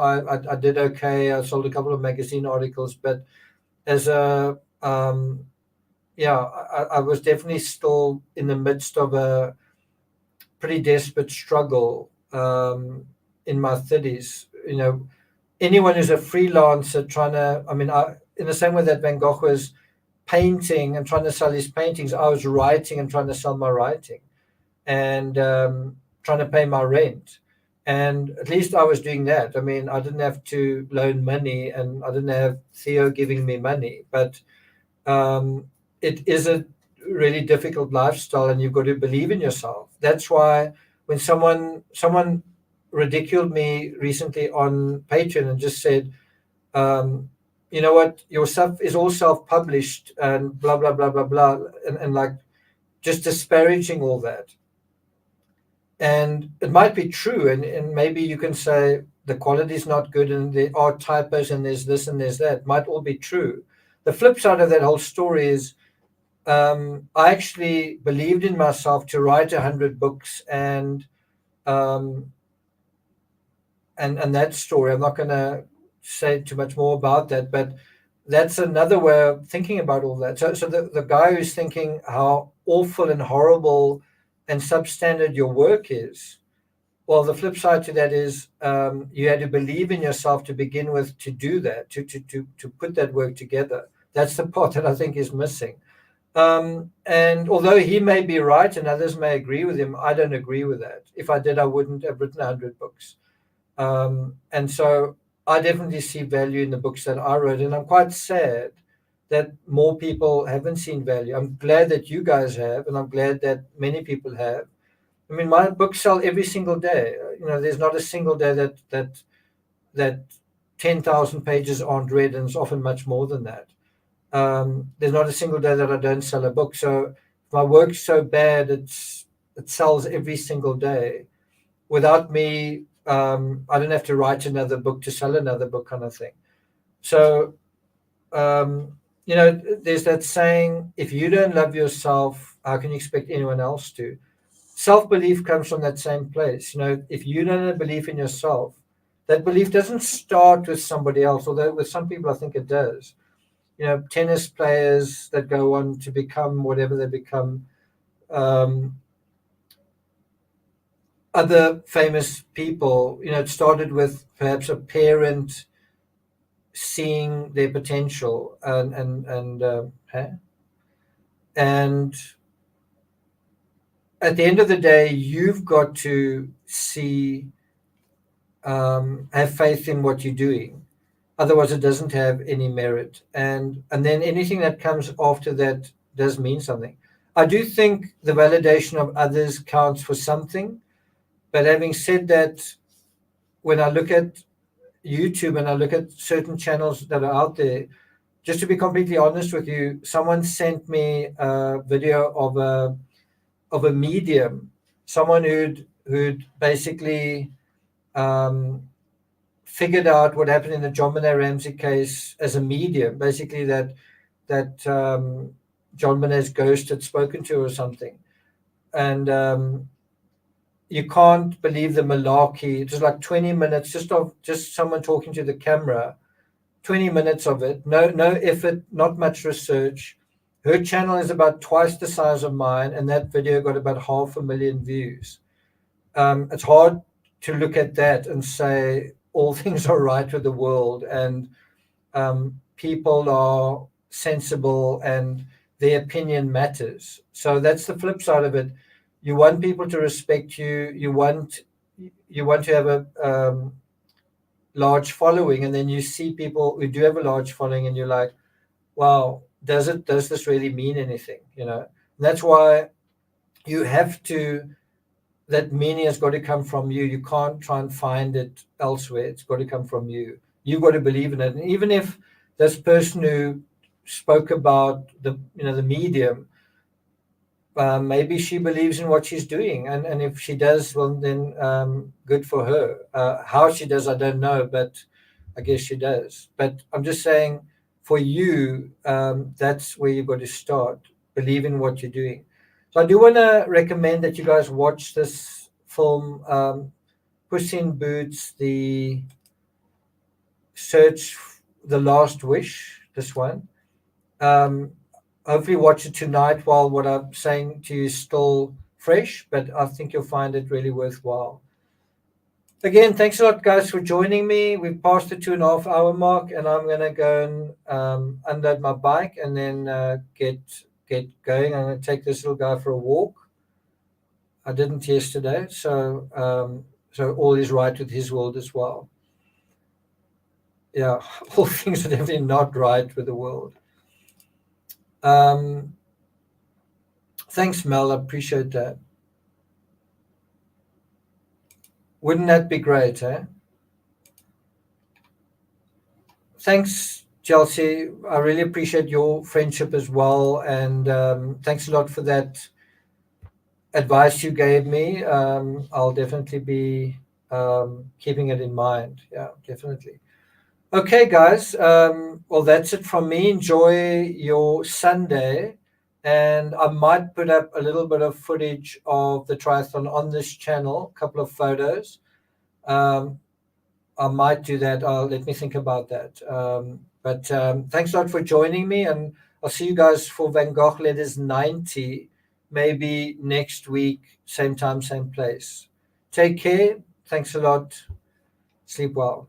I did okay. I sold a couple of magazine articles, but as I was definitely still in the midst of a pretty desperate struggle in my 30s. Anyone who's a freelancer trying to, in the same way that Van Gogh was painting and trying to sell his paintings, I was writing and trying to sell my writing and trying to pay my rent. And at least I was doing that. I didn't have to loan money, and I didn't have Theo giving me money, but it is a really difficult lifestyle, and you've got to believe in yourself. That's why when someone ridiculed me recently on Patreon and just said, you know what, your stuff is all self-published and blah, blah, blah, blah, blah, and like just disparaging all that. And it might be true, and maybe you can say the quality is not good and there are typos and there's this and there's that. It might all be true. The flip side of that whole story is I actually believed in myself to write 100 books, and that story, I'm not going to say too much more about that, but that's another way of thinking about all that. So the guy who's thinking how awful and horrible and substandard your work is, well, the flip side to that is you had to believe in yourself to begin with to do that, to put that work together. That's the part that I think is missing. And although he may be right and others may agree with him, I don't agree with that. If I did, I wouldn't have written 100 books. And so I definitely see value in the books that I wrote, and I'm quite sad that more people haven't seen value. I'm glad that you guys have, and I'm glad that many people have. My books sell every single day. There's not a single day that 10,000 pages aren't read, and it's often much more than that. There's not a single day that I don't sell a book. So if my work's so bad, it sells every single day. Without me, I don't have to write another book to sell another book, kind of thing. So, there's that saying, if you don't love yourself, how can you expect anyone else to? Self-belief comes from that same place. If you don't have belief in yourself, that belief doesn't start with somebody else, although with some people I think it does. Tennis players that go on to become whatever they become, other famous people, it started with perhaps a parent seeing their potential and at the end of the day, you've got to see, have faith in what you're doing. Otherwise, it doesn't have any merit. And then anything that comes after that does mean something. I do think the validation of others counts for something. But having said that, when I look at YouTube and I look at certain channels that are out there, just to be completely honest with you, someone sent me a video of a medium, someone who'd basically figured out what happened in the JonBenet Ramsey case as a medium, basically that JonBenet's ghost had spoken to or something. And you can't believe the malarkey. It was like 20 minutes just of someone talking to the camera, 20 minutes of it, no effort, not much research. Her channel is about twice the size of mine, and that video got about 500,000 views. It's hard to look at that and say all things are right with the world, and people are sensible and their opinion matters. So that's the flip side of it. You want people to respect you. You want to have a large following, and then you see people who do have a large following, and you're like, wow, does this really mean anything? That's why you have to. That meaning has got to come from you. You can't try and find it elsewhere. It's got to come from you. You've got to believe in it. And even if this person who spoke about the medium, maybe she believes in what she's doing, and if she does, well, then good for her. How she does, I don't know, but I guess she does. But I'm just saying, for you, that's where you've got to start. Believe in what you're doing. So I do want to recommend that you guys watch this film, Puss in Boots, The Last Wish, this one. Hopefully watch it tonight while what I'm saying to you is still fresh, but I think you'll find it really worthwhile. Again, thanks a lot, guys, for joining me. We've passed the 2.5 hour mark, and I'm going to go and unload my bike and then get going. I'm going to take this little guy for a walk. I didn't yesterday, so all is right with his world as well. Yeah, all things are definitely not right with the world. Thanks, Mel. I appreciate that. Wouldn't that be great, eh? Thanks, Chelsea. I really appreciate your friendship as well. And thanks a lot for that advice you gave me. I'll definitely be keeping it in mind. Yeah, definitely. Okay, guys. Well, that's it from me. Enjoy your Sunday. And I might put up a little bit of footage of the triathlon on this channel, a couple of photos. I might do that. Let me think about that. But thanks a lot for joining me. And I'll see you guys for Van Gogh Letters 90, maybe next week, same time, same place. Take care. Thanks a lot. Sleep well.